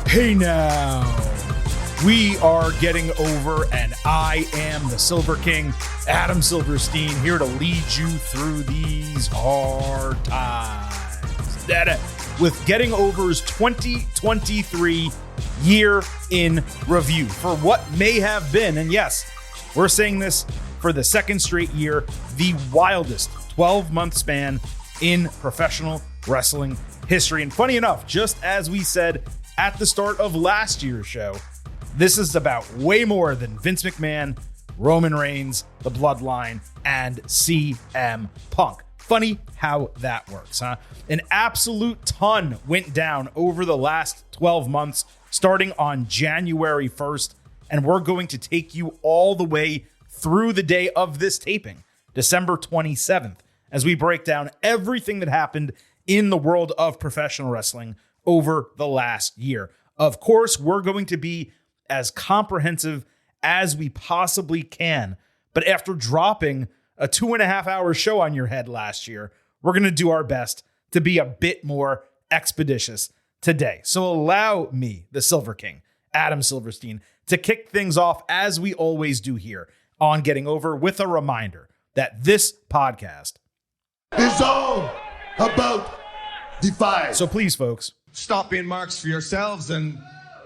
Hey now, we are getting over, and I am the Silver King, Adam Silverstein, here to lead you through these hard times. With Getting Over's 2023 year in review for what may have been, and yes, we're saying this for the second straight year, the wildest 12-month span in professional wrestling history. And funny enough, just as we said at the start of last year's show, this is about way more than Vince McMahon, Roman Reigns, the Bloodline, and CM Punk. Funny how that works, huh? An absolute ton went down over the last 12 months, starting on January 1st, and we're going to take you all the way through the day of this taping, December 27th, as we break down everything that happened in the world of professional wrestling over the last year. Of course, we're going to be as comprehensive as we possibly can. But after dropping a 2.5-hour show on your head last year, we're going to do our best to be a bit more expeditious today. So allow me, the Silver King, Adam Silverstein, to kick things off as we always do here on Getting Over with a reminder that this podcast is all about Defy. So please, folks, stop being marks for yourselves and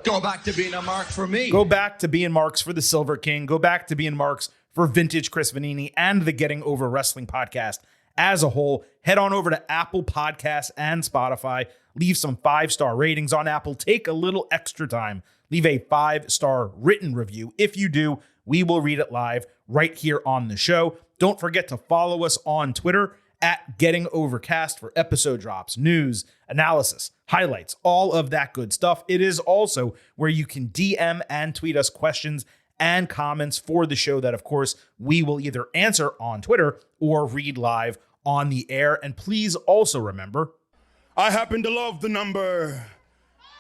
go back to being a mark for me. Go back to being marks for the Silver King. Go back to being marks for Vintage Chris Vanini and the Getting Over Wrestling podcast as a whole. Head on over to Apple Podcasts and Spotify. Leave some 5-star ratings on Apple. Take a little extra time. Leave a 5-star written review. If you do, we will read it live right here on the show. Don't forget to follow us on Twitter at Getting Overcast for episode drops, news, analysis, highlights, all of that good stuff. It is also where you can DM and tweet us questions and comments for the show that, of course, we will either answer on Twitter or read live on the air. And please also remember, I happen to love the number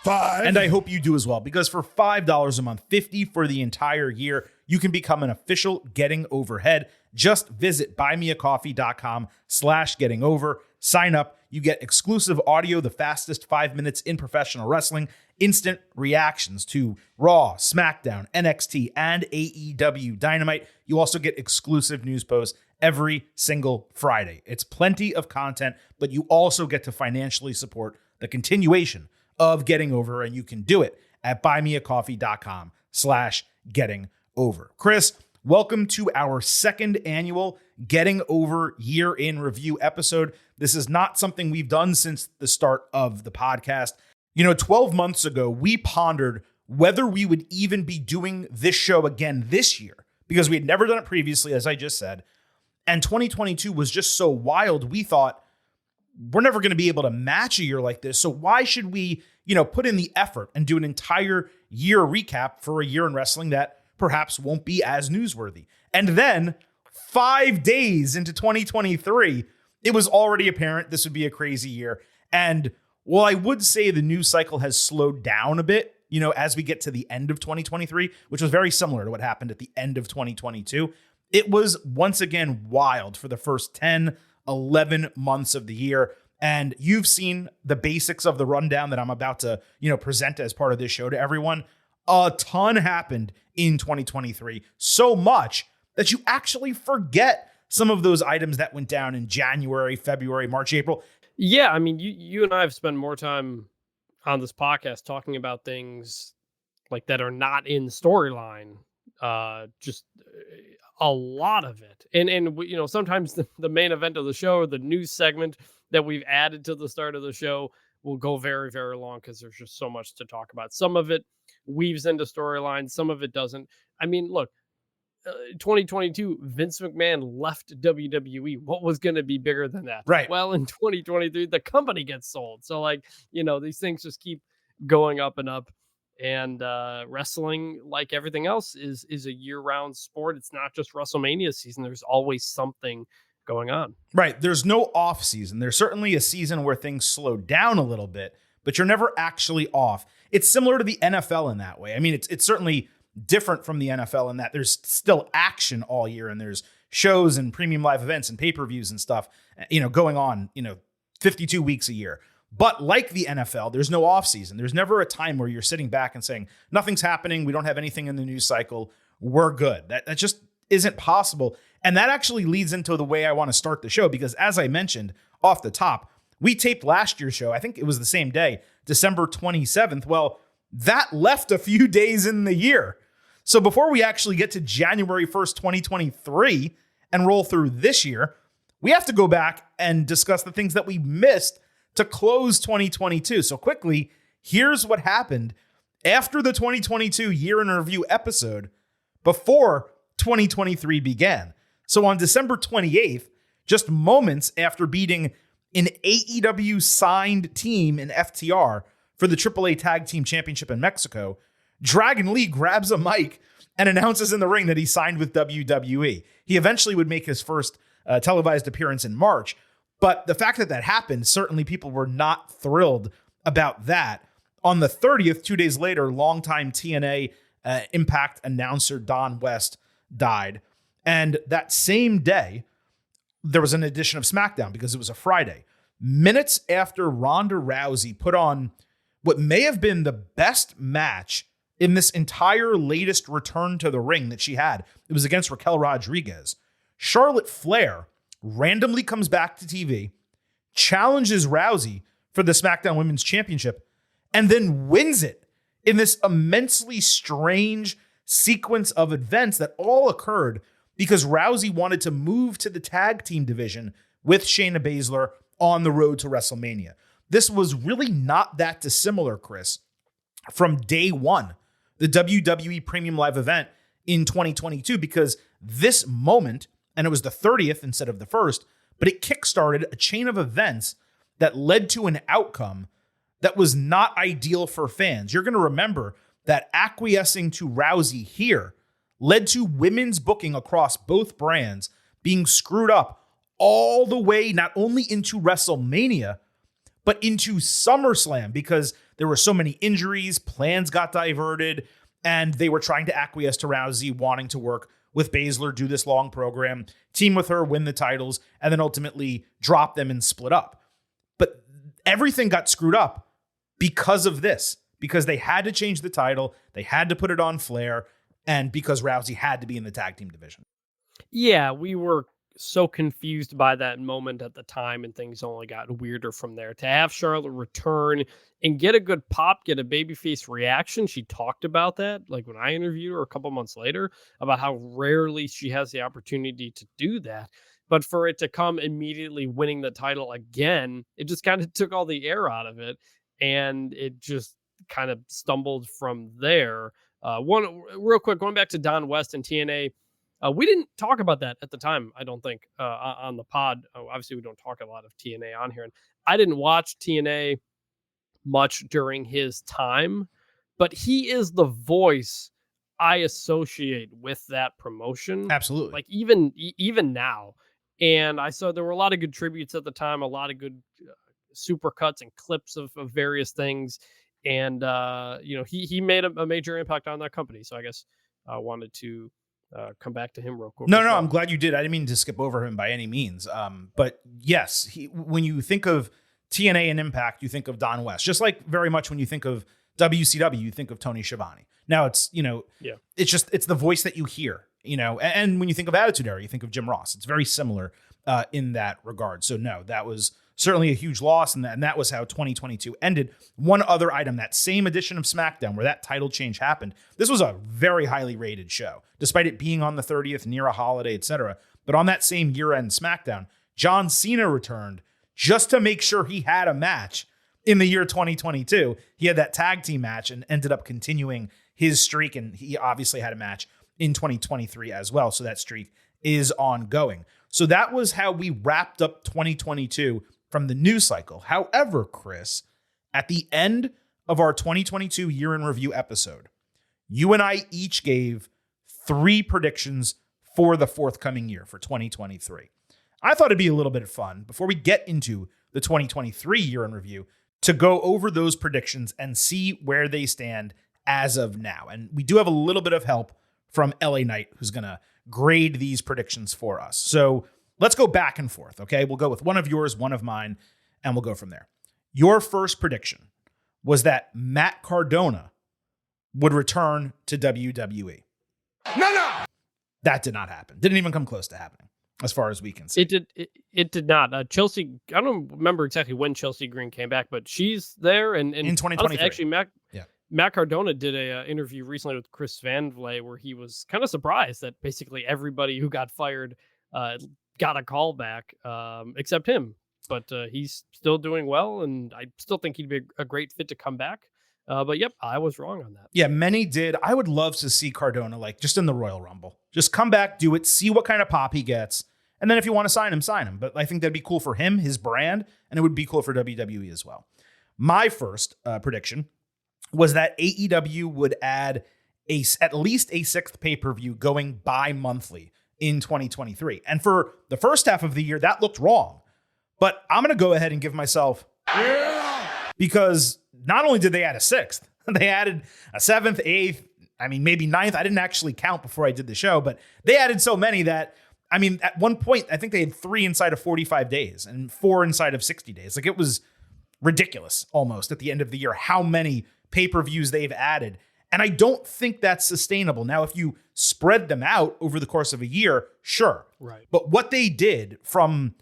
5. and I hope you do as well, because for $5 a month, $50 for the entire year, you can become an official Getting Overhead. Just visit buymeacoffee.com/gettingover. Sign up. You get exclusive audio, the fastest 5 minutes in professional wrestling, instant reactions to Raw, SmackDown, NXT, and AEW Dynamite. You also get exclusive news posts every single Friday. It's plenty of content, but you also get to financially support the continuation of Getting Over, and you can do it at buymeacoffee.com/gettingover. Chris, welcome to our second annual Getting Over Year in Review episode. This is not something we've done since the start of the podcast. 12 months ago, we pondered whether we would even be doing this show again this year, because we had never done it previously, as I just said. And 2022 was just so wild, we thought, we're never going to be able to match a year like this. So why should we, put in the effort and do an entire year recap for a year in wrestling that perhaps won't be as newsworthy? And then 5 days into 2023, it was already apparent this would be a crazy year. And while I would say the news cycle has slowed down a bit, as we get to the end of 2023, which was very similar to what happened at the end of 2022, it was once again wild for the first 10, 11 months of the year. And you've seen the basics of the rundown that I'm about to, present as part of this show to everyone. A ton happened in 2023, so much that you actually forget some of those items that went down in January, February, March, April. Yeah, I mean, you and I have spent more time on this podcast talking about things like that are not in storyline, just a lot of it. And sometimes the main event of the show, or the news segment that we've added to the start of the show, will go very, very long because there's just so much to talk about. Some of it weaves into storylines, some of it doesn't. I mean, look, 2022, Vince McMahon left WWE. What was going to be bigger than that? Right. Well, in 2023, the company gets sold. So these things just keep going up and up. And wrestling, like everything else, is a year-round sport. It's not just WrestleMania season. There's always something going on. Right. There's no off season. There's certainly a season where things slow down a little bit, but you're never actually off. It's similar to the NFL in that way. I mean, it's certainly different from the NFL in that there's still action all year, and there's shows and premium live events and pay-per-views and stuff, going on, 52 weeks a year. But like the NFL, there's no offseason. There's never a time where you're sitting back and saying, nothing's happening. We don't have anything in the news cycle. We're good. That just isn't possible. And that actually leads into the way I want to start the show, because as I mentioned off the top, we taped last year's show. I think it was the same day, December 27th. Well, that left a few days in the year. So before we actually get to January 1st, 2023 and roll through this year, we have to go back and discuss the things that we missed to close 2022. So quickly, here's what happened after the 2022 year in review episode before 2023 began. So on December 28th, just moments after beating an AEW signed team in FTR for the AAA Tag Team Championship in Mexico, Dragon Lee grabs a mic and announces in the ring that he signed with WWE. He eventually would make his first televised appearance in March. But the fact that that happened, certainly people were not thrilled about that. On the 30th, 2 days later, longtime TNA Impact announcer Don West died. And that same day, there was an edition of SmackDown because it was a Friday. Minutes after Ronda Rousey put on what may have been the best match in this entire latest return to the ring that she had, it was against Raquel Rodriguez. Charlotte Flair randomly comes back to TV, challenges Rousey for the SmackDown Women's Championship, and then wins it in this immensely strange sequence of events that all occurred because Rousey wanted to move to the tag team division with Shayna Baszler on the road to WrestleMania. This was really not that dissimilar, Chris, from day one, the WWE Premium Live event in 2022, because this moment, and it was the 30th instead of the 1st, but it kickstarted a chain of events that led to an outcome that was not ideal for fans. You're going to remember that acquiescing to Rousey here led to women's booking across both brands being screwed up all the way, not only into WrestleMania, but into SummerSlam, because there were so many injuries, plans got diverted, and they were trying to acquiesce to Rousey wanting to work with Baszler, do this long program, team with her, win the titles, and then ultimately drop them and split up. But everything got screwed up because of this, because they had to change the title, they had to put it on Flair, and because Rousey had to be in the tag team division. Yeah, we were so confused by that moment at the time, and things only got weirder from there. To have Charlotte return and get a good pop, get a babyface reaction. She talked about that, like when I interviewed her a couple months later, about how rarely she has the opportunity to do that. But for it to come immediately winning the title again, it just kind of took all the air out of it, and it just kind of stumbled from there. One real quick, going back to Don West and TNA, we didn't talk about that at the time, I don't think, on the pod. Obviously, we don't talk a lot of TNA on here, and I didn't watch TNA much during his time, but he is the voice I associate with that promotion. Absolutely. Like even now. And I saw there were a lot of good tributes at the time, a lot of good super cuts and clips of various things. And, he made a major impact on that company. So I guess I wanted to come back to him real quick. No, I'm glad you did. I didn't mean to skip over him by any means. But yes, when you think of TNA and Impact, you think of Don West. Just like very much when you think of WCW, you think of Tony Schiavone. Now it's, it's the voice that you hear, and when you think of Attitude Era, you think of Jim Ross. It's very similar in that regard. So no, that was certainly a huge loss, and that was how 2022 ended. One other item, that same edition of SmackDown where that title change happened, this was a very highly rated show, despite it being on the 30th, near a holiday, etc. But on that same year-end SmackDown, John Cena returned just to make sure he had a match in the year 2022. He had that tag team match and ended up continuing his streak, and he obviously had a match in 2023 as well, so that streak is ongoing. So that was how we wrapped up 2022 from the news cycle. However, Chris, at the end of our 2022 year in review episode, you and I each gave 3 predictions for the forthcoming year, for 2023. I thought it'd be a little bit of fun before we get into the 2023 year in review to go over those predictions and see where they stand as of now. And we do have a little bit of help from LA Knight, who's going to grade these predictions for us. So let's go back and forth, okay? We'll go with one of yours, one of mine, and we'll go from there. Your first prediction was that Matt Cardona would return to WWE. No. That did not happen. Didn't even come close to happening, as far as we can see. It did not. Chelsea, I don't remember exactly when Chelsea Green came back, but she's there. And in 2023. Actually, Matt Cardona did a interview recently with Chris Van Vliet where he was kind of surprised that basically everybody who got fired got a call back, except him. But he's still doing well, and I still think he'd be a great fit to come back. But yep, I was wrong on that. Yeah, many did. I would love to see Cardona just in the Royal Rumble. Just come back, do it, see what kind of pop he gets. And then if you want to sign him, sign him. But I think that'd be cool for him, his brand, and it would be cool for WWE as well. My first prediction was that AEW would add at least a 6th pay-per-view going bi-monthly in 2023. And for the first half of the year, that looked wrong. But I'm going to go ahead and give myself... Because not only did they add a 6th, they added a 7th, 8th, maybe 9th. I didn't actually count before I did the show, but they added so many that, at one point, I think they had 3 inside of 45 days and 4 inside of 60 days. It was ridiculous almost at the end of the year how many pay-per-views they've added. And I don't think that's sustainable. Now, if you spread them out over the course of a year, sure. Right. But what they did from,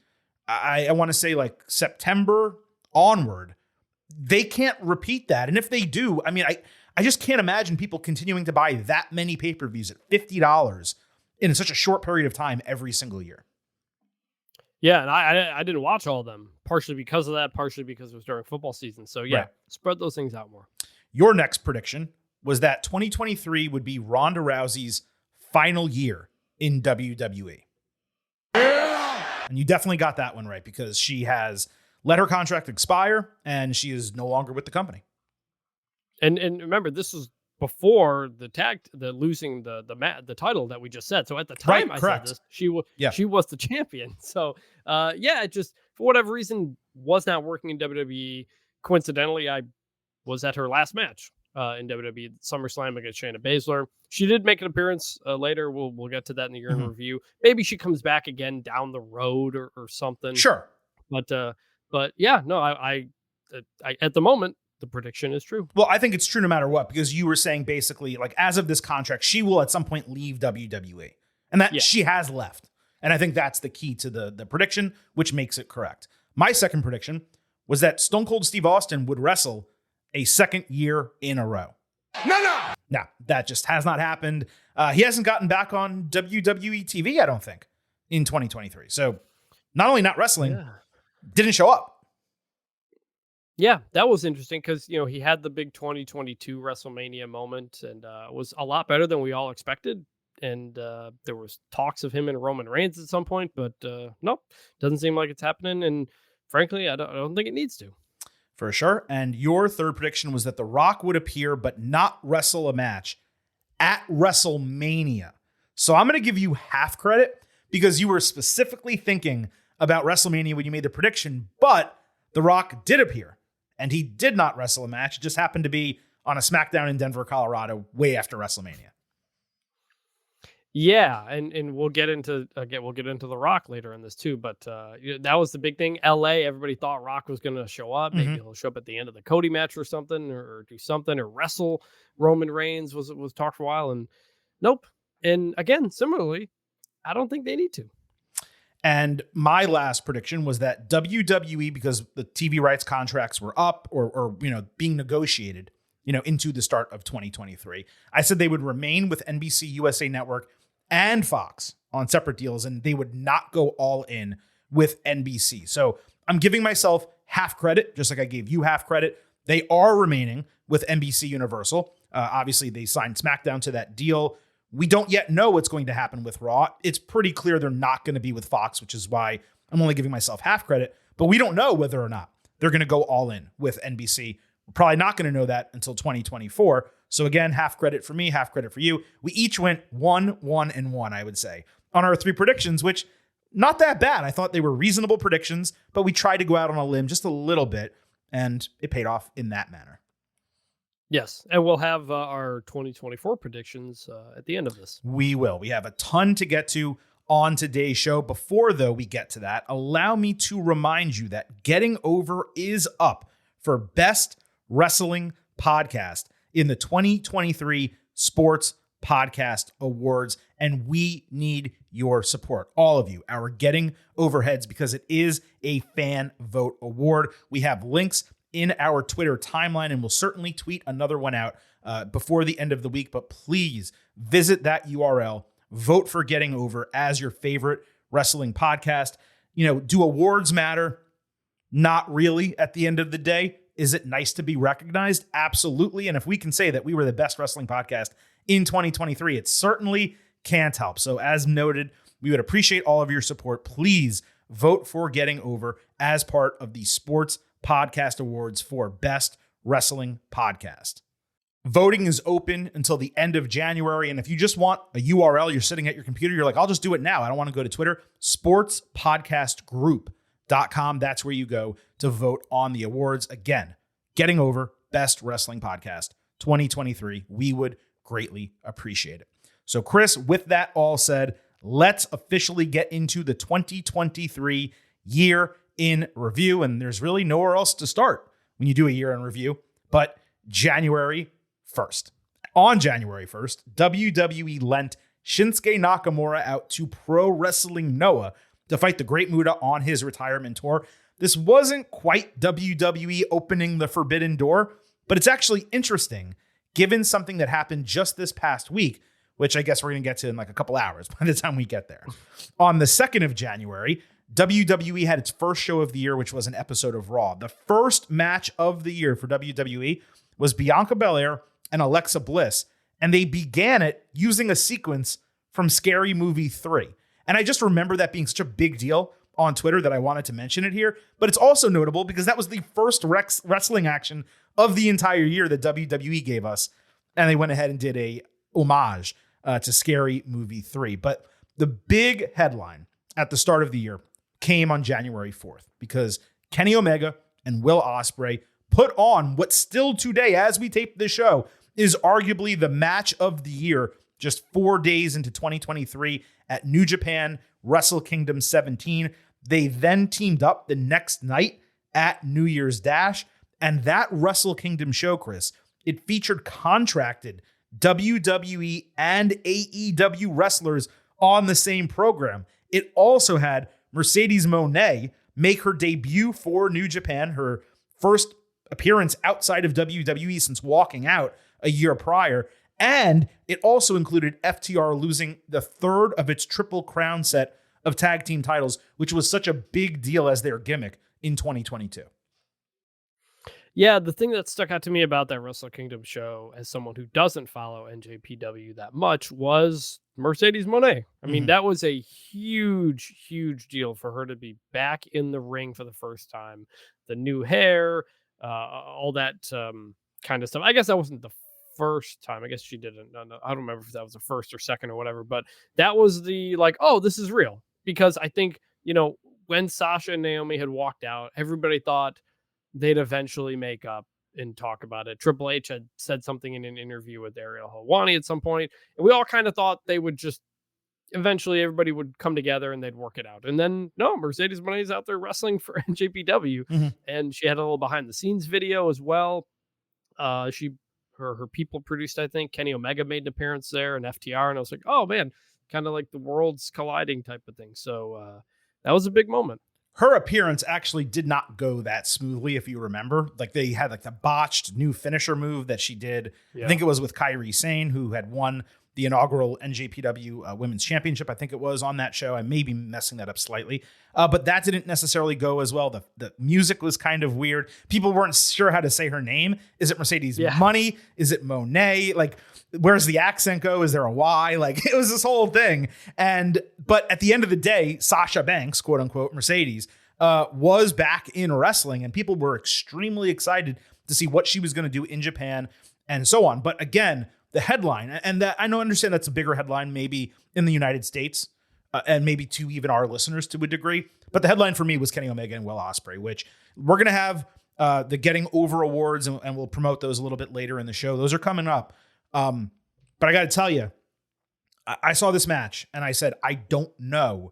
I want to say September onward, they can't repeat that. And if they do, I just can't imagine people continuing to buy that many pay-per-views at $50 in such a short period of time every single year. Yeah, and I didn't watch all of them, partially because of that, partially because it was during football season. So yeah, Spread those things out more. Your next prediction was that 2023 would be Ronda Rousey's final year in WWE. Yeah! And you definitely got that one right because she has let her contract expire and she is no longer with the company. And remember, this was before the losing the title that we just said. So at the time correct. Said this, she was the champion. So it just for whatever reason was not working in WWE. Coincidentally, I was at her last match in WWE SummerSlam against Shayna Baszler. She did make an appearance later. We'll get to that in the year in review. Maybe she comes back again down the road or something. Sure, but yeah, no, I at the moment. The prediction is true. Well, I think it's true no matter what, because you were saying basically, as of this contract, she will at some point leave WWE. And that she has left. And I think that's the key to the prediction, which makes it correct. My second prediction was that Stone Cold Steve Austin would wrestle a second year in a row. No, that just has not happened. He hasn't gotten back on WWE TV, I don't think, in 2023. So not only not wrestling, didn't show up. Yeah, that was interesting because, he had the big 2022 WrestleMania moment and was a lot better than we all expected. And there was talks of him and Roman Reigns at some point, but nope, doesn't seem like it's happening. And frankly, I don't think it needs to. For sure. And your third prediction was that The Rock would appear but not wrestle a match at WrestleMania. So I'm going to give you half credit because you were specifically thinking about WrestleMania when you made the prediction, but The Rock did appear. And he did not wrestle a match. It just happened to be on a SmackDown in Denver, Colorado, way after WrestleMania. Yeah, and we'll get into The Rock later in this too. But that was the big thing. LA, everybody thought Rock was going to show up. Maybe he'll show up at the end of the Cody match or something, or do something, or wrestle Roman Reigns was talked for a while, and nope. And again, similarly, I don't think they need to. And my last prediction was that WWE, because the TV rights contracts were up or being negotiated, into the start of 2023, I said they would remain with NBC USA Network and Fox on separate deals, and they would not go all in with NBC. So I'm giving myself half credit, just like I gave you half credit. They are remaining with NBC Universal. Obviously, they signed SmackDown to that deal. We don't yet know what's going to happen with Raw. It's pretty clear they're not going to be with Fox, which is why I'm only giving myself half credit. But we don't know whether or not they're going to go all in with NBC. We're probably not going to know that until 2024. So again, half credit for me, half credit for you. We each went 1, 1, and 1, I would say, on our 3 predictions, which not that bad. I thought they were reasonable predictions, but we tried to go out on a limb just a little bit, and it paid off in that manner. Yes, and we'll have our 2024 predictions at the end of this. We will. We have a ton to get to on today's show. Before, though, we get to that, allow me to remind you that Getting Over is up for Best Wrestling Podcast in the 2023 Sports Podcast Awards. And we need your support, all of you, our Getting Overheads, because it is a fan vote award. We have links in our Twitter timeline, and we'll certainly tweet another one out before the end of the week. But please visit that URL, vote for Getting Over as your favorite wrestling podcast. You know, do awards matter? Not really at the end of the day. Is it nice to be recognized? Absolutely. And if we can say that we were the best wrestling podcast in 2023, it certainly can't help. So as noted, we would appreciate all of your support. Please vote for Getting Over as part of the Sports Podcast Awards for Best Wrestling Podcast. Voting is open until the end of January. And if you just want a URL, you're sitting at your computer, you're like, I'll just do it now. I don't want to go to Twitter. sportspodcastgroup.com. That's where you go to vote on the awards. Again, Getting Over, Best Wrestling Podcast 2023. We would greatly appreciate it. So, Chris, with that all said, let's officially get into the 2023 year in review. And there's really nowhere else to start when you do a year in review but January 1st. On January 1st, WWE lent Shinsuke Nakamura out to Pro Wrestling Noah to fight the Great Muta on his retirement tour. This wasn't quite WWE opening the forbidden door, but it's actually interesting given something that happened just this past week, which I guess we're going to get to in like a couple hours by the time we get there. On the 2nd of January, WWE had its first show of the year, which was an episode of Raw. The first match of the year for WWE was Bianca Belair and Alexa Bliss, and they began it using a sequence from Scary Movie 3. And I just remember that being such a big deal on Twitter that I wanted to mention it here. But it's also notable because that was the first wrestling action of the entire year that WWE gave us. And they went ahead and did a homage to Scary Movie 3. But the big headline at the start of the year came on January 4th because Kenny Omega and Will Ospreay put on what still today, as we tape this show, is arguably the match of the year just 4 days into 2023 at New Japan Wrestle Kingdom 17. They then teamed up the next night at New Year's Dash. And that Wrestle Kingdom show, Chris, it featured contracted WWE and AEW wrestlers on the same program. It also had Mercedes Moné make her debut for New Japan, her first appearance outside of WWE since walking out a year prior. And it also included FTR losing the third of its Triple Crown set of tag team titles, which was such a big deal as their gimmick in 2022. Yeah, the thing that stuck out to me about that Wrestle Kingdom show, as someone who doesn't follow NJPW that much, was Mercedes Moné. I mean, that was a huge, huge deal for her to be back in the ring for the first time. The new hair, all that kind of stuff. I guess that wasn't the first time. I guess she didn't. I don't remember if that was the first or second or whatever, but that was the like, oh, this is real. Because I think, you know, when Sasha and Naomi had walked out, everybody thought they'd eventually make up and talk about it. Triple H had said something in an interview with Ariel Helwani at some point, and we all kind of thought they would just eventually everybody would come together and they'd work it out. And then no, Mercedes Moné's out there wrestling for NJPW, and she had a little behind the scenes video as well. Her people produced, I think Kenny Omega made an appearance there and FTR, and I was like, oh man, kind of like the worlds colliding type of thing. So that was a big moment. Her appearance actually did not go that smoothly, if you remember. Like they had like the botched new finisher move that she did. Yeah. I think it was with Kairi Sane, who had won the inaugural NJPW Women's Championship. I think it was on that show. I may be messing that up slightly, but that didn't necessarily go as well. The music was kind of weird. People weren't sure how to say her name. Is it Mercedes Money? Is it Monet? Like, where's the accent go? Is there a Y? Like, it was this whole thing. But at the end of the day, Sasha Banks, quote unquote, Mercedes, was back in wrestling, and people were extremely excited to see what she was going to do in Japan and so on. But again, the headline, and that I understand that's a bigger headline, maybe in the United States, and maybe to even our listeners to a degree. But the headline for me was Kenny Omega and Will Ospreay, which we're going to have the Getting Over Awards, and we'll promote those a little bit later in the show. Those are coming up. But I got to tell you, I saw this match and I said, I don't know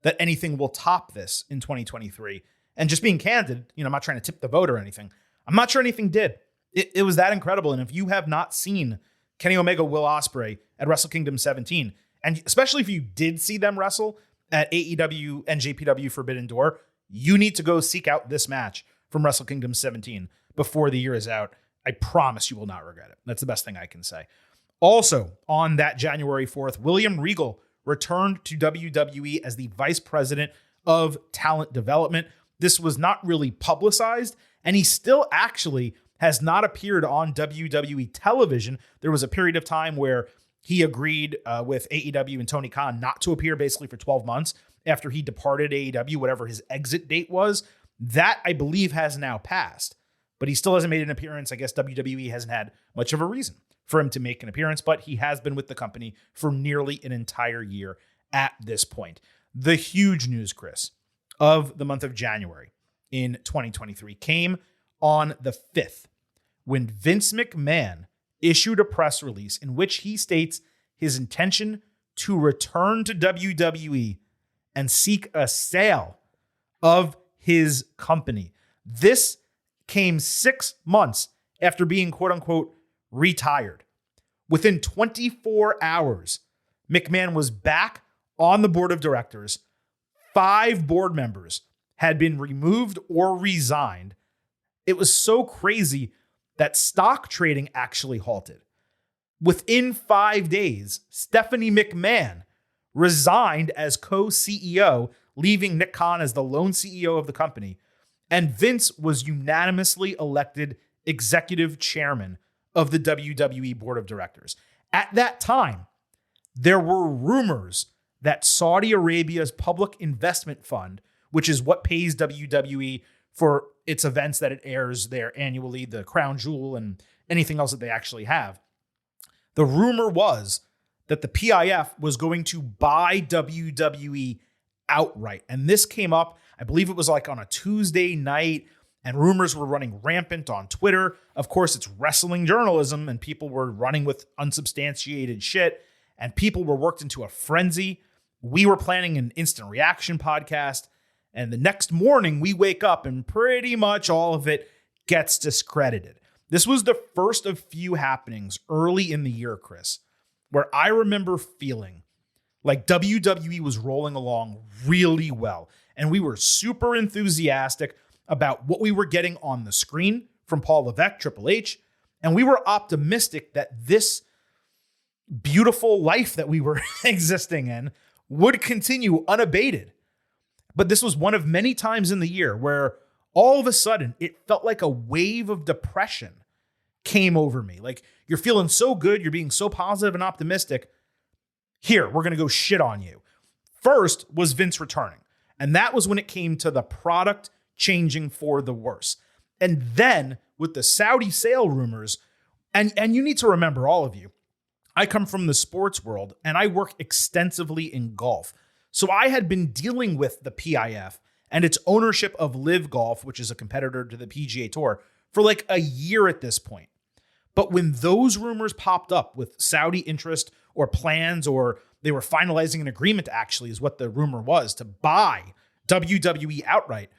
that anything will top this in 2023. And just being candid, I'm not trying to tip the vote or anything. I'm not sure anything did. It was that incredible. And if you have not seen Kenny Omega, Will Ospreay at Wrestle Kingdom 17, and especially if you did see them wrestle at AEW and JPW Forbidden Door, you need to go seek out this match from Wrestle Kingdom 17 before the year is out. I promise you will not regret it. That's the best thing I can say. Also, on that January 4th, William Regal returned to WWE as the Vice President of Talent Development. This was not really publicized, and he still actually has not appeared on WWE television. There was a period of time where he agreed with AEW and Tony Khan not to appear basically for 12 months after he departed AEW, whatever his exit date was. That, I believe, has now passed, but he still hasn't made an appearance. I guess WWE hasn't had much of a reason for him to make an appearance, but he has been with the company for nearly an entire year at this point. The huge news, Chris, of the month of January in 2023 came on the 5th when Vince McMahon issued a press release in which he states his intention to return to WWE and seek a sale of his company. This came 6 months after being quote unquote retired. Within 24 hours, McMahon was back on the board of directors. 5 board members had been removed or resigned. It was so crazy that stock trading actually halted. Within 5 days, Stephanie McMahon resigned as co-CEO, leaving Nick Khan as the lone CEO of the company. And Vince was unanimously elected executive chairman of the WWE board of directors. At that time, there were rumors that Saudi Arabia's Public Investment Fund, which is what pays WWE for its events that it airs there annually, the Crown Jewel and anything else that they actually have. The rumor was that the PIF was going to buy WWE outright. And this came up, I believe it was like on a Tuesday night, and rumors were running rampant on Twitter. Of course, it's wrestling journalism, and people were running with unsubstantiated shit, and people were worked into a frenzy. We were planning an instant reaction podcast, and the next morning we wake up and pretty much all of it gets discredited. This was the first of few happenings early in the year, Chris, where I remember feeling like WWE was rolling along really well, and we were super enthusiastic about what we were getting on the screen from Paul Levesque, Triple H, and we were optimistic that this beautiful life that we were existing in would continue unabated. But this was one of many times in the year where all of a sudden it felt like a wave of depression came over me. Like, you're feeling so good, you're being so positive and optimistic. Here, we're going to go shit on you. First was Vince returning, and that was when it came to the product changing for the worse. And then with the Saudi sale rumors, and you need to remember, all of you, I come from the sports world and I work extensively in golf. So I had been dealing with the PIF and its ownership of Live Golf, which is a competitor to the PGA Tour, for like a year at this point. But when those rumors popped up with Saudi interest or plans, or they were finalizing an agreement, actually, is what the rumor was, to buy WWE outright,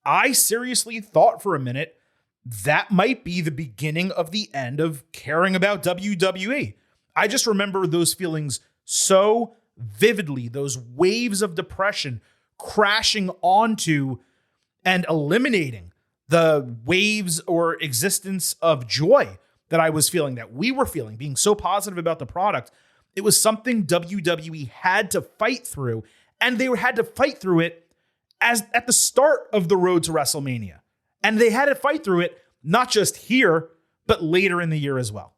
I seriously thought for a minute that might be the beginning of the end of caring about WWE. I just remember those feelings so vividly, those waves of depression crashing onto and eliminating the waves or existence of joy that I was feeling, that we were feeling, being so positive about the product. It was something WWE had to fight through, and they had to fight through it as at the start of the road to WrestleMania. And they had to fight through it, not just here, but later in the year as well.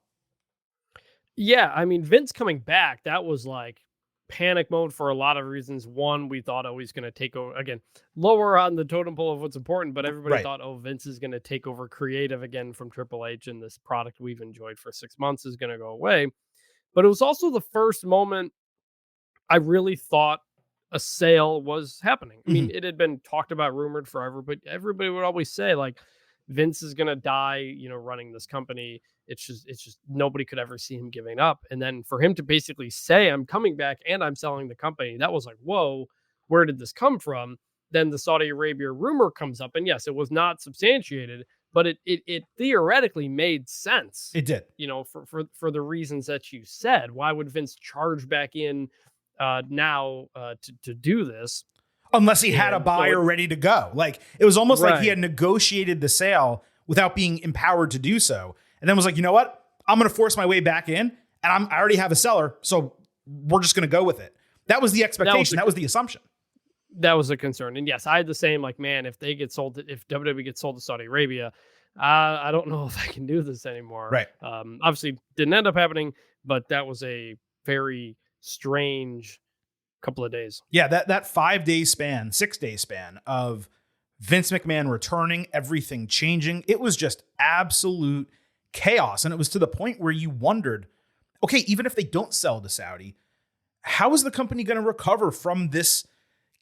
Yeah, I mean, Vince coming back, that was like panic mode for a lot of reasons. One, we thought, oh, he's going to take over, again, lower on the totem pole of what's important, but everybody thought, oh, Vince is going to take over creative again from Triple H, and this product we've enjoyed for 6 months is going to go away. But it was also the first moment I really thought a sale was happening. I mean, it had been talked about, rumored forever, but everybody would always say, like, Vince is going to die, running this company. It's just nobody could ever see him giving up. And then for him to basically say, I'm coming back and I'm selling the company, that was like, whoa, where did this come from? Then the Saudi Arabia rumor comes up, and yes, it was not substantiated, but it theoretically made sense. It did. For the reasons that you said. Why would Vince charge back in now to do this? Unless he had a buyer ready to go. Like, it was almost like he had negotiated the sale without being empowered to do so. And then was like, you know what? I'm going to force my way back in, and I already have a seller, so we're just going to go with it. That was the expectation. That was the assumption. That was a concern. And yes, I had the same, like, man, if WWE gets sold to Saudi Arabia, I don't know if I can do this anymore. Right. Obviously didn't end up happening, but that was a very strange couple of days. Yeah, that 6-day span of Vince McMahon returning, everything changing. It was just absolute chaos. And it was to the point where you wondered, okay, even if they don't sell to Saudi, how is the company going to recover from this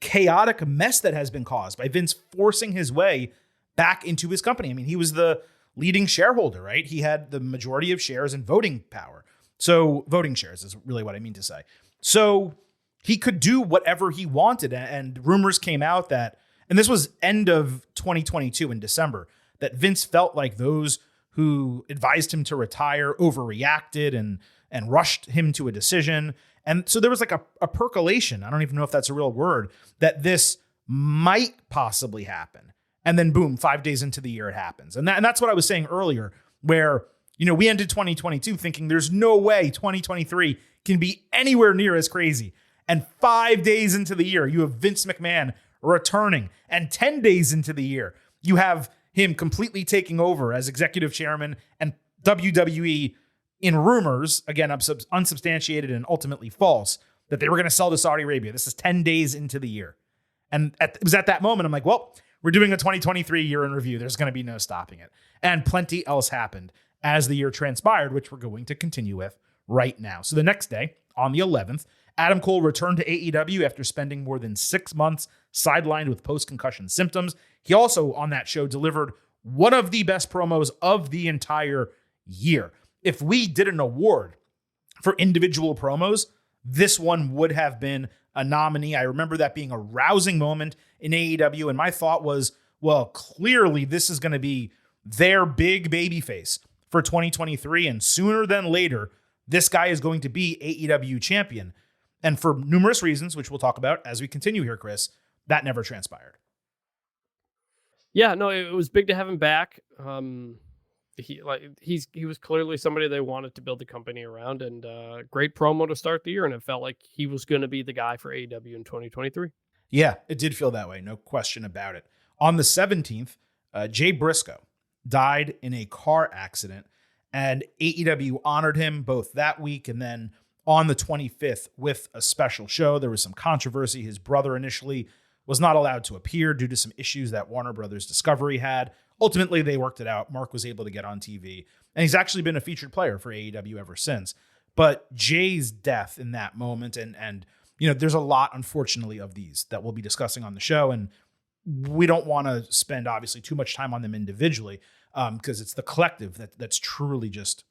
chaotic mess that has been caused by Vince forcing his way back into his company? I mean, he was the leading shareholder, right? He had the majority of shares and voting power. So voting shares is really what I mean to say. So he could do whatever he wanted. And rumors came out that, and this was end of 2022 in December, that Vince felt like those who advised him to retire overreacted and rushed him to a decision. And so there was like a percolation, I don't even know if that's a real word, that this might possibly happen. And then boom, 5 days into the year, it happens. And that's what I was saying earlier, where, we ended 2022 thinking there's no way 2023 can be anywhere near as crazy. And 5 days into the year, you have Vince McMahon returning. And 10 days into the year, you have him completely taking over as executive chairman, and WWE, in rumors, again, unsubstantiated and ultimately false, that they were going to sell to Saudi Arabia. This is 10 days into the year. And it was at that moment, I'm like, well, we're doing a 2023 year in review. There's going to be no stopping it. And plenty else happened as the year transpired, which we're going to continue with right now. So the next day, on the 11th, Adam Cole returned to AEW after spending more than 6 months sidelined with post-concussion symptoms. He also, on that show, delivered one of the best promos of the entire year. If we did an award for individual promos, this one would have been a nominee. I remember that being a rousing moment in AEW, and my thought was, well, clearly this is going to be their big babyface for 2023, and sooner than later, this guy is going to be AEW champion. And for numerous reasons, which we'll talk about as we continue here, Chris, that never transpired. Yeah, no, it was big to have him back. He was clearly somebody they wanted to build the company around, and great promo to start the year, and it felt like he was going to be the guy for AEW in 2023. Yeah, it did feel that way, no question about it. On the 17th, Jay Briscoe died in a car accident, and AEW honored him both that week and then on the 25th with a special show. There was some controversy. His brother initially was not allowed to appear due to some issues that Warner Brothers Discovery had. Ultimately, they worked it out. Mark was able to get on TV, and he's actually been a featured player for AEW ever since. But Jay's death in that moment, and there's a lot, unfortunately, of these that we'll be discussing on the show, and we don't want to spend, obviously, too much time on them individually because it's the collective that's truly just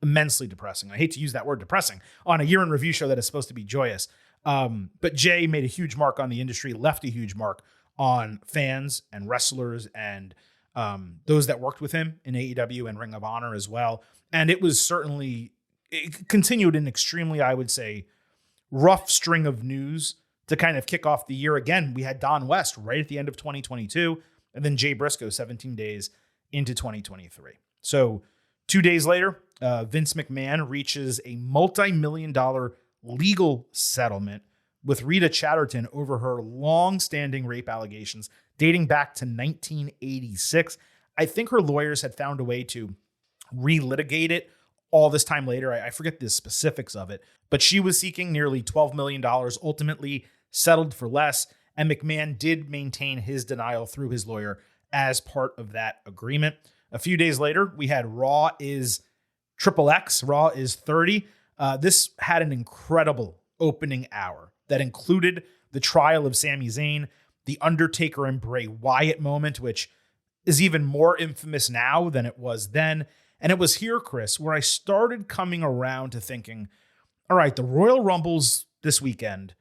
immensely depressing. I hate to use that word depressing on a year in review show that is supposed to be joyous. But Jay made a huge mark on the industry, left a huge mark on fans and wrestlers and those that worked with him in AEW and Ring of Honor as well. And it continued an extremely, I would say, rough string of news to kind of kick off the year. Again, we had Don West right at the end of 2022, and then Jay Briscoe 17 days into 2023. So 2 days later, Vince McMahon reaches a multi-million-dollar legal settlement with Rita Chatterton over her long-standing rape allegations dating back to 1986. I think her lawyers had found a way to relitigate it all this time later. I forget the specifics of it, but she was seeking nearly $12 million, ultimately settled for less, and McMahon did maintain his denial through his lawyer as part of that agreement. A few days later, we had Raw is XXX, Raw is 30. This had an incredible opening hour that included the trial of Sami Zayn, the Undertaker and Bray Wyatt moment, which is even more infamous now than it was then. And it was here, Chris, where I started coming around to thinking, all right, the Royal Rumbles this weekend,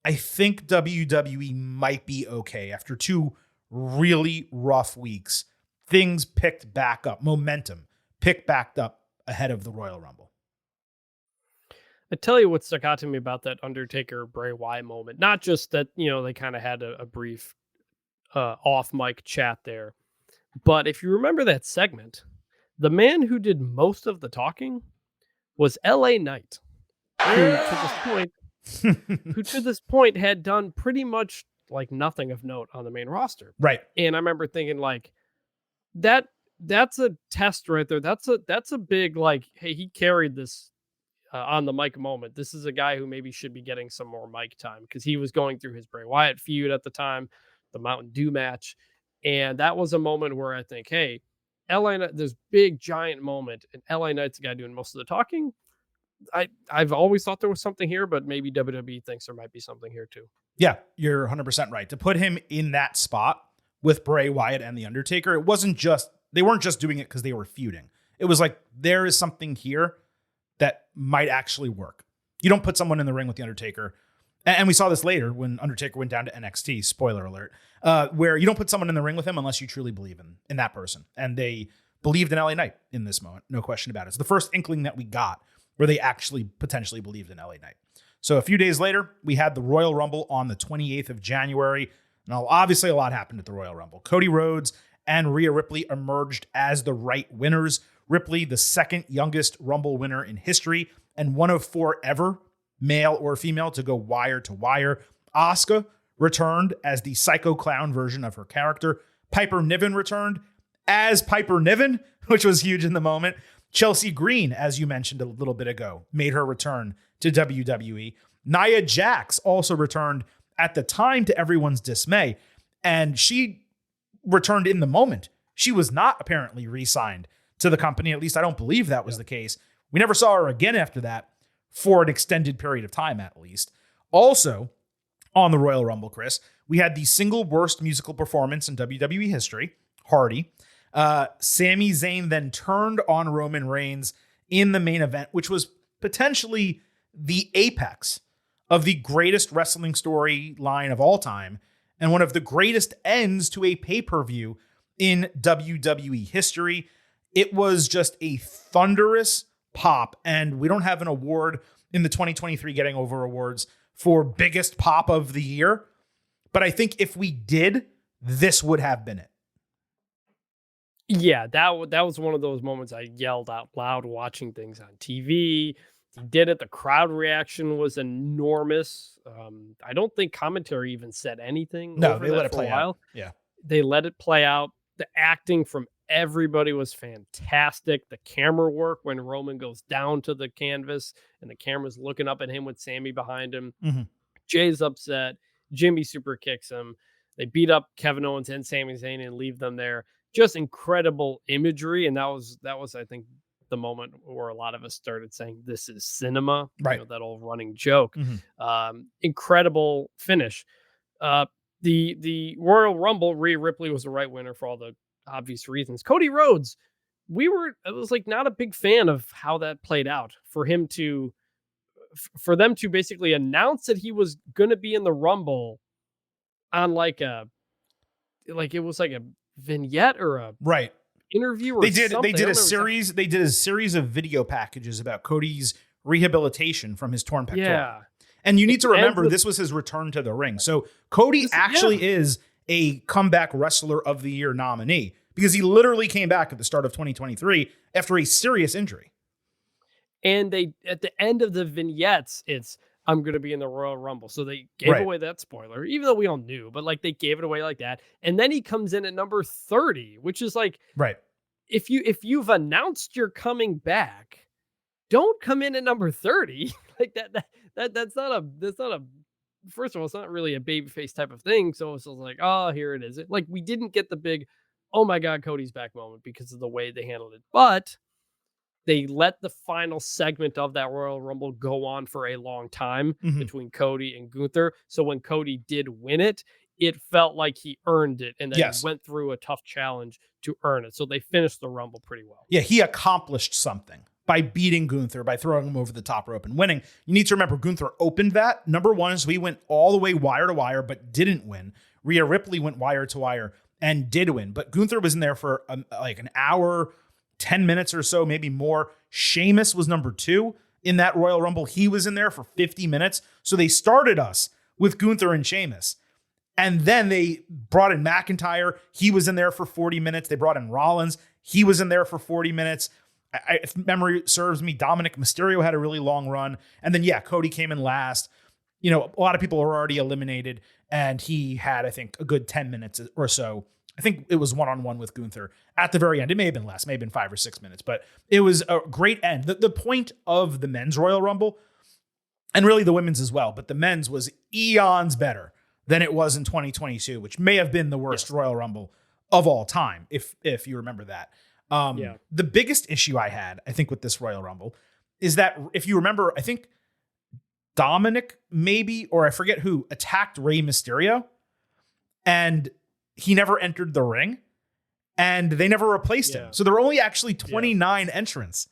I think WWE might be okay after 2 really rough weeks. things picked back up. Momentum picked back up ahead of the Royal Rumble. I tell you what stuck out to me about that Undertaker Bray Wyatt moment. Not just that, they kind of had a brief off mic chat there, but if you remember that segment, the man who did most of the talking was LA Knight, who to this point had done pretty much like nothing of note on the main roster. Right. And I remember thinking like that's a test right there. That's a big, like, hey, he carried this on the mic moment. This is a guy who maybe should be getting some more mic time because he was going through his Bray Wyatt feud at the time, the Mountain Dew match. And that was a moment where I think, hey, LA Knight, this big giant moment, and LA Knight's the guy doing most of the talking. I've always thought there was something here, but maybe WWE thinks there might be something here too. Yeah, you're 100% right. To put him in that spot with Bray Wyatt and The Undertaker, they weren't just doing it because they were feuding. It was like, there is something here that might actually work. You don't put someone in the ring with The Undertaker. And we saw this later when Undertaker went down to NXT, spoiler alert, where you don't put someone in the ring with him unless you truly believe in that person. And they believed in LA Knight in this moment, no question about it. It's the first inkling that we got where they actually potentially believed in LA Knight. So a few days later, we had the Royal Rumble on the 28th of January. Now, obviously, a lot happened at the Royal Rumble. Cody Rhodes and Rhea Ripley emerged as the right winners. Ripley, the second youngest Rumble winner in history, and one of 4 ever, male or female, to go wire to wire. Asuka returned as the Psycho Clown version of her character. Piper Niven returned as Piper Niven, which was huge in the moment. Chelsea Green, as you mentioned a little bit ago, made her return to WWE. Nia Jax also returned at the time, to everyone's dismay, and she returned in the moment. She was not apparently re-signed to the company. At least I don't believe that was the case. We never saw her again after that for an extended period of time, at least. Also, on the Royal Rumble, Chris, we had the single worst musical performance in WWE history, Hardy. Sami Zayn then turned on Roman Reigns in the main event, which was potentially the apex of the greatest wrestling storyline of all time and one of the greatest ends to a pay-per-view in WWE history. It was just a thunderous pop, and we don't have an award in the 2023 Getting Over Awards for biggest pop of the year, but I think if we did, this would have been it. Yeah, that was one of those moments I yelled out loud watching things on TV. He did it. The crowd reaction was enormous. I don't think commentary even said anything. No, they let it play out. Yeah. They let it play out. The acting from everybody was fantastic. The camera work when Roman goes down to the canvas and the camera's looking up at him with Sammy behind him. Mm-hmm. Jay's upset. Jimmy super kicks him. They beat up Kevin Owens and Sami Zayn and leave them there. Just incredible imagery. And that was, I think, the moment where a lot of us started saying this is cinema, right? That old running joke. Mm-hmm. Incredible finish. The Royal Rumble, Rhea Ripley was the right winner for all the obvious reasons. Cody Rhodes, I was like not a big fan of how that played out for them to basically announce that he was going to be in the Rumble on it was like a vignette or a right interview. Or they did a series. They did a series of video packages about Cody's rehabilitation from his torn pectoral. Yeah. And you need to remember, this was his return to the ring. So Cody is a comeback wrestler of the year nominee because he literally came back at the start of 2023 after a serious injury. And they, at the end of the vignettes, it's, I'm going to be in the Royal Rumble. So they gave away that spoiler, even though we all knew, but like they gave it away like that. And then he comes in at number 30, which is like, right. If you've announced you're coming back, don't come in at number 30 like that's not a, first of all, it's not really a babyface type of thing. So it's like, oh, here it is. Like we didn't get the big, oh my God, Cody's back moment because of the way they handled it. But they let the final segment of that Royal Rumble go on for a long time between Cody and Gunther. So when Cody did win it, it felt like he earned it and then he went through a tough challenge to earn it. So they finished the Rumble pretty well. Yeah, he accomplished something by beating Gunther, by throwing him over the top rope and winning. You need to remember, Gunther opened that. Number one is we went all the way wire to wire, but didn't win. Rhea Ripley went wire to wire and did win. But Gunther was in there for like an hour, 10 minutes or so, maybe more. Sheamus was number 2 in that Royal Rumble. He was in there for 50 minutes. So they started us with Gunther and Sheamus. And then they brought in McIntyre. He was in there for 40 minutes. They brought in Rollins. He was in there for 40 minutes. If memory serves me, Dominic Mysterio had a really long run. And then, Cody came in last. You know, a lot of people were already eliminated. And he had, I think, a good 10 minutes or so. I think it was one-on-one with Gunther at the very end. It may have been less, may have been 5 or 6 minutes. But it was a great end. The point of the men's Royal Rumble, and really the women's as well, but the men's was eons better than it was in 2022, which may have been the worst Royal Rumble of all time, if you remember that. The biggest issue I had, I think, with this Royal Rumble is that, if you remember, I think Dominic maybe, or I forget who, attacked Rey Mysterio, and he never entered the ring, and they never replaced him. So there were only actually 29 entrants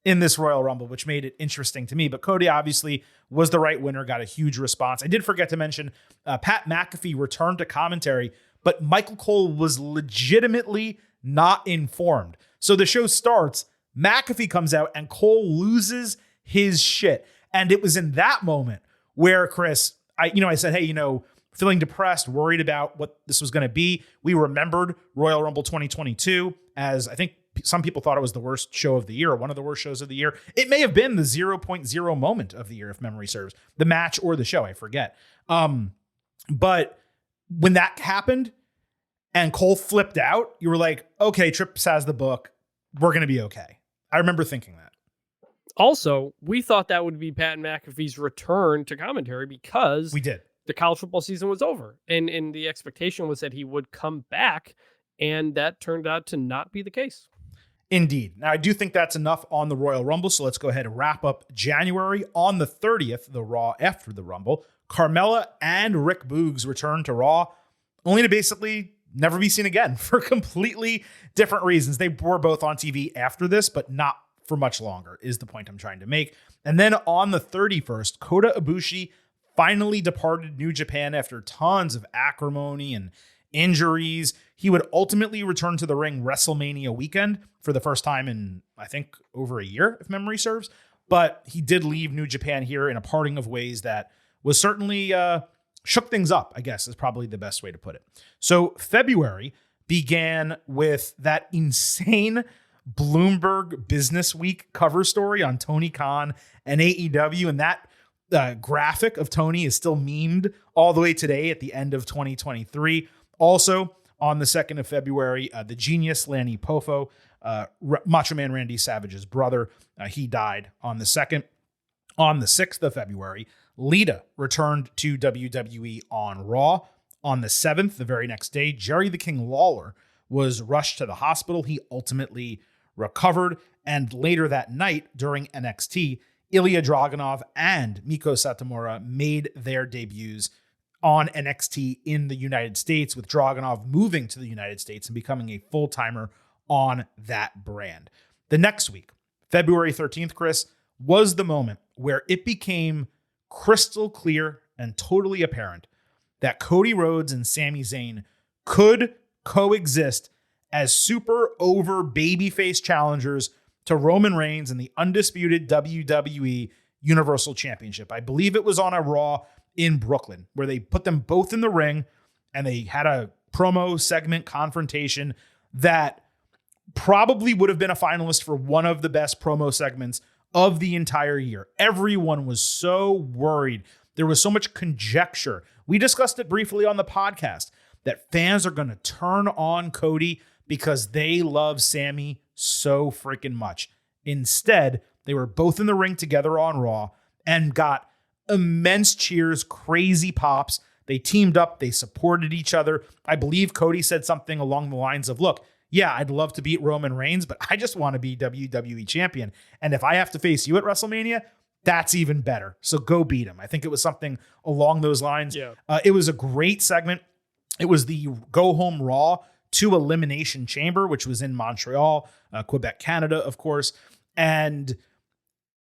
in this Royal Rumble, which made it interesting to me. But Cody obviously was the right winner, got a huge response. I did forget to mention Pat McAfee returned to commentary, but Michael Cole was legitimately not informed. So the show starts, McAfee comes out, and Cole loses his shit. And it was in that moment where, Chris, I said, hey, feeling depressed, worried about what this was going to be. We remembered Royal Rumble 2022 as, I think, some people thought it was the worst show of the year, or one of the worst shows of the year. It may have been the 0.0 moment of the year, if memory serves. The match or the show, I forget. But when that happened and Cole flipped out, you were like, okay, Trips has the book. We're going to be okay. I remember thinking that. Also, we thought that would be Pat McAfee's return to commentary because we did. The college football season was over. And the expectation was that he would come back, and that turned out to not be the case. Indeed. Now, I do think that's enough on the Royal Rumble, so let's go ahead and wrap up January. On the 30th, the Raw after the Rumble, Carmella and Rick Boogs returned to Raw, only to basically never be seen again for completely different reasons. They were both on TV after this, but not for much longer, is the point I'm trying to make. And then on the 31st, Kota Ibushi finally departed New Japan after tons of acrimony and injuries. He would ultimately return to the ring WrestleMania weekend for the first time in, I think, over a year, if memory serves. But he did leave New Japan here in a parting of ways that was certainly shook things up, I guess, is probably the best way to put it. So February began with that insane Bloomberg Business Week cover story on Tony Khan and AEW, and that graphic of Tony is still memed all the way today at the end of 2023. Also, on the 2nd of February, the genius Lanny Poffo, Macho Man Randy Savage's brother, he died on the 2nd. On the 6th of February, Lita returned to WWE on Raw. On the 7th, the very next day, Jerry the King Lawler was rushed to the hospital. He ultimately recovered. And later that night, during NXT, Ilya Dragunov and Miko Satomura made their debuts on NXT in the United States, with Dragunov moving to the United States and becoming a full-timer on that brand. The next week, February 13th, Chris, was the moment where it became crystal clear and totally apparent that Cody Rhodes and Sami Zayn could coexist as super over babyface challengers to Roman Reigns and the undisputed WWE Universal Championship. I believe it was on a Raw in Brooklyn where they put them both in the ring and they had a promo segment confrontation that probably would have been a finalist for one of the best promo segments of the entire year. Everyone was so worried. There was so much conjecture. We discussed it briefly on the podcast that fans are going to turn on Cody because they love Sami so freaking much. Instead, they were both in the ring together on Raw and got immense cheers, crazy pops. They teamed up. They supported each other. I believe Cody said something along the lines of, look, yeah, I'd love to beat Roman Reigns, but I just want to be WWE champion. And if I have to face you at WrestleMania, that's even better. So go beat him. I think it was something along those lines. Yeah. It was a great segment. It was the Go Home Raw to Elimination Chamber, which was in Montreal, Quebec, Canada, of course. And,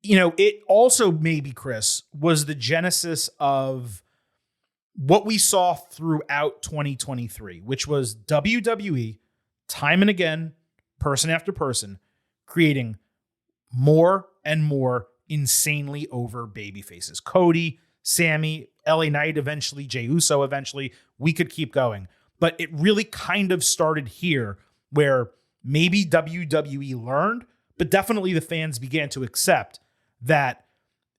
you know, it also maybe, Chris, was the genesis of what we saw throughout 2023, which was WWE time and again, person after person, creating more and more insanely over baby faces. Cody, Sammy, LA Knight eventually, Jey Uso eventually. We could keep going. But it really kind of started here where maybe WWE learned, but definitely the fans began to accept that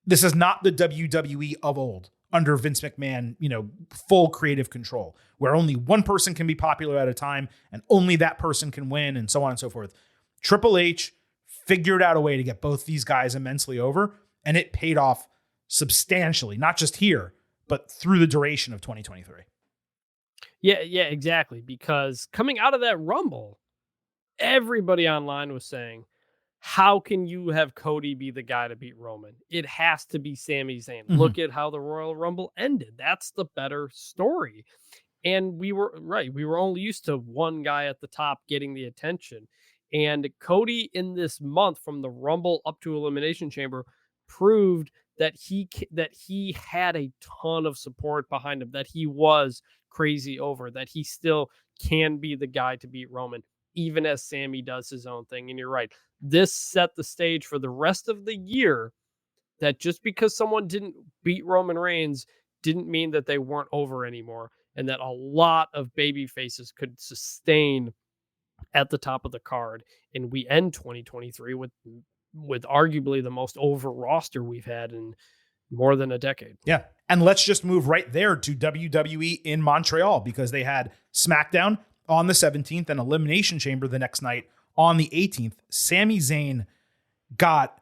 this is not the WWE of old under Vince McMahon, full creative control, where only one person can be popular at a time and only that person can win and so on and so forth. Triple H figured out a way to get both these guys immensely over, and it paid off substantially, not just here, but through the duration of 2023. Yeah, exactly. Because coming out of that Rumble, everybody online was saying, how can you have Cody be the guy to beat Roman? It has to be Sami Zayn. Mm-hmm. Look at how the Royal Rumble ended. That's the better story. And we were right. We were only used to one guy at the top getting the attention. And Cody in this month from the Rumble up to Elimination Chamber proved that he had a ton of support behind him, that he was crazy over, that he still can be the guy to beat Roman, even as Sammy does his own thing. And you're right. This set the stage for the rest of the year, that just because someone didn't beat Roman Reigns didn't mean that they weren't over anymore, and that a lot of baby faces could sustain at the top of the card. And we end 2023 with arguably the most over roster we've had in more than a decade. Yeah. And let's just move right there to WWE in Montreal, because they had SmackDown on the 17th and Elimination Chamber the next night on the 18th. Sami Zayn got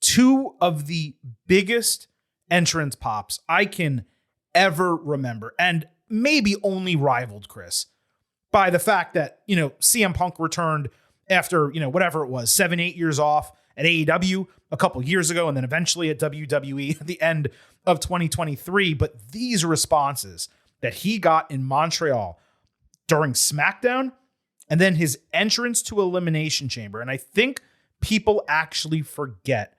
two of the biggest entrance pops I can ever remember, and maybe only rivaled, Chris, by the fact that, CM Punk returned after, whatever it was, 7-8 years off at AEW a couple years ago, and then eventually at WWE at the end of 2023. But these responses that he got in Montreal during SmackDown, and then his entrance to Elimination Chamber, and I think people actually forget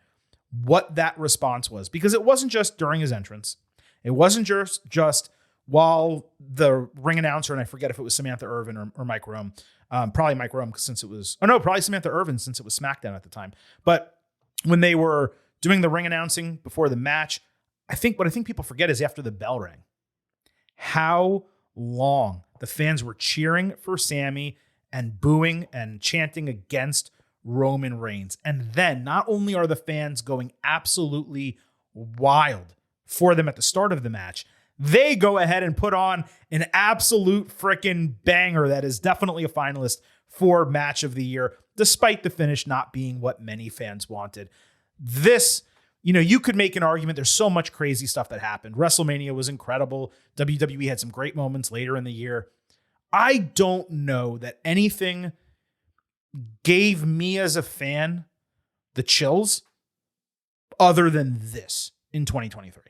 what that response was, because it wasn't just during his entrance. It wasn't just while the ring announcer, and I forget if it was Samantha Irvin or Mike Rome, probably Mike Rome, since it was, probably Samantha Irvin, since it was SmackDown at the time. But when they were doing the ring announcing before the match, what I think people forget is after the bell rang, how long the fans were cheering for Sammy and booing and chanting against Roman Reigns. And then not only are the fans going absolutely wild for them at the start of the match, they go ahead and put on an absolute freaking banger that is definitely a finalist for Match of the Year, despite the finish not being what many fans wanted. This, you could make an argument. There's so much crazy stuff that happened. WrestleMania was incredible. WWE had some great moments later in the year. I don't know that anything gave me as a fan the chills other than this in 2023.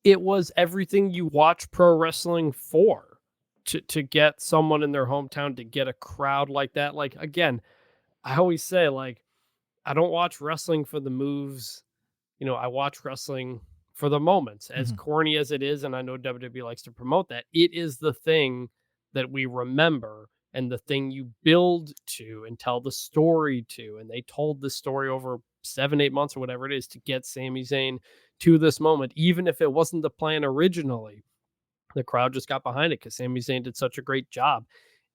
It was everything you watch pro wrestling for, to get someone in their hometown, to get a crowd like that. Like, again, I always say, I don't watch wrestling for the moves. I watch wrestling for the moments, as corny as it is. And I know WWE likes to promote that. It is the thing that we remember, and the thing you build to and tell the story to. And they told this story over 7-8 months or whatever it is to get Sami Zayn to this moment, even if it wasn't the plan originally. The crowd just got behind it because Sami Zayn did such a great job.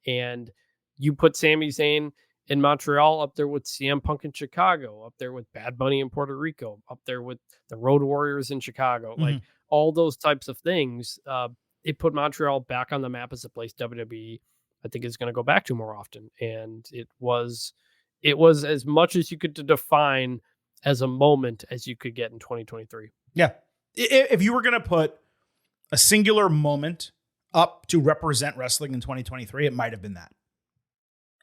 And you put Sami Zayn in Montreal up there with CM Punk in Chicago, up there with Bad Bunny in Puerto Rico, up there with the Road Warriors in Chicago, like all those types of things. It put Montreal back on the map as a place WWE, I think, is going to go back to more often. And it was as much as you could define as a moment as you could get in 2023. Yeah. If you were going to put a singular moment up to represent wrestling in 2023, it might have been that.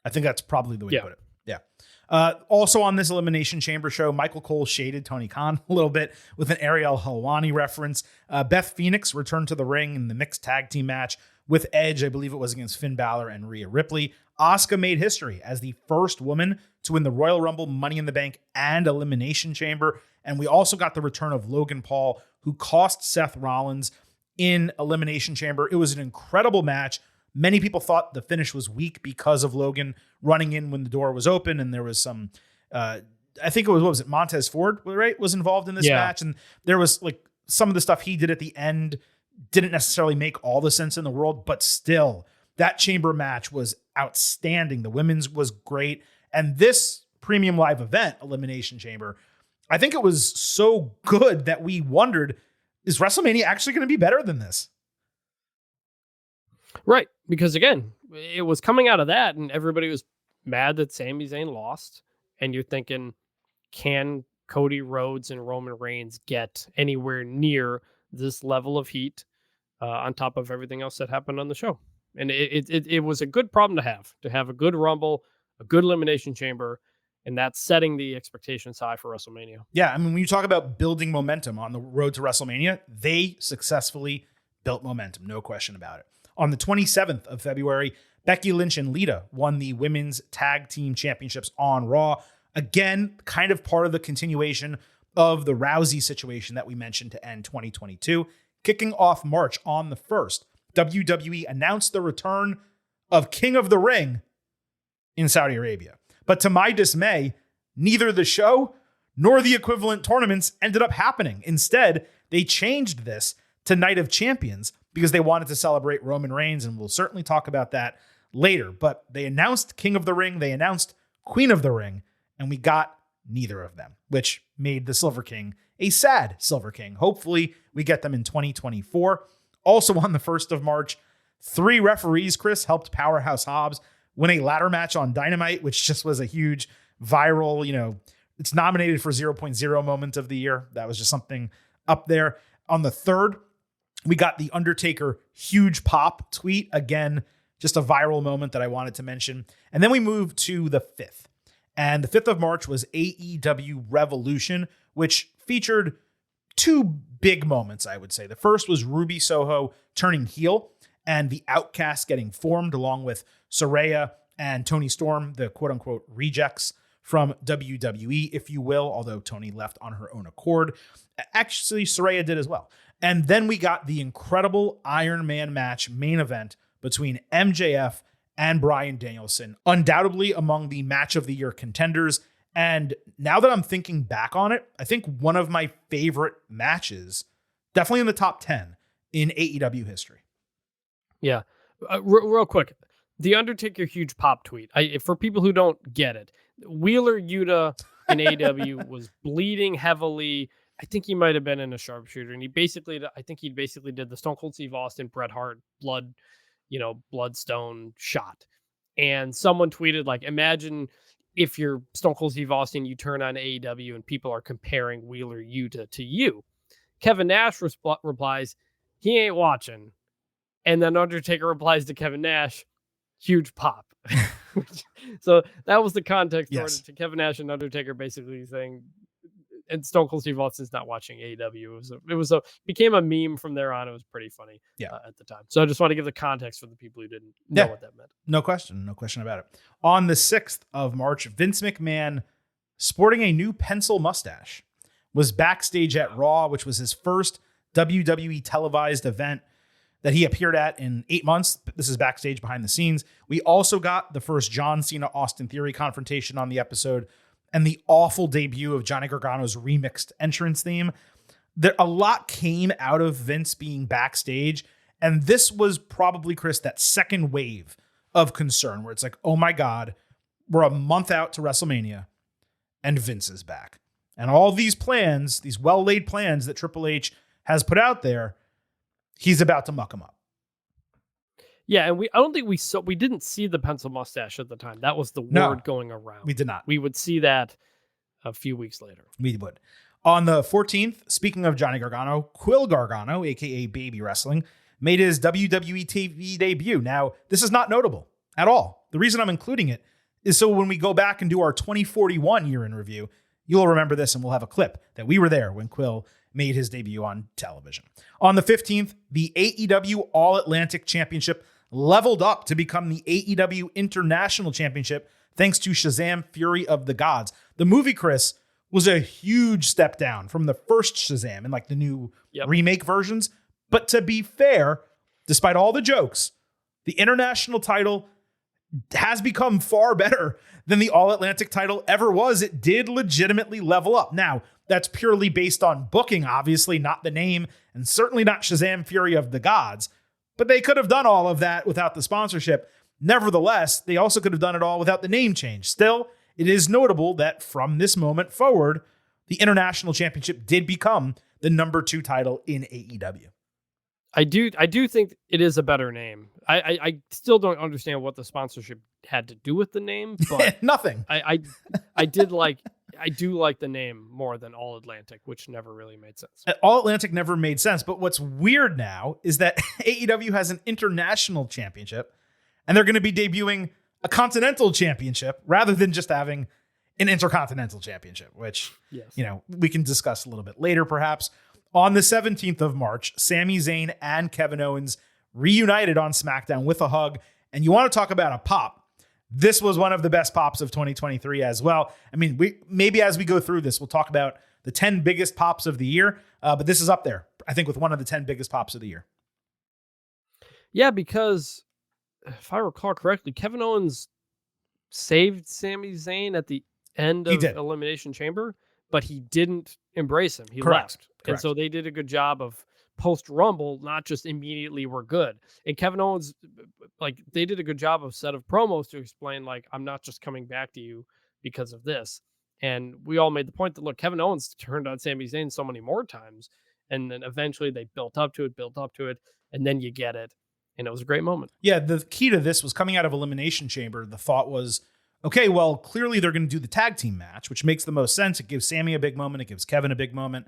I think that's probably the way to put it. Yeah. Also on this Elimination Chamber show, Michael Cole shaded Tony Khan a little bit with an Ariel Helwani reference. Beth Phoenix returned to the ring in the mixed tag team match with Edge. I believe it was against Finn Balor and Rhea Ripley. Asuka made history as the first woman to win the Royal Rumble, Money in the Bank, and Elimination Chamber. And we also got the return of Logan Paul, who cost Seth Rollins in Elimination Chamber. It was an incredible match. Many people thought the finish was weak because of Logan running in when the door was open, and there was some, I think it was, what was it, Montez Ford, right, was involved in this match, and there was like some of the stuff he did at the end didn't necessarily make all the sense in the world, but still, that Chamber match was outstanding. The women's was great, and this premium live event, Elimination Chamber, I think it was so good that we wondered, is WrestleMania actually going to be better than this? Right. Because again, it was coming out of that and everybody was mad that Sami Zayn lost. And you're thinking, can Cody Rhodes and Roman Reigns get anywhere near this level of heat on top of everything else that happened on the show? And it was a good problem to have a good Rumble, a good Elimination Chamber, and that's setting the expectations high for WrestleMania. Yeah, I mean, when you talk about building momentum on the road to WrestleMania, they successfully built momentum, no question about it. On the 27th of February, Becky Lynch and Lita won the Women's Tag Team Championships on Raw. Again, kind of part of the continuation of the Rousey situation that we mentioned to end 2022. Kicking off March on the 1st, WWE announced the return of King of the Ring in Saudi Arabia. But to my dismay, neither the show nor the equivalent tournaments ended up happening. Instead, they changed this to Night of Champions because they wanted to celebrate Roman Reigns, and we'll certainly talk about that later. But they announced King of the Ring, they announced Queen of the Ring, and we got neither of them, which made the Silver King a sad Silver King. Hopefully, we get them in 2024. Also on the 1st of March, 3 referees, Chris, helped Powerhouse Hobbs win a ladder match on Dynamite, which just was a huge viral, it's nominated for 0.0 moment of the year. That was just something up there. On the 3rd, we got the Undertaker huge pop tweet. Again, just a viral moment that I wanted to mention. And then we moved to the 5th. And the 5th of March was AEW Revolution, which featured 2 big moments, I would say. The first was Ruby Soho turning heel and the Outcasts getting formed along with Saraya and Toni Storm, the quote-unquote rejects from WWE, if you will, although Toni left on her own accord. Actually, Saraya did as well. And then we got the incredible Iron Man match main event between MJF and Bryan Danielson, undoubtedly among the match of the year contenders. And now that I'm thinking back on it, I think one of my favorite matches, definitely in the top 10 in AEW history. Yeah. Real quick, the Undertaker huge pop tweet. For people who don't get it, Wheeler Yuta in AEW was bleeding heavily. I think he might have been in a sharpshooter, and he basically did the Stone Cold Steve Austin, Bret Hart bloodstone shot. And someone tweeted, like, imagine if you're Stone Cold Steve Austin, you turn on AEW and people are comparing Wheeler Yuta to you. Kevin Nash replies, he ain't watching. And then Undertaker replies to Kevin Nash, huge pop. So that was the context to Kevin Nash and Undertaker basically saying, and Stone Cold Steve Austin's not watching AEW. It became a meme from there on. It was pretty funny at the time. So I just want to give the context for the people who didn't know what that meant. No question about it. On the 6th of March, Vince McMahon, sporting a new pencil mustache, was backstage at Raw, which was his first WWE televised event that he appeared at in 8 months. This is backstage behind the scenes. We also got the first John Cena Austin Theory confrontation on the episode, and the awful debut of Johnny Gargano's remixed entrance theme. A lot came out of Vince being backstage, and this was probably, Chris, that second wave of concern where it's like, oh my God, we're a month out to WrestleMania, and Vince is back. And all these plans, these well-laid plans that Triple H has put out there, he's about to muck them up. Yeah, and I don't think we didn't see the pencil mustache at the time. That was the word going around. We did not. We would see that a few weeks later. We would. On the 14th, speaking of Johnny Gargano, Quill Gargano, aka Baby Wrestling, made his WWE TV debut. Now, this is not notable at all. The reason I'm including it is so when we go back and do our 2041 year in review, you'll remember this and we'll have a clip that we were there when Quill made his debut on television. On the 15th, the AEW All-Atlantic Championship leveled up to become the AEW International Championship thanks to Shazam! Fury of the Gods. The movie, Chris, was a huge step down from the first Shazam and like the new remake versions. But to be fair, despite all the jokes, the international title has become far better than the All Atlantic title ever was. It did legitimately level up. Now, that's purely based on booking, obviously, not the name, and certainly not Shazam Fury of the Gods. But they could have done all of that without the sponsorship. Nevertheless, they also could have done it all without the name change. Still, it is notable that from this moment forward, the International Championship did become the number 2 title in AEW. I do think it is a better name. I still don't understand what the sponsorship had to do with the name, but nothing. I do like the name more than All Atlantic, which never really made sense. All Atlantic never made sense, but what's weird now is that AEW has an international championship, and they're going to be debuting a continental championship rather than just having an intercontinental championship, which, we can discuss a little bit later, perhaps. On the 17th of March, Sami Zayn and Kevin Owens reunited on SmackDown with a hug. And you want to talk about a pop. This was one of the best pops of 2023 as well. I mean, maybe as we go through this, we'll talk about the 10 biggest pops of the year. But this is up there, I think, with one of the 10 biggest pops of the year. Yeah, because if I recall correctly, Kevin Owens saved Sami Zayn at the end of Elimination Chamber, but he didn't embrace him. He left. And so they did a good job of post-Rumble, not just immediately we're good. And Kevin Owens, they did a good job of set of promos to explain, I'm not just coming back to you because of this. And we all made the point that, look, Kevin Owens turned on Sami Zayn so many more times. And then eventually they built up to it, and then you get it. And it was a great moment. Yeah, the key to this was coming out of Elimination Chamber. The thought was, okay, well, clearly they're going to do the tag team match, which makes the most sense. It gives Sami a big moment. It gives Kevin a big moment.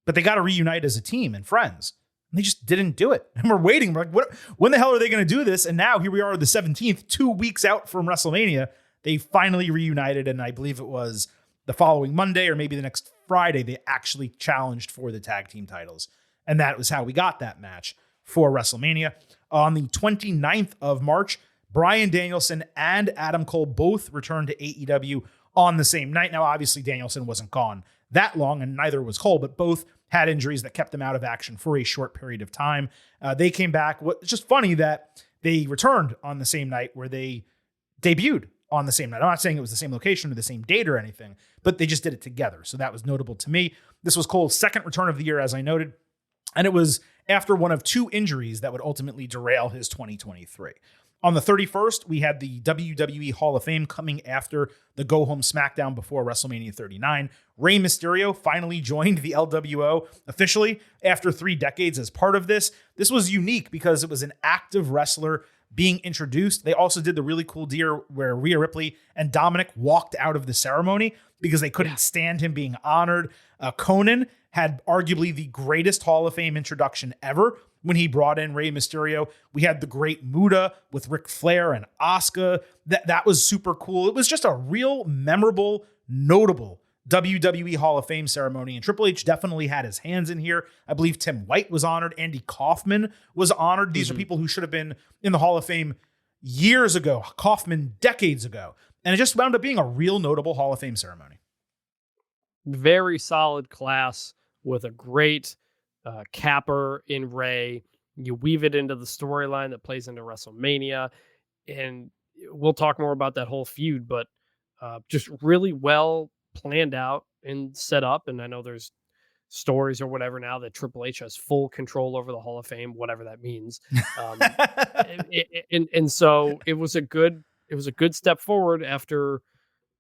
But they got to reunite as a team and friends. And they just didn't do it. And we're waiting. We're like, when the hell are they going to do this? And now here we are, the 17th, 2 weeks out from WrestleMania. They finally reunited. And I believe it was the following Monday or maybe the next Friday, they actually challenged for the tag team titles. And that was how we got that match for WrestleMania. On the 29th of March, Bryan Danielson and Adam Cole both returned to AEW on the same night. Now, obviously, Danielson wasn't gone that long, and neither was Cole, but both had injuries that kept them out of action for a short period of time. They came back. It's just funny that they returned on the same night where they debuted on the same night. I'm not saying it was the same location or the same date or anything, but they just did it together. So that was notable to me. This was Cole's second return of the year, as I noted, and it was after one of 2 injuries that would ultimately derail his 2023. On the 31st, we had the WWE Hall of Fame coming after the go-home SmackDown before WrestleMania 39. Rey Mysterio finally joined the LWO officially after 3 decades as part of this. This was unique because it was an active wrestler being introduced. They also did the really cool deal where Rhea Ripley and Dominic walked out of the ceremony because they couldn't stand him being honored. Conan had arguably the greatest Hall of Fame introduction ever when he brought in Rey Mysterio. We had the great Muda with Ric Flair and Asuka. That was super cool. It was just a real memorable, notable WWE Hall of Fame ceremony, and Triple H definitely had his hands in here. I believe Tim White was honored. Andy Kaufman was honored. These are people who should have been in the Hall of Fame years ago. Kaufman decades ago. And it just wound up being a real notable Hall of Fame ceremony. Very solid class with a great capper in Rey. You weave it into the storyline that plays into WrestleMania. And we'll talk more about that whole feud, but just really well planned out and set up. And I know there's stories or whatever now that Triple H has full control over the Hall of Fame, whatever that means. And so it was a good step forward after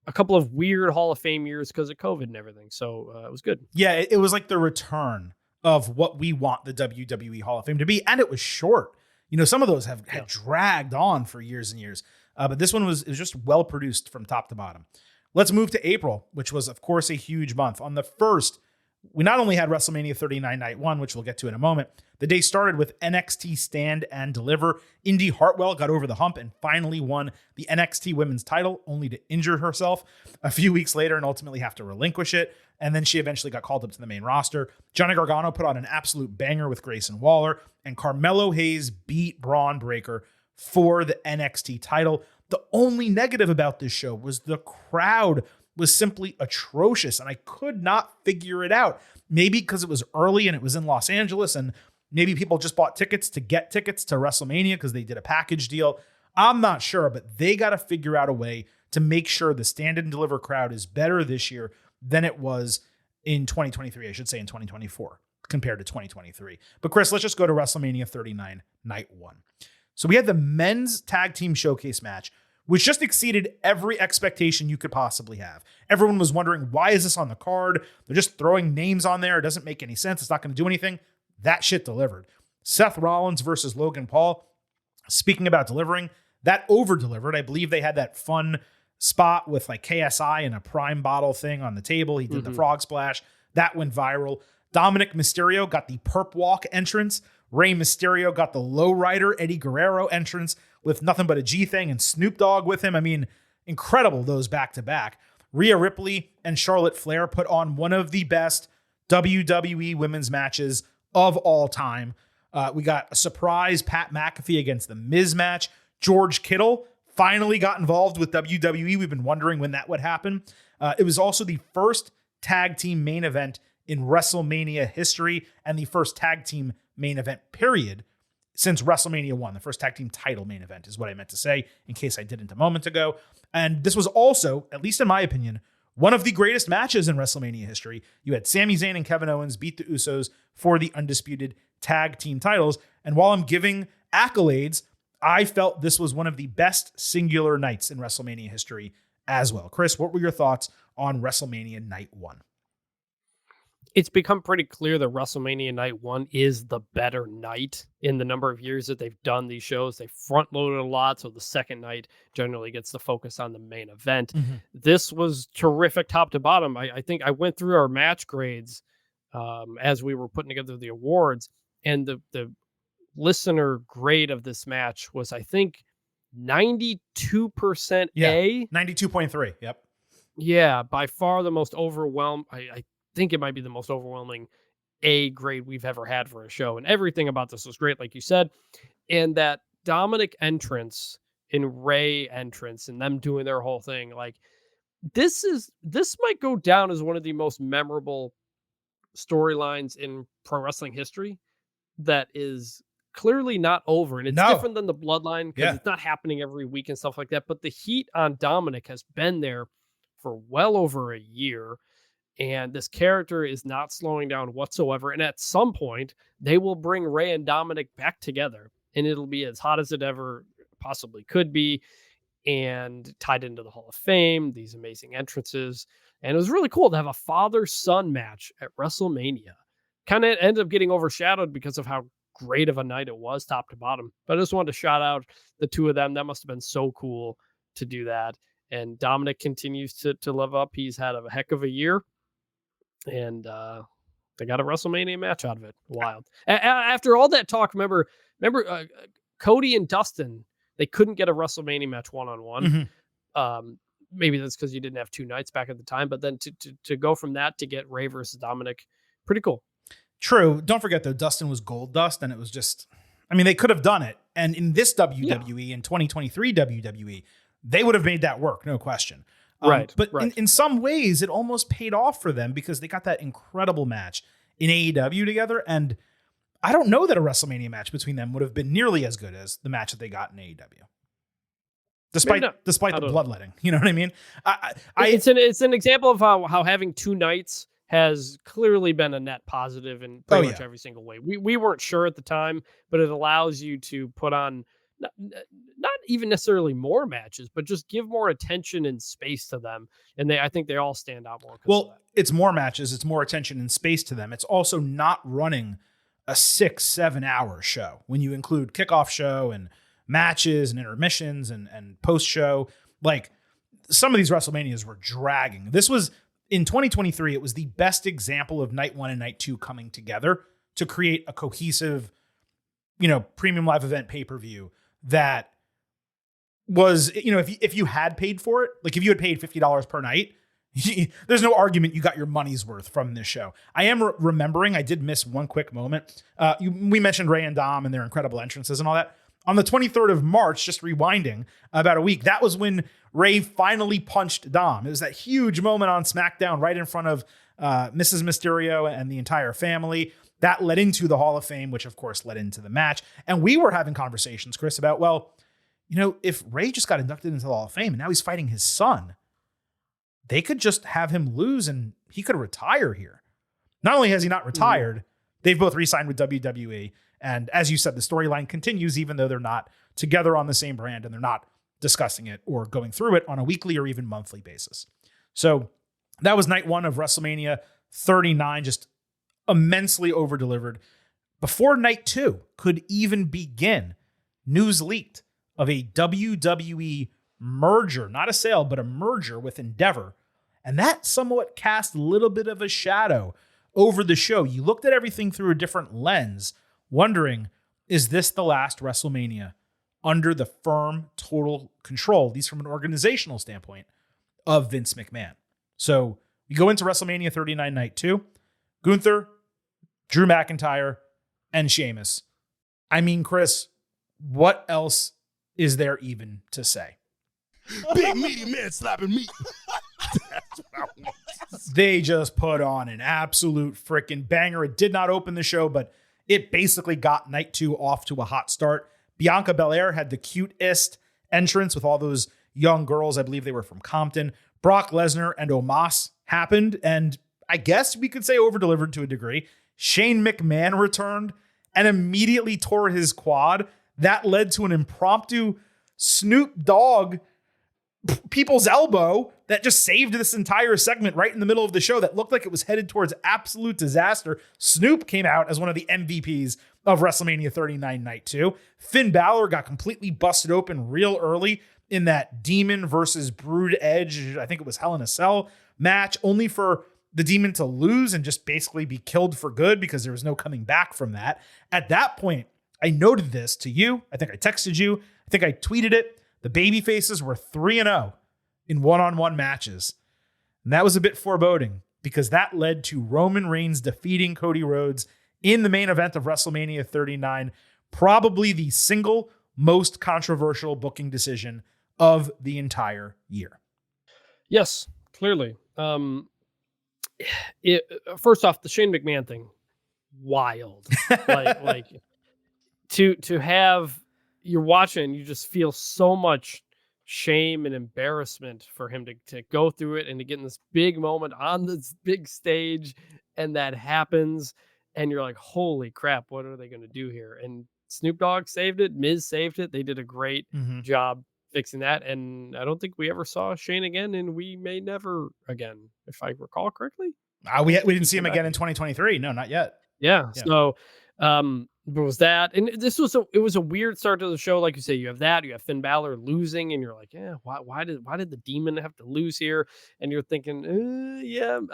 a couple of weird Hall of Fame years because of COVID and everything. So it was good. Yeah, it was like the return of what we want the WWE Hall of Fame to be. And it was short. You know, some of those had dragged on for years and years. But this one was just well produced from top to bottom. Let's move to April, which was, of course, a huge month. On the 1st, we not only had WrestleMania 39 Night 1, which we'll get to in a moment. The day started with NXT Stand and Deliver. Indy Hartwell got over the hump and finally won the NXT Women's title, only to injure herself a few weeks later and ultimately have to relinquish it. And then she eventually got called up to the main roster. Johnny Gargano put on an absolute banger with Grayson Waller, and Carmelo Hayes beat Braun Breaker for the NXT title. The only negative about this show was the crowd was simply atrocious, and I could not figure it out. Maybe because it was early and it was in Los Angeles, and Maybe people just bought tickets to get tickets to WrestleMania because they did a package deal. I'm not sure, but they got to figure out a way to make sure the stand and deliver crowd is better this year than it was in 2023. I should say in 2024 compared to 2023. But Chris, let's just go to WrestleMania 39 night 1. So we had the men's tag team showcase match, which just exceeded every expectation you could possibly have. Everyone was wondering, why is this on the card? They're just throwing names on there. It doesn't make any sense. It's not going to do anything. That shit delivered. Seth Rollins versus Logan Paul. Speaking about delivering, that over-delivered. I believe they had that fun spot with like KSI and a Prime bottle thing on the table. He did the frog splash. That went viral. Dominic Mysterio got the perp walk entrance. Rey Mysterio got the lowrider Eddie Guerrero entrance with nothing but a G thing and Snoop Dogg with him. I mean, incredible, those back-to-back. Rhea Ripley and Charlotte Flair put on one of the best WWE women's matches of all time. We got a surprise Pat McAfee against the Miz match. George Kittle finally got involved with WWE. We've been wondering when that would happen. It was also the first tag team main event in WrestleMania history and the first tag team main event period since WrestleMania 1. The first tag team title main event is what I meant to say in case I didn't a moment ago. And this was also, at least in my opinion, one of the greatest matches in WrestleMania history. You had Sami Zayn and Kevin Owens beat the Usos for the undisputed tag team titles. And while I'm giving accolades, I felt this was one of the best singular nights in WrestleMania history as well. Chris, what were your thoughts on WrestleMania Night 1? It's become pretty clear that WrestleMania Night 1 is the better night in the number of years that they've done these shows. They front-loaded a lot, so the second night generally gets the focus on the main event. This was terrific top to bottom. I think I went through our match grades as we were putting together the awards, and the listener grade of this match was, I think, 92% A. 92.3, yep. Yeah, by far the most overwhelmed. I think it might be the most overwhelming A grade we've ever had for a show. And everything about this was great, like you said. And that Dominic entrance and Ray entrance and them doing their whole thing, like this might go down as one of the most memorable storylines in pro wrestling history that is clearly not over. And it's different than the Bloodline because it's not happening every week and stuff like that. But the heat on Dominic has been there for well over a year. And this character is not slowing down whatsoever. And at some point, they will bring Ray and Dominic back together. And it'll be as hot as it ever possibly could be. And tied into the Hall of Fame, these amazing entrances. And it was really cool to have a father-son match at WrestleMania. Kind of ended up getting overshadowed because of how great of a night it was, top to bottom. But I just wanted to shout out the two of them. That must have been so cool to do that. And Dominic continues to live up. He's had a heck of a year. And they got a WrestleMania match out of it. Wild. After all that talk, remember Cody and Dustin, they couldn't get a WrestleMania match one-on-one. Maybe that's because you didn't have two nights back at the time. But then to go from that to get Ray versus Dominic, pretty cool. True. Don't forget, though, Dustin was gold dust, and it was just, I mean, they could have done it. And in this WWE, in 2023 WWE, they would have made that work, no question. But in some ways, it almost paid off for them because they got that incredible match in AEW together. And I don't know that a WrestleMania match between them would have been nearly as good as the match that they got in AEW. Despite the bloodletting. You know what I mean? It's an example of how having two nights has clearly been a net positive in pretty much every single way. We weren't sure at the time, but it allows you to put on not even necessarily more matches, but just give more attention and space to them. And I think they all stand out more. Well, it's more matches. It's more attention and space to them. It's also not running a 6-7 hour show when you include kickoff show and matches and intermissions and post show. Like some of these WrestleManias were dragging. This was in 2023. It was the best example of night 1 and night 2 coming together to create a cohesive, premium live event pay-per-view that was, if you had paid for it, like if you had paid $50 per night, there's no argument you got your money's worth from this show. I am remembering, I did miss one quick moment. We mentioned Ray and Dom and their incredible entrances and all that. On the 23rd of March, just rewinding about a week, that was when Ray finally punched Dom. It was that huge moment on SmackDown right in front of Mrs. Mysterio and the entire family. That led into the Hall of Fame, which of course led into the match. And we were having conversations, Chris, about, well, if Ray just got inducted into the Hall of Fame and now he's fighting his son, they could just have him lose and he could retire here. Not only has he not retired, they've both re-signed with WWE. And as you said, the storyline continues, even though they're not together on the same brand and they're not discussing it or going through it on a weekly or even monthly basis. So that was night one of WrestleMania 39, just immensely over-delivered. Before night two could even begin, news leaked of a WWE merger, not a sale, but a merger with Endeavor. And that somewhat cast a little bit of a shadow over the show. You looked at everything through a different lens, wondering, is this the last WrestleMania under the firm total control, at least from an organizational standpoint, of Vince McMahon? So we go into WrestleMania 39 night 2. Gunther, Drew McIntyre, and Sheamus. I mean, Chris, what else is there even to say? Big meaty man slapping meat. That's what I want. They just put on an absolute freaking banger. It did not open the show, but it basically got night 2 off to a hot start. Bianca Belair had the cutest entrance with all those young girls. I believe they were from Compton. Brock Lesnar and Omos happened, and I guess we could say over-delivered to a degree. Shane McMahon returned and immediately tore his quad. That led to an impromptu Snoop Dogg people's elbow that just saved this entire segment right in the middle of the show that looked like it was headed towards absolute disaster. Snoop came out as one of the MVPs of WrestleMania 39 night 2. Finn Balor got completely busted open real early in that Demon versus Brood Edge, I think it was Hell in a Cell match, only for the Demon to lose and just basically be killed for good because there was no coming back from that. At that point, I noted this to you. I think I texted you. I think I tweeted it. The babyfaces were 3-0 in one-on-one matches. And that was a bit foreboding because that led to Roman Reigns defeating Cody Rhodes in the main event of WrestleMania 39, probably the single most controversial booking decision of the entire year. Yes, clearly. First off, the Shane McMahon thing, wild. like to have, you're watching, you just feel so much shame and embarrassment for him to go through it and to get in this big moment on this big stage, and that happens, and you're like, holy crap, what are they going to do here? And Snoop Dogg saved it, Miz saved it. They did a great job fixing that, and I don't think we ever saw Shane again, and we may never again, if I recall correctly. We didn't see him again in 2023. No, not yet. Yeah. So there was that, and it was a weird start to the show. Like you say, you have that, you have Finn Balor losing, and you're like, yeah, why did the Demon have to lose here? And you're thinking,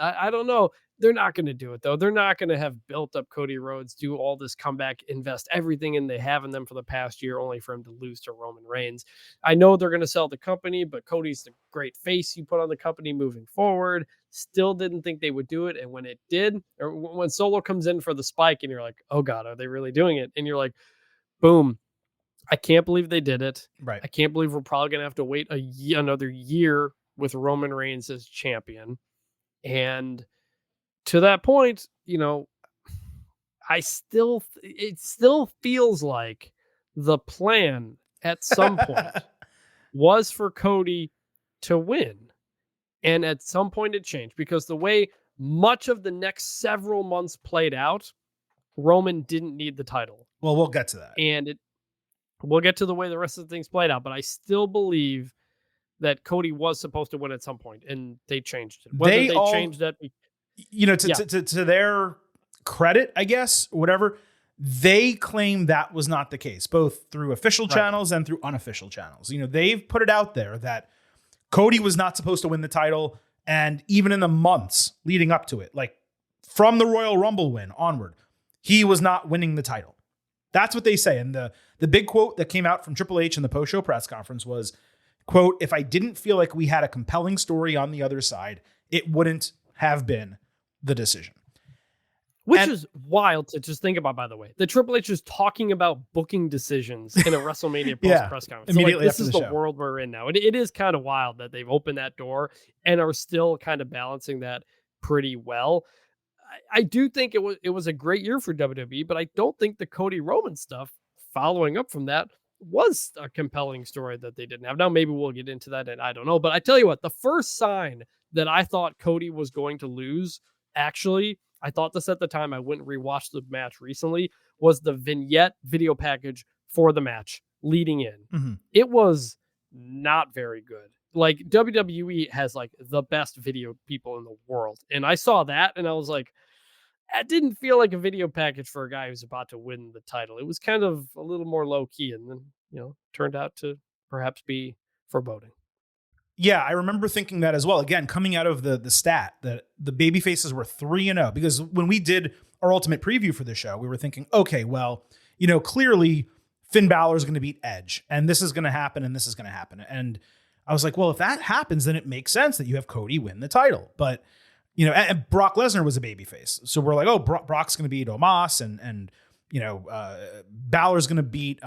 I don't know. They're not going to do it, though. They're not going to have built up Cody Rhodes, do all this comeback, invest everything in they have in them for the past year, only for him to lose to Roman Reigns. I know they're going to sell the company, but Cody's the great face you put on the company moving forward. Still didn't think they would do it. And when it did, or when Solo comes in for the spike and you're like, oh God, are they really doing it? And you're like, boom. I can't believe they did it. Right. I can't believe we're probably going to have to wait another year with Roman Reigns as champion. And to that point, it still feels like the plan at some point was for Cody to win. And at some point it changed because the way much of the next several months played out, Roman didn't need the title. Well, we'll get to that. And we'll get to the way the rest of the things played out, but I still believe that Cody was supposed to win at some point, and they changed it. Whether they changed that, to their credit, I guess, whatever, they claim that was not the case, both through official channels and through unofficial channels. They've put it out there that Cody was not supposed to win the title, and even in the months leading up to it, like from the Royal Rumble win onward, he was not winning the title. That's what they say. And the big quote that came out from Triple H in the post-show press conference was, quote, "If I didn't feel like we had a compelling story on the other side, it wouldn't have been the decision." Which is wild to just think about, by the way. The Triple H is talking about booking decisions in a WrestleMania press conference. Immediately so after this is the world we're in now. It is kind of wild that they've opened that door and are still kind of balancing that pretty well. I do think it was a great year for WWE, but I don't think the Cody Roman stuff following up from that was a compelling story that they didn't have. Now, maybe we'll get into that, and I don't know. But I tell you what, the first sign that I thought Cody was going to lose, actually, I thought this at the time, I went and rewatched the match recently, was the vignette video package for the match leading in. Mm-hmm. It was not very good. Like, WWE has like the best video people in the world. And I saw that and I was like, it didn't feel like a video package for a guy who's about to win the title. It was kind of a little more low key, and then, turned out to perhaps be foreboding. Yeah, I remember thinking that as well. Again, coming out of the stat that the baby faces were 3-0, because when we did our ultimate preview for the show, we were thinking, okay, well, clearly Finn Balor is going to beat Edge, and this is going to happen, and this is going to happen. And I was like, well, if that happens, then it makes sense that you have Cody win the title. But, and Brock Lesnar was a babyface. So we're like, oh, Brock's going to beat Omos, and Balor's going to beat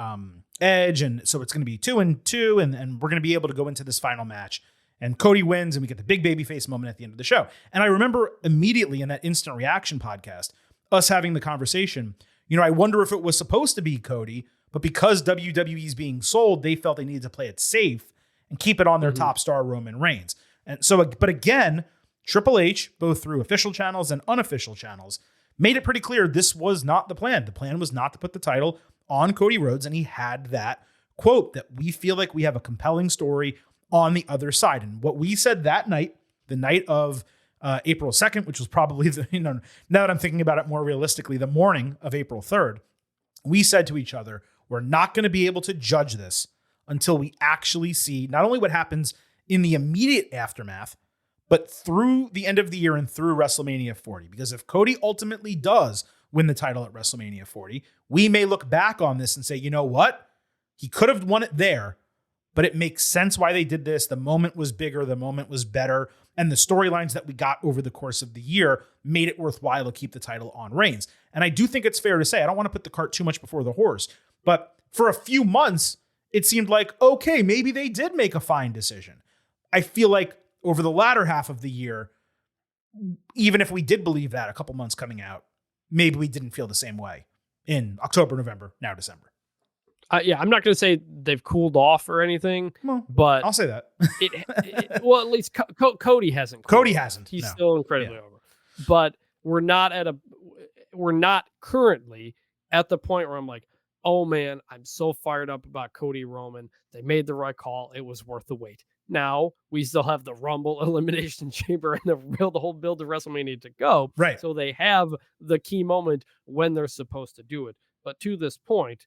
Edge. And so it's going to be 2-2, and we're going to be able to go into this final match. And Cody wins, and we get the big babyface moment at the end of the show. And I remember immediately in that instant reaction podcast, us having the conversation, I wonder if it was supposed to be Cody, but because WWE is being sold, they felt they needed to play it safe and keep it on their top star, Roman Reigns. And so, but again, Triple H, both through official channels and unofficial channels, made it pretty clear this was not the plan. The plan was not to put the title on Cody Rhodes, and he had that quote that we feel like we have a compelling story on the other side. And what we said that night, the night of April 2nd, which was probably now that I'm thinking about it more realistically, the morning of April 3rd, we said to each other, we're not going to be able to judge this until we actually see not only what happens in the immediate aftermath, but through the end of the year and through WrestleMania 40. Because if Cody ultimately does win the title at WrestleMania 40, we may look back on this and say, you know what? He could have won it there, but it makes sense why they did this. The moment was bigger. The moment was better. And the storylines that we got over the course of the year made it worthwhile to keep the title on Reigns. And I do think it's fair to say, I don't want to put the cart too much before the horse, but for a few months, it seemed like, okay, maybe they did make a fine decision. I feel like over the latter half of the year, even if we did believe that a couple months coming out, maybe we didn't feel the same way in October, November, now December. Yeah, I'm not going to say they've cooled off or anything, well, but I'll say that. Well, at least Cody hasn't. Cody hasn't. He's no. still incredibly over. But we're not currently at the point where I'm like, oh man, I'm so fired up about Cody Roman. They made the right call. It was worth the wait. Now we still have the Rumble, Elimination Chamber, and the whole build to WrestleMania to go. Right. So they have the key moment when they're supposed to do it. But to this point,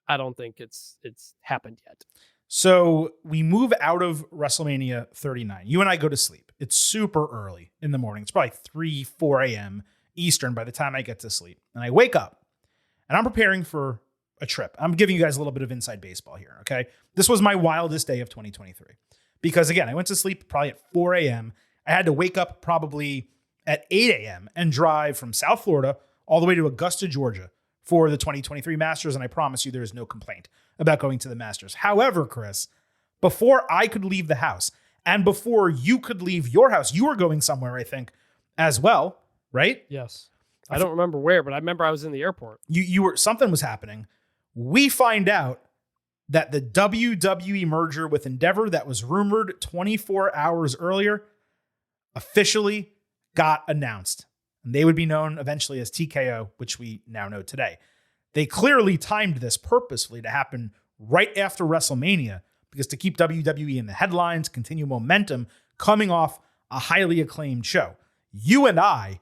I don't think it's happened yet. So we move out of WrestleMania 39. You and I go to sleep. It's super early in the morning. It's probably 3, 4 a.m. Eastern by the time I get to sleep. And I wake up and I'm preparing for a trip. I'm giving you guys a little bit of inside baseball here, okay? This was my wildest day of 2023. Because again, I went to sleep probably at 4 a.m. I had to wake up probably at 8 a.m. and drive from South Florida all the way to Augusta, Georgia for the 2023 Masters. And I promise you there is no complaint about going to the Masters. However, Chris, before I could leave the house and before you could leave your house, you were going somewhere, I think, as well, right? Yes. I don't remember where, but I remember I was in the airport. You were, something was happening. We find out that the WWE merger with Endeavor that was rumored 24 hours earlier officially got announced. And they would be known eventually as TKO, which we now know today. They clearly timed this purposefully to happen right after WrestleMania, because to keep WWE in the headlines, continue momentum coming off a highly acclaimed show. You and I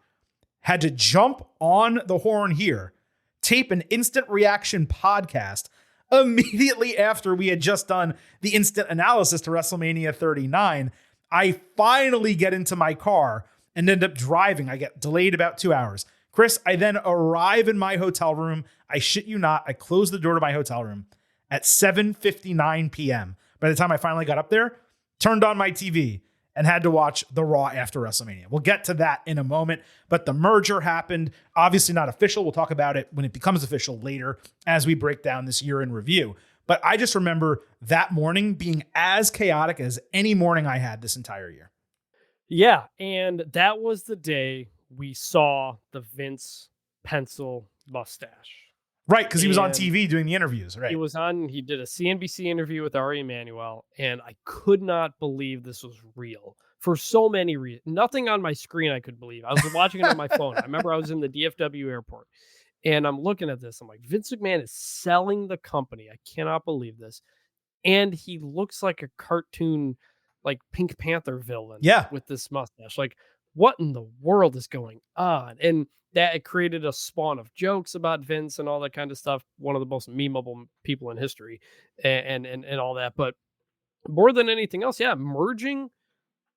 had to jump on the horn here, tape an instant reaction podcast immediately after we had just done the instant analysis to WrestleMania 39. I finally get into my car and end up driving. I get delayed about 2 hours. Chris, I then arrive in my hotel room. I shit you not. I close the door to my hotel room at 7:59 p.m. By the time I finally got up there, turned on my TV and had to watch the Raw after WrestleMania. We'll get to that in a moment, but the merger happened. Obviously not official. We'll talk about it when it becomes official later as we break down this year in review. But I just remember that morning being as chaotic as any morning I had this entire year. Yeah, and that was the day we saw the Vince pencil mustache. Right, because he was on And TV doing the interviews, right? He did a CNBC interview with Ari Emanuel, and I could not believe this was real for so many reasons. Nothing on my screen I could believe. I was watching it on my phone. I remember I was in the DFW airport, and I'm looking at this. I'm like, Vince McMahon is selling the company. I cannot believe this. And he looks like a cartoon, like Pink Panther villain. Yeah. With this mustache. Like, what in the world is going on? And that it created a spawn of jokes about Vince and all that kind of stuff. One of the most memeable people in history and all that. But more than anything else, yeah, merging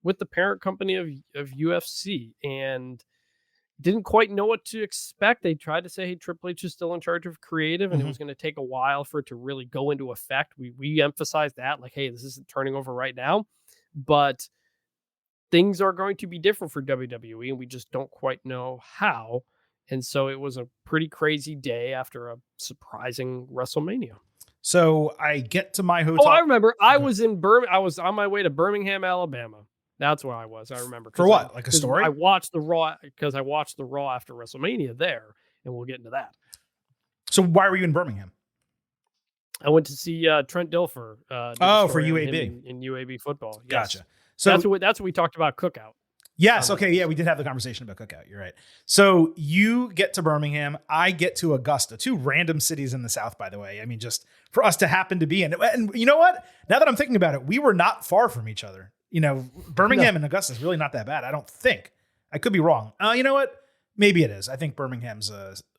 with the parent company of UFC, and didn't quite know what to expect. They tried to say, hey, Triple H is still in charge of creative, and it was going to take a while for it to really go into effect. We emphasized that, like, hey, this isn't turning over right now, but things are going to be different for WWE, and we just don't quite know how. And so it was a pretty crazy day after a surprising WrestleMania. So I get to my hotel. Oh, I remember. I was in I was on my way to Birmingham, Alabama. That's where I was. I remember. For what? Like a story? I watched the Raw because I watched the Raw after WrestleMania there, and we'll get into that. So why were you in Birmingham? I went to see Trent Dilfer. For UAB in UAB football. Yes. Gotcha. So that's what we talked about Cookout. Yes. Okay. Yeah, we did have the conversation about Cookout. You're right. So you get to Birmingham. I get to Augusta, two random cities in the South, by the way. I mean, just for us to happen to be in it. And you know what? Now that I'm thinking about it, we were not far from each other. You know, Birmingham and Augusta is really not that bad. I don't think. I could be wrong. You know what? Maybe it is. I think Birmingham's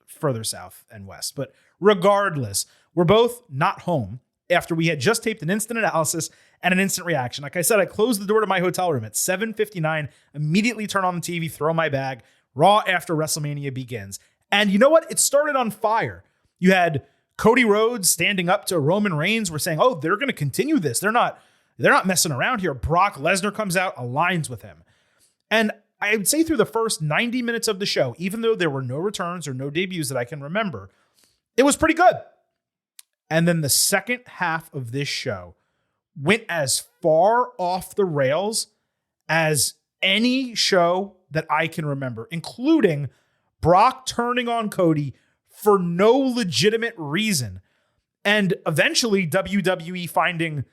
further south and west. But regardless, we're both not home after we had just taped an instant analysis and an instant reaction. Like I said, I closed the door to my hotel room at 7:59, immediately turn on the TV, throw my bag. Raw after WrestleMania begins. And you know what? It started on fire. You had Cody Rhodes standing up to Roman Reigns. We're saying, oh, they're going to continue this. They're not messing around here. Brock Lesnar comes out, aligns with him. And I would say through the first 90 minutes of the show, even though there were no returns or no debuts that I can remember, it was pretty good. And then the second half of this show went as far off the rails as any show that I can remember, including Brock turning on Cody for no legitimate reason. And eventually WWE finding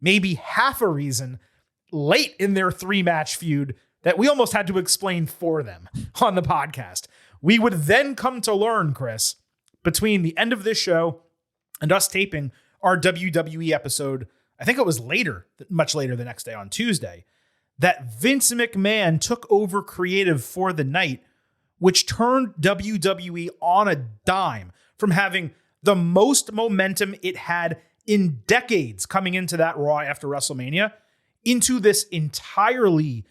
maybe half a reason late in their 3-match feud that we almost had to explain for them on the podcast. We would then come to learn, Chris, between the end of this show and us taping our WWE episode, I think it was much later the next day on Tuesday, that Vince McMahon took over creative for the night, which turned WWE on a dime from having the most momentum it had in decades coming into that Raw after WrestleMania into this entirely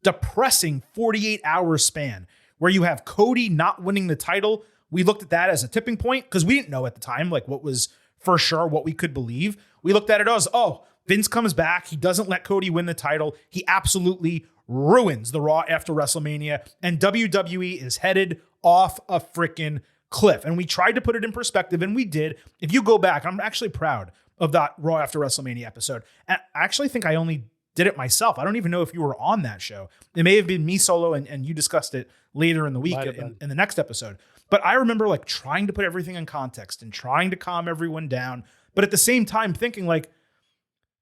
depressing 48-hour span where you have Cody not winning the title. We looked at that as a tipping point because we didn't know at the time like what was for sure what we could believe. We looked at it as, oh, Vince comes back. He doesn't let Cody win the title. He absolutely ruins the Raw after WrestleMania, and WWE is headed off a freaking cliff. And we tried to put it in perspective, and we did. If you go back, I'm actually proud of that Raw after WrestleMania episode. And I actually think I only did it myself. I don't even know if you were on that show. It may have been me solo, and you discussed it later in the week in the next episode. But I remember like trying to put everything in context and trying to calm everyone down. But at the same time thinking like,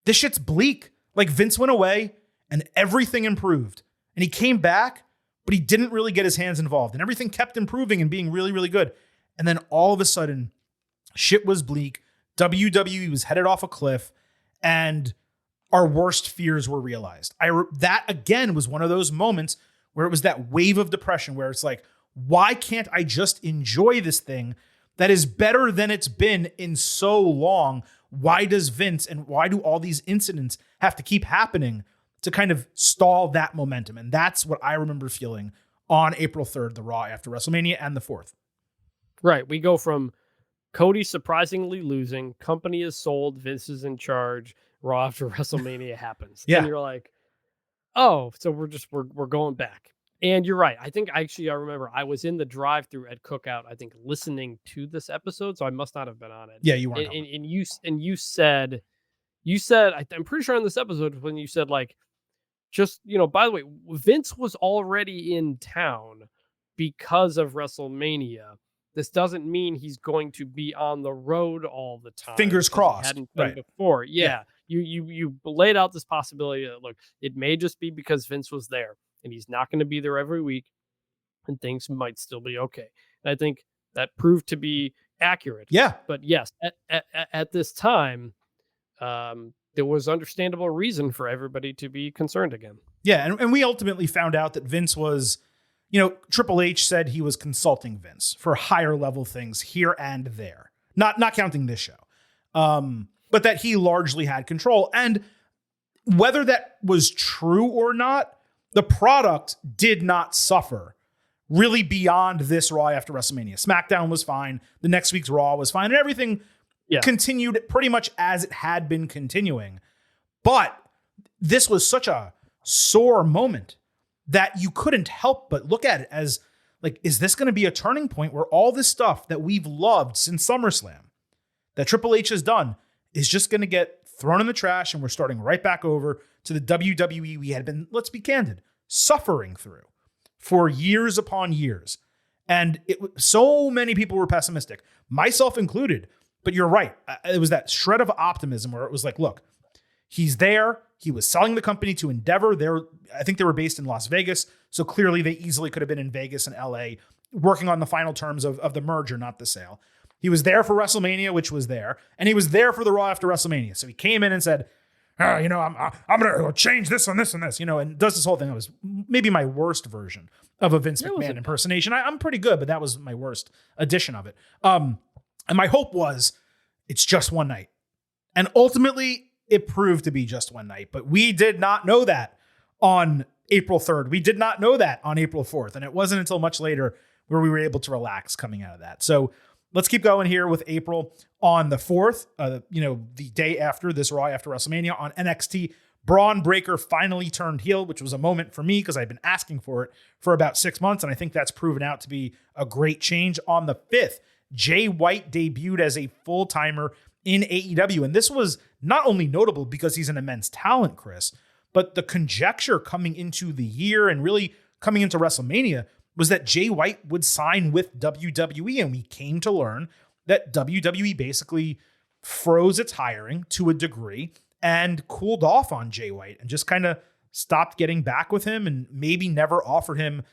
this shit's bleak. Like Vince went away and everything improved. And he came back, but he didn't really get his hands involved. And everything kept improving and being really, really good. And then all of a sudden, shit was bleak. WWE was headed off a cliff. And our worst fears were realized. That, again, was one of those moments where it was that wave of depression where it's like, why can't I just enjoy this thing that is better than it's been in so long? Why does Vince and why do all these incidents have to keep happening to kind of stall that momentum? And that's what I remember feeling on April 3rd, the Raw after WrestleMania and the 4th. Right. We go from Cody surprisingly losing, company is sold, Vince is in charge, Raw after WrestleMania happens. Yeah. And you're like, oh, so we're going back. And you're right. I think I remember I was in the drive-thru at Cookout, I think, listening to this episode, so I must not have been on it. Yeah, you weren't. And you said, I'm pretty sure in this episode when you said like, just, by the way, Vince was already in town because of WrestleMania. This doesn't mean he's going to be on the road all the time. Fingers crossed. He hadn't been before. Yeah. You laid out this possibility that, look, it may just be because Vince was there and he's not going to be there every week and things might still be okay. And I think that proved to be accurate. Yeah. But yes, at this time, there was understandable reason for everybody to be concerned again. Yeah. And we ultimately found out that Vince was, Triple H said he was consulting Vince for higher level things here and there, not counting this show. But that he largely had control. And whether that was true or not, the product did not suffer really beyond this Raw after WrestleMania. SmackDown was fine. The next week's Raw was fine. And everything continued pretty much as it had been continuing. But this was such a sore moment that you couldn't help but look at it as, like, is this going to be a turning point where all this stuff that we've loved since SummerSlam that Triple H has done is just going to get thrown in the trash and we're starting right back over to the WWE we had been, let's be candid, suffering through for years upon years. And so many people were pessimistic, myself included. But you're right. It was that shred of optimism where it was like, look, he's there. He was selling the company to Endeavor. I think they were based in Las Vegas. So clearly they easily could have been in Vegas and LA working on the final terms of the merger, not the sale. He was there for WrestleMania, which was there. And he was there for the Raw after WrestleMania. So he came in and said, I'm going to change this and this and this, and does this whole thing. It was maybe my worst version of a Vince McMahon impersonation. I'm pretty good, but that was my worst edition of it. And my hope was it's just one night. And ultimately, it proved to be just one night. But we did not know that on April 3rd. We did not know that on April 4th. And it wasn't until much later where we were able to relax coming out of that. So let's keep going here with April. On the 4th, the day after this Raw after WrestleMania on NXT, Braun Breaker finally turned heel, which was a moment for me because I've been asking for it for about 6 months. And I think that's proven out to be a great change. On the 5th, Jay White debuted as a full-timer in AEW. And this was not only notable because he's an immense talent, Chris, but the conjecture coming into the year and really coming into WrestleMania was that Jay White would sign with WWE. And we came to learn that WWE basically froze its hiring to a degree and cooled off on Jay White and just kind of stopped getting back with him and maybe never offered him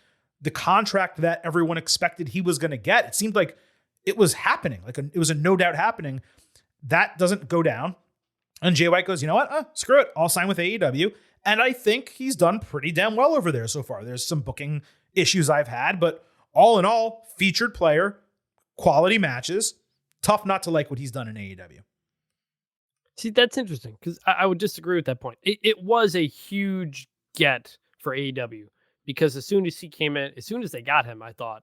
the contract that everyone expected he was going to get. It seemed like it was happening, it was a no doubt happening. That doesn't go down. And Jay White goes, you know what? Screw it. I'll sign with AEW. And I think he's done pretty damn well over there so far. There's some booking issues I've had, but all in all, featured player, quality matches. Tough not to like what he's done in AEW. See, that's interesting because I would disagree with that point. It was a huge get for AEW because as soon as he came in, as soon as they got him, I thought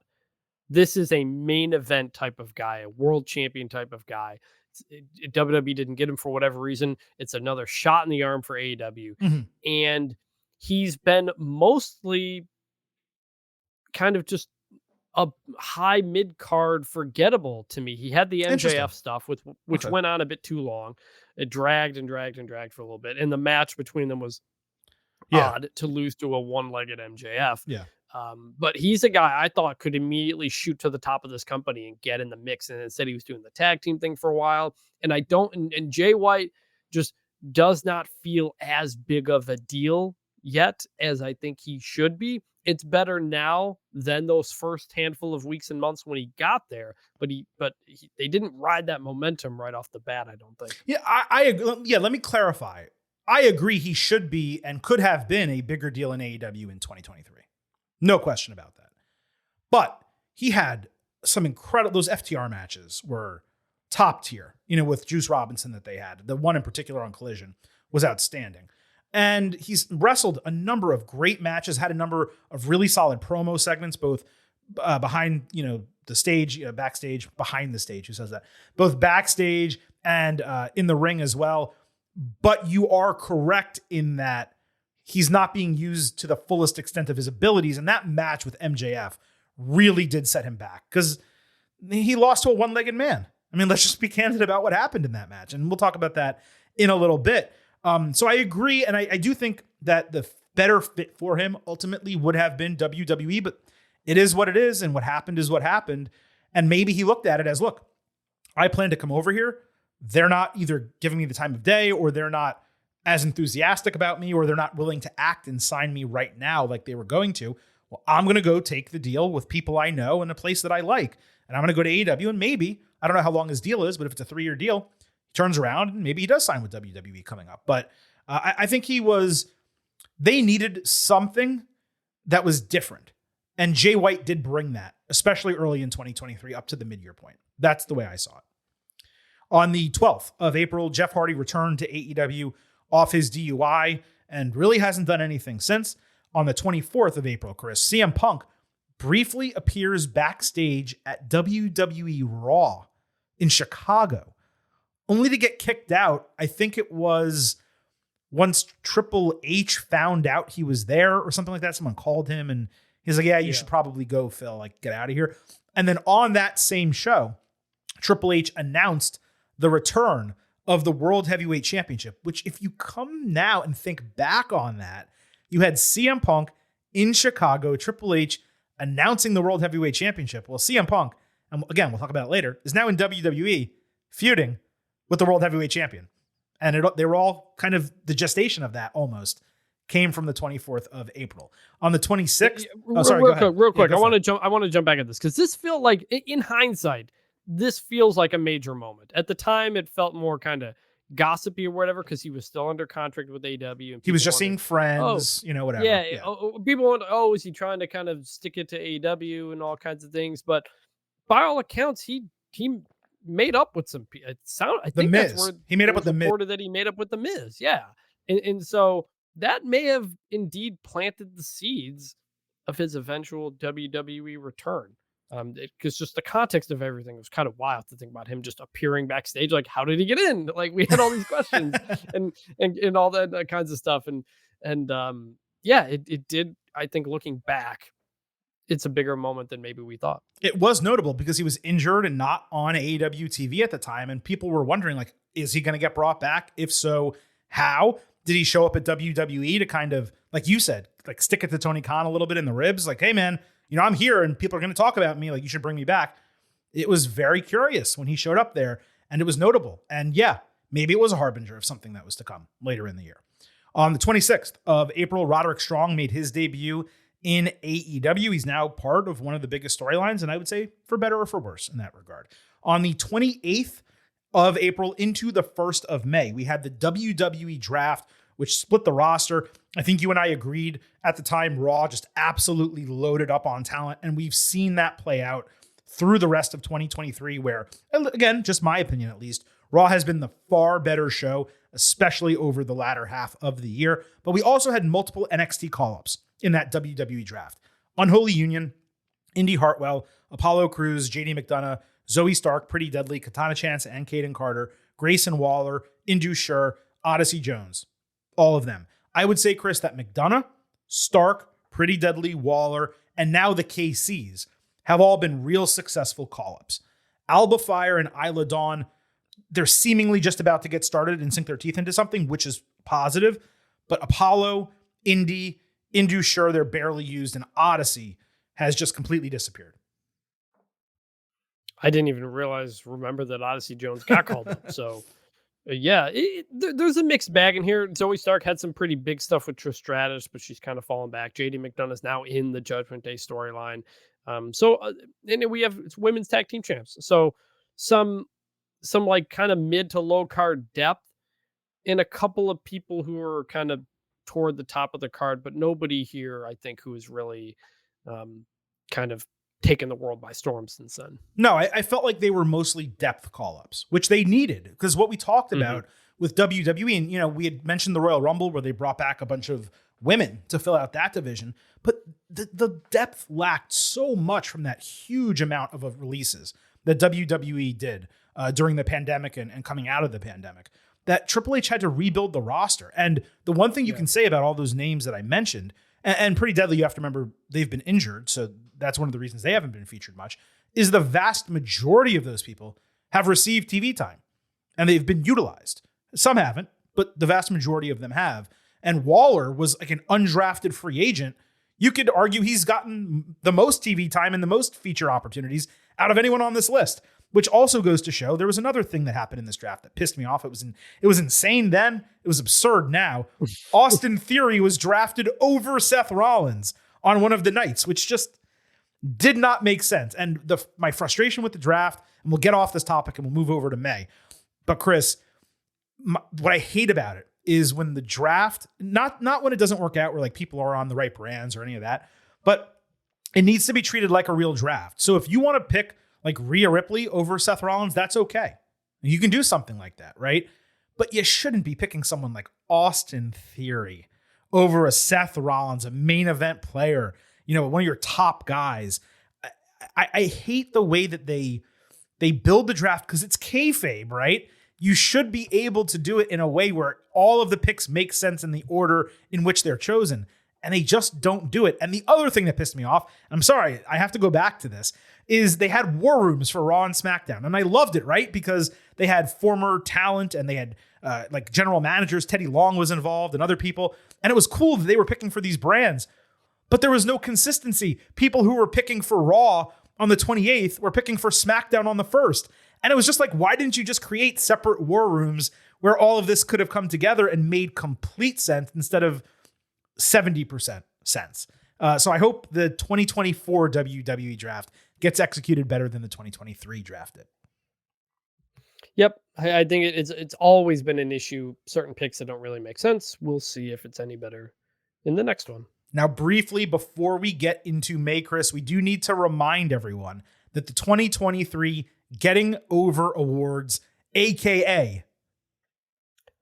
this is a main event type of guy, a world champion type of guy. WWE didn't get him for whatever reason. It's another shot in the arm for AEW. Mm-hmm. And he's been mostly kind of just a high mid card forgettable to me. He had the MJF stuff which went on a bit too long. It dragged and dragged and dragged for a little bit. And the match between them was odd to lose to a one-legged MJF. Yeah. But he's a guy I thought could immediately shoot to the top of this company and get in the mix. And instead he was doing the tag team thing for a while. And and Jay White just does not feel as big of a deal yet as I think he should be. It's better now than those first handful of weeks and months when he got there, but they didn't ride that momentum right off the bat, I don't think. Yeah, I agree. Yeah, let me clarify. I agree he should be and could have been a bigger deal in AEW in 2023. No question about that. But he had some incredible, those FTR matches were top tier, with Juice Robinson that they had. The one in particular on Collision was outstanding. And he's wrestled a number of great matches, had a number of really solid promo segments, both behind, the stage, backstage, behind the stage. Who says that? Both backstage and in the ring as well. But you are correct in that he's not being used to the fullest extent of his abilities. And that match with MJF really did set him back because he lost to a one-legged man. I mean, let's just be candid about what happened in that match. And we'll talk about that in a little bit. So I agree. And I do think that the better fit for him ultimately would have been WWE, but it is what it is, and what happened is what happened. And maybe he looked at it as, look, I plan to come over here. They're not either giving me the time of day, or they're not as enthusiastic about me, or they're not willing to act and sign me right now like they were going to. Well, I'm going to go take the deal with people I know in a place that I like. And I'm going to go to AEW, and maybe, I don't know how long his deal is, but if it's a 3-year deal, he turns around and maybe he does sign with WWE coming up. But I think they needed something that was different. And Jay White did bring that, especially early in 2023 up to the mid-year point. That's the way I saw it. On the 12th of April, Jeff Hardy returned to AEW off his DUI and really hasn't done anything since. On the 24th of April, Chris, CM Punk briefly appears backstage at WWE Raw in Chicago, only to get kicked out. I think it was once Triple H found out he was there or something like that. Someone called him and he's like, yeah, you should probably go, Phil, like get out of here. And then on that same show, Triple H announced the return of the World Heavyweight Championship, which if you come now and think back on that, you had CM Punk in Chicago, Triple H announcing the World Heavyweight Championship. Well, CM Punk, and again, we'll talk about it later, is now in WWE feuding with the World Heavyweight Champion. And they were all kind of the gestation of that almost came from the 24th of April. On the 26th, real quick. I want to jump back at this because this felt like, in hindsight, this feels like a major moment. At the time, it felt more kind of gossipy or whatever because he was still under contract with AEW. And he was just seeing friends, whatever. Yeah. People wonder, is he trying to kind of stick it to AEW and all kinds of things? But by all accounts, he made up with some. I think that's where he made up with the Miz. That he made up with the Miz. Yeah, and so that may have indeed planted the seeds of his eventual WWE return. Because just the context of everything was kind of wild to think about him just appearing backstage. Like, how did he get in? Like, we had all these questions and all that kinds of stuff. And it did. I think looking back, it's a bigger moment than maybe we thought. It was notable because he was injured and not on AEW TV at the time. And people were wondering, like, is he going to get brought back? If so, how? Did he show up at WWE to kind of, like you said, like stick it to Tony Khan a little bit in the ribs? Like, hey, man, I'm here and people are going to talk about me. Like, you should bring me back. It was very curious when he showed up there and it was notable. And yeah, maybe it was a harbinger of something that was to come later in the year. On the 26th of April, Roderick Strong made his debut in AEW. He's now part of one of the biggest storylines, and I would say for better or for worse in that regard. On the 28th of April into the 1st of May, we had the WWE draft, which split the roster. I think you and I agreed at the time, Raw just absolutely loaded up on talent, and we've seen that play out through the rest of 2023, where, again, just my opinion at least, Raw has been the far better show, especially over the latter half of the year. But we also had multiple NXT call-ups in that WWE draft. Unholy Union, Indy Hartwell, Apollo Crews, JD McDonough, Zoe Stark, Pretty Deadly, Katana Chance, and Kaden Carter, Grayson Waller, Indu Sher, Odyssey Jones. All of them. I would say, Chris, that McDonough, Stark, Pretty Deadly, Waller, and now the KCs have all been real successful call-ups. Alba Fire and Isla Dawn, they're seemingly just about to get started and sink their teeth into something, which is positive. But Apollo, Indy, Indu Sher, they're barely used, and Odyssey has just completely disappeared. I didn't even remember that Odyssey Jones got called up. So, there's a mixed bag in here. Zoe Stark had some pretty big stuff with Trish Stratus, but she's kind of fallen back. JD McDonough is now in the Judgment Day storyline. And we have women's tag team champs. So some like kind of mid to low card depth and a couple of people who are kind of toward the top of the card, but nobody here, I think, who is really kind of taken the world by storm since then. No, I felt like they were mostly depth call-ups, which they needed, because what we talked about with WWE, and we had mentioned the Royal Rumble where they brought back a bunch of women to fill out that division, but the depth lacked so much from that huge amount of releases that WWE did during the pandemic and coming out of the pandemic, that Triple H had to rebuild the roster. And the one thing you can say about all those names that I mentioned, and Pretty Deadly, you have to remember they've been injured, so that's one of the reasons they haven't been featured much, is the vast majority of those people have received TV time and they've been utilized. Some haven't, but the vast majority of them have. And Waller was like an undrafted free agent, You could argue he's gotten the most TV time and the most feature opportunities out of anyone on this list, which also goes to show there was another thing that happened in this draft that pissed me off. It was insane then. It was absurd now. Austin Theory was drafted over Seth Rollins on one of the nights, which just did not make sense. And my frustration with the draft, and we'll get off this topic and we'll move over to May. But Chris, what I hate about it is when the draft, not when it doesn't work out where like people are on the right brands or any of that, but it needs to be treated like a real draft. So if you want to pick like Rhea Ripley over Seth Rollins, that's okay. You can do something like that, right? But you shouldn't be picking someone like Austin Theory over a Seth Rollins, a main event player, one of your top guys. I hate the way that they build the draft because it's kayfabe, right? You should be able to do it in a way where all of the picks make sense in the order in which they're chosen. And they just don't do it. And the other thing that pissed me off, and I'm sorry, I have to go back to this, is they had war rooms for Raw and SmackDown. And I loved it, right? Because they had former talent and they had like general managers. Teddy Long was involved and other people. And it was cool that they were picking for these brands. But there was no consistency. People who were picking for Raw on the 28th were picking for SmackDown on the 1st. And it was just like, why didn't you just create separate war rooms where all of this could have come together and made complete sense instead of 70% sense? So I hope the 2024 WWE draft gets executed better than the 2023 draft did. Yep. I think it's always been an issue. Certain picks that don't really make sense. We'll see if it's any better in the next one. Now, briefly, before we get into May, Chris, we do need to remind everyone that the 2023 Getting Over Awards, aka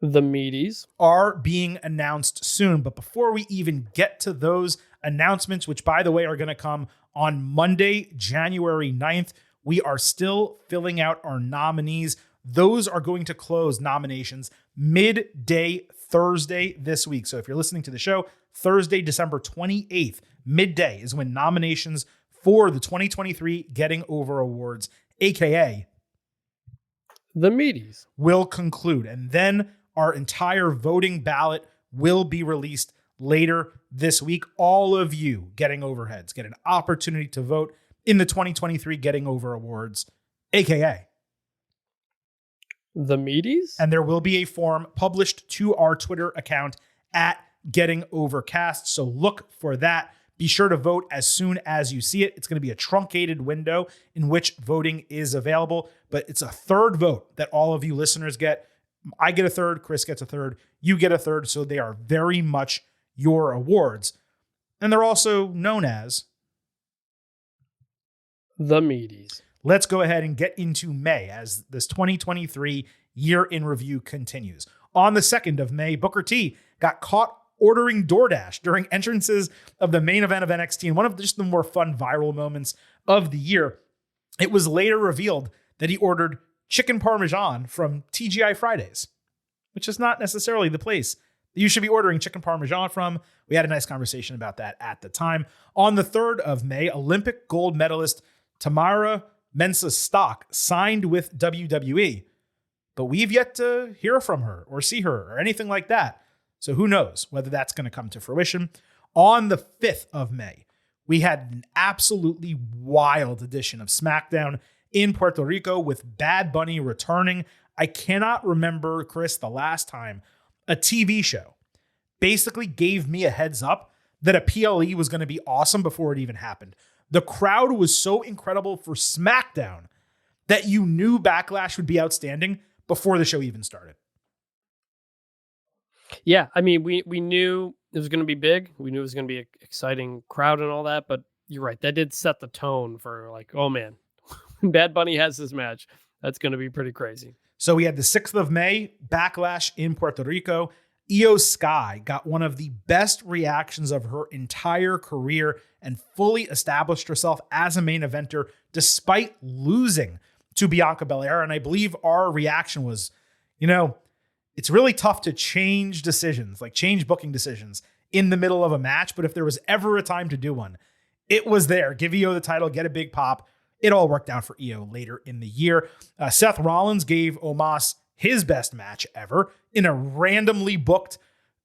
the Meaties, are being announced soon. But before we even get to those announcements, which by the way are going to come on Monday, January 9th, we are still filling out our nominees. Those are going to close nominations midday Thursday this week. So if you're listening to the show, Thursday, December 28th, midday is when nominations for the 2023 Getting Over Awards, aka the Meaties, will conclude. And then our entire voting ballot will be released later this week. All of you Getting Overheads get an opportunity to vote in the 2023 Getting Over Awards, aka the Meaties. And there will be a form published to our Twitter account at Getting Overcast. So look for that. Be sure to vote as soon as you see it. It's going to be a truncated window in which voting is available, but it's a third vote that all of you listeners get. I get a third, Chris gets a third, you get a third. So they are very much your awards. And they're also known as the Meaties. Let's go ahead and get into May as this 2023 year in review continues. On the 2nd of May, Booker T got caught ordering DoorDash during entrances of the main event of NXT, and one of just the more fun viral moments of the year. It was later revealed that he ordered chicken parmesan from TGI Fridays, which is not necessarily the place that you should be ordering chicken parmesan from. We had a nice conversation about that at the time. On the 3rd of May, Olympic gold medalist Tamara Mensah-Stock signed with WWE, but we've yet to hear from her or see her or anything like that. So who knows whether that's going to come to fruition. On the 5th of May, we had an absolutely wild edition of SmackDown in Puerto Rico with Bad Bunny returning. I cannot remember, Chris, the last time a TV show basically gave me a heads up that a PLE was going to be awesome before it even happened. The crowd was so incredible for SmackDown that you knew Backlash would be outstanding before the show even started. Yeah, I mean, we knew it was going to be big. We knew it was going to be an exciting crowd and all that, but you're right. That did set the tone for like, oh man, when Bad Bunny has this match, that's going to be pretty crazy. So we had the 6th of May, Backlash in Puerto Rico. Io Sky got one of the best reactions of her entire career and fully established herself as a main eventer despite losing to Bianca Belair. And I believe our reaction was, it's really tough to change decisions, like change booking decisions in the middle of a match. But if there was ever a time to do one, it was there. Give Io the title, get a big pop. It all worked out for Io later in the year. Seth Rollins gave Omos his best match ever in a randomly booked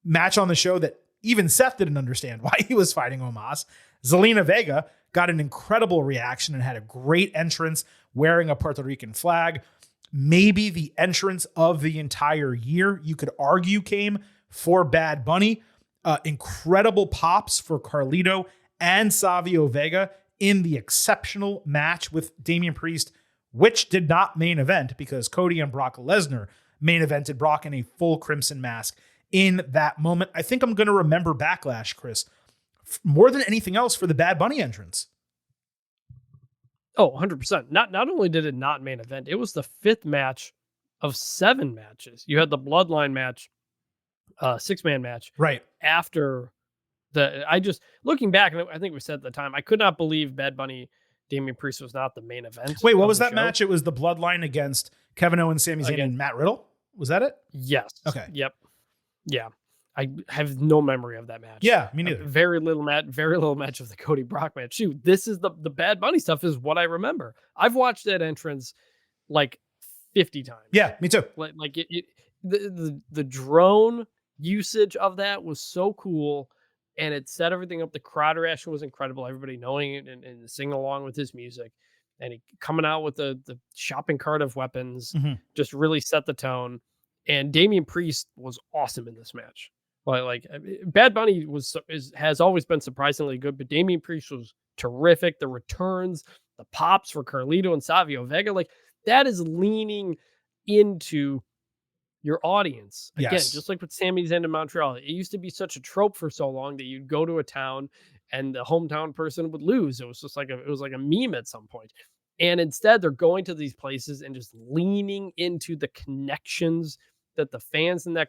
match on the show that even Seth didn't understand why he was fighting Omos. Zelina Vega got an incredible reaction and had a great entrance wearing a Puerto Rican flag. Maybe the entrance of the entire year, you could argue, came for Bad Bunny. Incredible pops for Carlito and Savio Vega in the exceptional match with Damian Priest, which did not main event because Cody and Brock Lesnar main evented Brock in a full Crimson Mask in that moment. I think I'm going to remember Backlash, Chris, more than anything else for the Bad Bunny entrance. Oh, 100%. Not only did it not main event, it was the 5th match of 7 matches. You had the Bloodline match, 6-man match. Right. After looking back, and I think we said at the time, I could not believe Bad Bunny, Damian Priest was not the main event. Wait, what was that match? It was the Bloodline against Kevin Owens, Sami Zayn, and Matt Riddle? Was that it? Yes. Okay. Yep. Yeah. I have no memory of that match. Yeah, me neither. Very little match of the Cody Brock match. Shoot, this is the Bad Bunny stuff is what I remember. I've watched that entrance like 50 times. Yeah, me too. Like the drone usage of that was so cool, and it set everything up. The crowd reaction was incredible. Everybody knowing it and singing along with his music, and he coming out with the shopping cart of weapons just really set the tone. And Damian Priest was awesome in this match. Bad Bunny has always been surprisingly good, but Damian Priest was terrific. The returns, the pops for Carlito and Savio Vega, like that is leaning into your audience. Again, just like with Sami Zayn in Montreal, it used to be such a trope for so long that you'd go to a town and the hometown person would lose. It was just like it was like a meme at some point. And instead they're going to these places and just leaning into the connections that the fans in that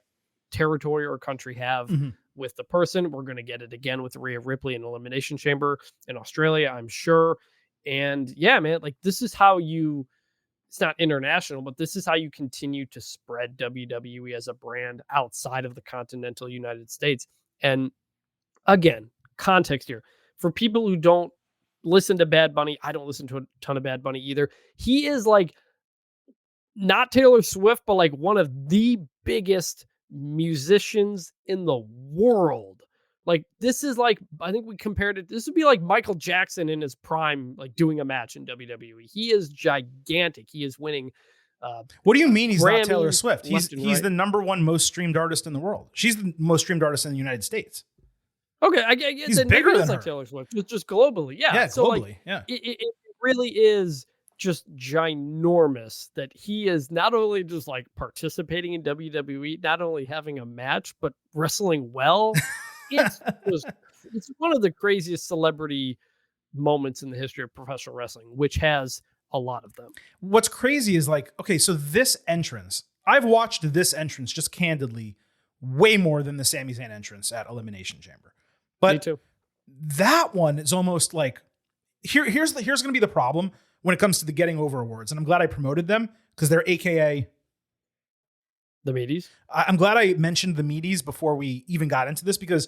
territory or country have with the person. We're going to get it again with Rhea Ripley in Elimination Chamber in Australia, I'm sure. And yeah, man, like this is how it's not international, but this is how you continue to spread WWE as a brand outside of the continental United States. And again, context here for people who don't listen to Bad Bunny. I don't listen to a ton of Bad Bunny either. He is like not Taylor Swift, but like one of the biggest musicians in the world. Like this is like, I think we compared it, this would be like Michael Jackson in his prime, like doing a match in WWE. He is gigantic. He is winning. What do you mean he's Grammys, not Taylor Swift? He's right. the number 1 most streamed artist in the world. She's the most streamed artist in the United States. Okay, I get he's bigger than like her. Taylor Swift, just globally. Yeah, yeah, so globally. Like, yeah, it really is just ginormous that he is not only just like participating in WWE, not only having a match, but wrestling well. It's one of the craziest celebrity moments in the history of professional wrestling, which has a lot of them. What's crazy is like, okay, so this entrance, I've watched this entrance just candidly way more than the Sami Zayn entrance at Elimination Chamber. But Me too. That one is almost like, here's going to be the problem when it comes to the Getting Over Awards. And I'm glad I promoted them because they're AKA the Meaties. I'm glad I mentioned the Meaties before we even got into this because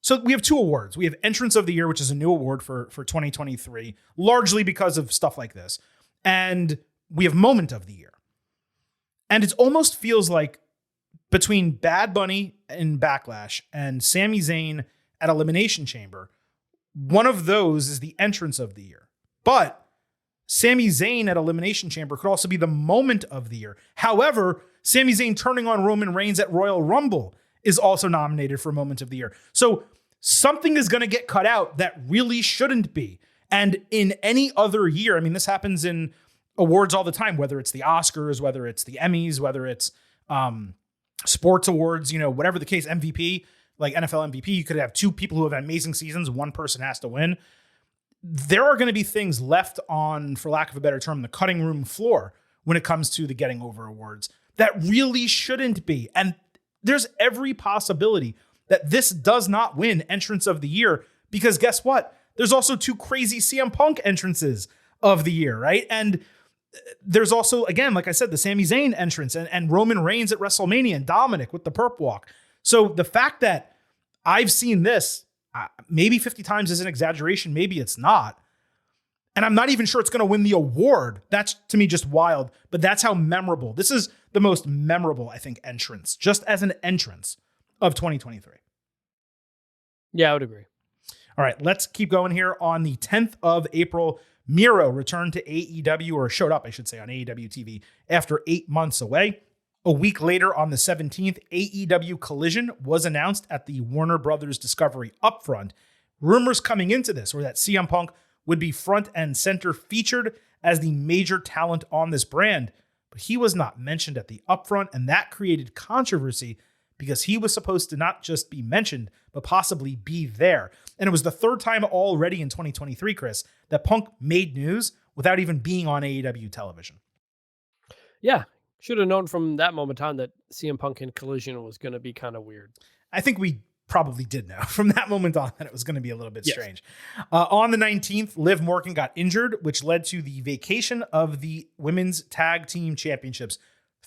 so we have 2 awards. We have Entrance of the Year, which is a new award for 2023, largely because of stuff like this. And we have Moment of the Year. And it almost feels like between Bad Bunny in Backlash and Sami Zayn at Elimination Chamber, one of those is the Entrance of the Year. But Sami Zayn at Elimination Chamber could also be the Moment of the Year. However, Sami Zayn turning on Roman Reigns at Royal Rumble is also nominated for Moment of the Year. So something is going to get cut out that really shouldn't be. And in any other year, I mean, this happens in awards all the time, whether it's the Oscars, whether it's the Emmys, whether it's sports awards, whatever the case, MVP, like NFL MVP, you could have 2 people who have amazing seasons. One person has to win. There are going to be things left on, for lack of a better term, the cutting room floor when it comes to the Getting Over Awards that really shouldn't be. And there's every possibility that this does not win Entrance of the Year because guess what? There's also 2 crazy CM Punk entrances of the year, right? And there's also, again, like I said, the Sami Zayn entrance and Roman Reigns at WrestleMania and Dominic with the perp walk. So the fact that I've seen this maybe 50 times is an exaggeration. Maybe it's not. And I'm not even sure it's going to win the award. That's to me just wild, but that's how memorable. This is the most memorable, I think, entrance, just as an entrance of 2023. Yeah, I would agree. All right, let's keep going here. On the 10th of April, Miro returned to AEW, or showed up, I should say, on AEW TV after 8 months away. A week later, on the 17th, AEW Collision was announced at the Warner Brothers Discovery Upfront. Rumors coming into this were that CM Punk would be front and center featured as the major talent on this brand, but he was not mentioned at the Upfront, and that created controversy because he was supposed to not just be mentioned, but possibly be there. And it was the third time already in 2023, Chris, that Punk made news without even being on AEW television. Yeah, should have known from that moment on that CM Punk in Collision was going to be kind of weird. I think we probably did know from that moment on that it was going to be a little bit strange. On the 19th, Liv Morgan got injured, which led to the vacation of the Women's Tag Team Championships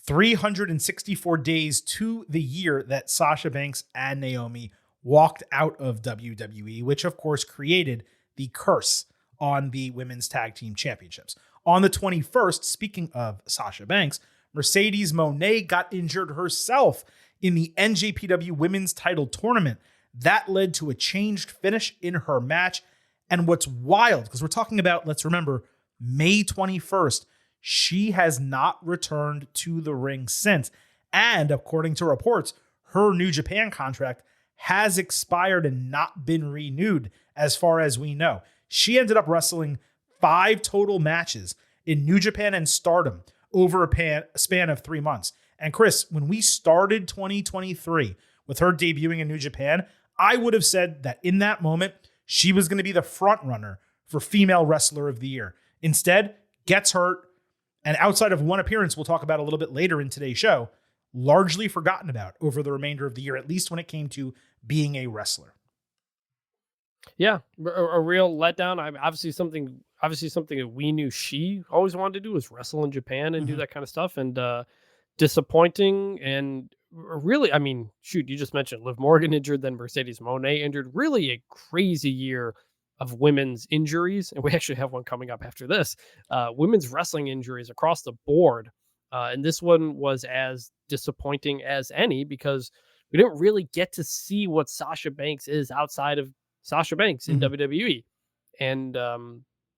364 days to the year that Sasha Banks and Naomi walked out of WWE, which of course created the curse on the Women's Tag Team Championships. On the 21st, speaking of Sasha Banks, Mercedes Moné got injured herself in the NJPW Women's Title Tournament. That led to a changed finish in her match. And what's wild, because we're talking about, let's remember, May 21st, she has not returned to the ring since. And according to reports, her New Japan contract has expired and not been renewed as far as we know. She ended up wrestling 5 total matches in New Japan and Stardom over a span of 3 months. And Chris, when we started 2023 with her debuting in New Japan, I would have said that in that moment, she was going to be the front runner for Female Wrestler of the Year. Instead, gets hurt, and outside of one appearance we'll talk about a little bit later in today's show, largely forgotten about over the remainder of the year, at least when it came to being a wrestler. Yeah, a real letdown. I mean, obviously something that we knew she always wanted to do was wrestle in Japan and do that kind of stuff. And disappointing. And really, I mean, shoot, you just mentioned Liv Morgan injured, then Mercedes Moné injured. Really a crazy year of women's injuries. And we actually have one coming up after this. Women's wrestling injuries across the board. And this one was as disappointing as any because we didn't really get to see what Sasha Banks is outside of Sasha Banks in WWE. And,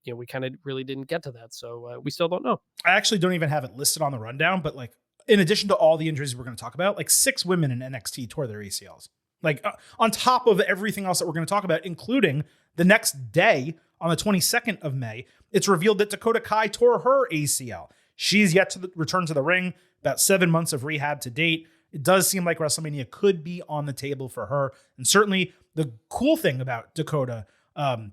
we kind of really didn't get to that. So we still don't know. I actually don't even have it listed on the rundown, but like, in addition to all the injuries we're going to talk about, like 6 women in NXT tore their ACLs. Like on top of everything else that we're going to talk about, including the next day on the 22nd of May, it's revealed that Dakota Kai tore her ACL. She's yet to return to the ring, about 7 months of rehab to date. It does seem like WrestleMania could be on the table for her. And certainly the cool thing about Dakota,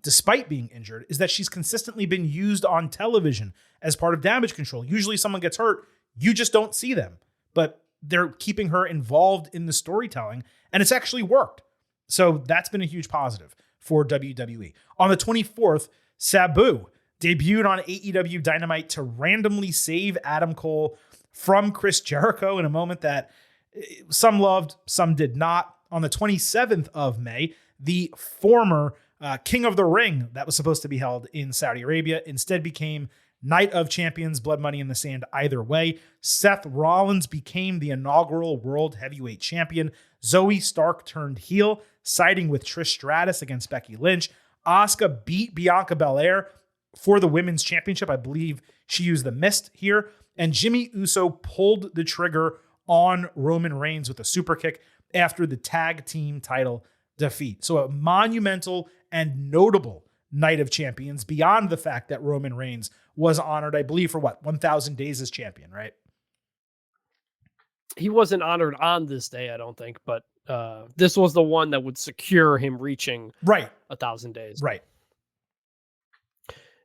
despite being injured, is that she's consistently been used on television as part of Damage Control. Usually someone gets hurt, you just don't see them, but they're keeping her involved in the storytelling, and it's actually worked. So that's been a huge positive for WWE. On the 24th, Sabu debuted on AEW Dynamite to randomly save Adam Cole from Chris Jericho in a moment that some loved, some did not. On the 27th of May, the former King of the Ring that was supposed to be held in Saudi Arabia instead became Night of Champions, Blood Money in the Sand. Either way, Seth Rollins became the inaugural World Heavyweight Champion. Zoe Stark turned heel, siding with Trish Stratus against Becky Lynch. Asuka beat Bianca Belair for the Women's Championship. I believe she used the Mist here. And Jimmy Uso pulled the trigger on Roman Reigns with a super kick after the tag team title defeat. So a monumental and notable Night of Champions beyond the fact that Roman Reigns was honored, I believe, for 1,000 days as champion, right? He wasn't honored on this day, I don't think, but this was the one that would secure him reaching 1,000 days. Right.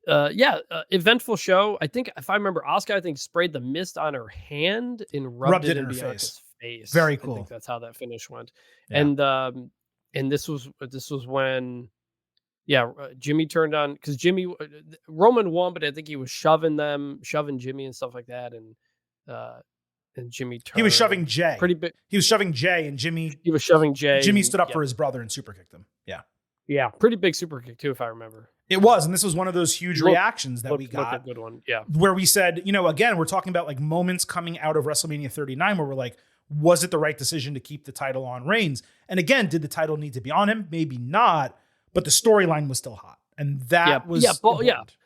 Eventful show. I think if I remember, Asuka, sprayed the mist on her hand and rubbed it in her Bianca's face. Very cool. I think that's how that finish went. Yeah. And this was when, Jimmy turned on, because Roman won, but I think he was shoving Jimmy and stuff like that, and Jimmy turned. He was shoving Jay. Pretty big. He was shoving Jay, and Jimmy. He was shoving Jay. Jimmy stood up for his brother and super kicked him. Yeah. Yeah, pretty big super kick too, if I remember. It was, and this was one of those huge reactions that we got. A good one, yeah. Where we said, again, we're talking about like moments coming out of WrestleMania 39 where we're like, Was it the right decision to keep the title on Reigns? And again, did the title need to be on him? Maybe not, but the storyline was still hot. And that was important.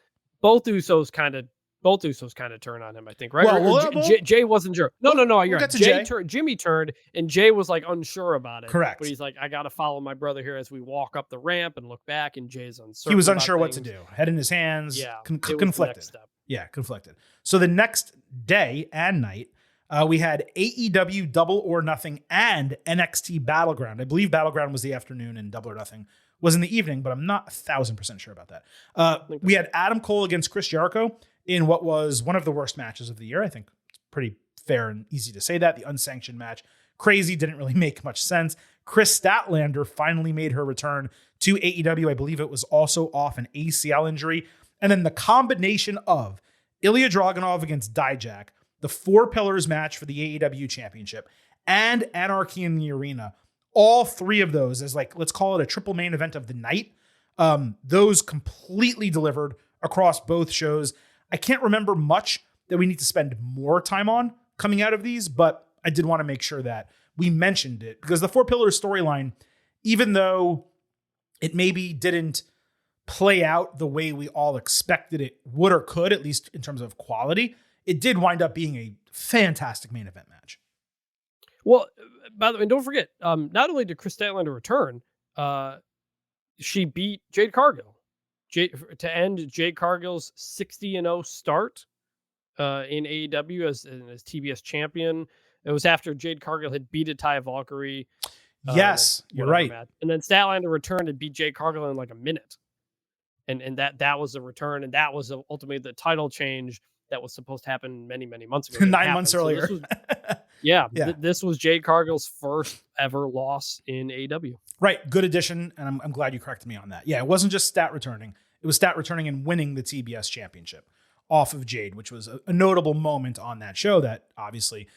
Both Usos kind of turned on him, I think, right? Jay wasn't sure. No, you're right. Jimmy turned, and Jay was like unsure about it. Correct. But he's like, I got to follow my brother here as we walk up the ramp and look back, and Jay's uncertain. He was unsure what to do. Head in his hands. Yeah. Conflicted. Yeah, conflicted. So the next day and night, we had AEW Double or Nothing and NXT Battleground. I believe Battleground was the afternoon and Double or Nothing was in the evening, but I'm not 1,000% sure about that. We had Adam Cole against Chris Jericho in what was one of the worst matches of the year. I think it's pretty fair and easy to say that. The unsanctioned match. Crazy, didn't really make much sense. Chris Statlander finally made her return to AEW. I believe it was also off an ACL injury. And then the combination of Ilya Dragunov against Dijak, the Four Pillars match for the AEW Championship, and Anarchy in the Arena. All three of those as let's call it a triple main event of the night. Those completely delivered across both shows. I can't remember much that we need to spend more time on coming out of these, but I did want to make sure that we mentioned it because the Four Pillars storyline, even though it maybe didn't play out the way we all expected it would or could, at least in terms of quality, it did wind up being a fantastic main event match. Well, by the way, don't forget, not only did Chris Statlander return, she beat Jade Cargill to end Jade Cargill's 60-0 start in AEW as TBS champion. It was after Jade Cargill had beat Taya Valkyrie. Yes, you're right. Match. And then Statlander returned and beat Jade Cargill in like a minute. And that was the return, and that was ultimately the title change that was supposed to happen many, many months ago. 9 months earlier. So this was Jade Cargill's first ever loss in AEW. Right. Good addition. And I'm glad you corrected me on that. Yeah. It wasn't just Stat returning. It was Stat returning and winning the TBS championship off of Jade, which was a notable moment on that show that obviously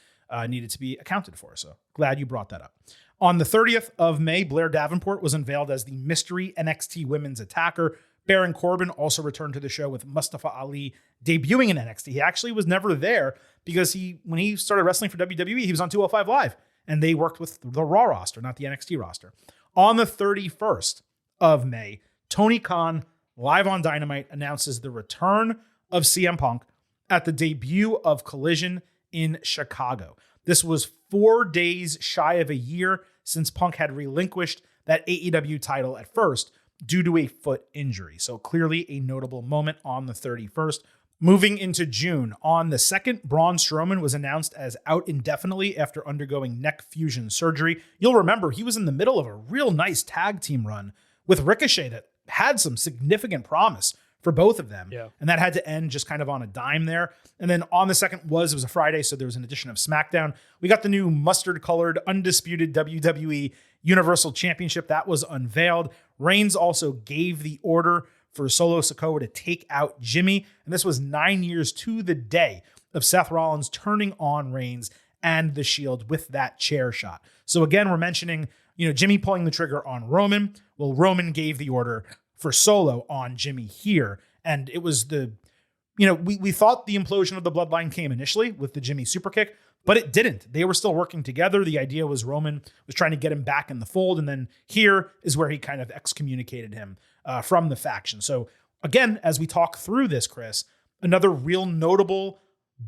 needed to be accounted for. So glad you brought that up. On the 30th of May, Blair Davenport was unveiled as the mystery NXT women's attacker. Baron Corbin also returned to the show with Mustafa Ali debuting in NXT. He actually was never there because when he started wrestling for WWE, he was on 205 Live, and they worked with the Raw roster, not the NXT roster. On the 31st of May, Tony Khan, live on Dynamite, announces the return of CM Punk at the debut of Collision in Chicago. This was 4 days shy of a year since Punk had relinquished that AEW title at first, due to a foot injury. So clearly a notable moment on the 31st. Moving into June, on the 2nd, Braun Strowman was announced as out indefinitely after undergoing neck fusion surgery. You'll remember he was in the middle of a real nice tag team run with Ricochet that had some significant promise for both of them. Yeah. And that had to end just kind of on a dime there. And then on the 2nd it was a Friday, so there was an edition of SmackDown. We got the new mustard-colored, undisputed WWE Universal Championship that was unveiled. Reigns also gave the order for Solo Sikoa to take out Jimmy. And this was 9 years to the day of Seth Rollins turning on Reigns and the Shield with that chair shot. So again, we're mentioning, Jimmy pulling the trigger on Roman. Well, Roman gave the order for Solo on Jimmy here. And it was we thought the implosion of the bloodline came initially with the Jimmy super kick, but it didn't. They were still working together. The idea was Roman was trying to get him back in the fold. And then here is where he kind of excommunicated him from the faction. So again, as we talk through this, Chris, another real notable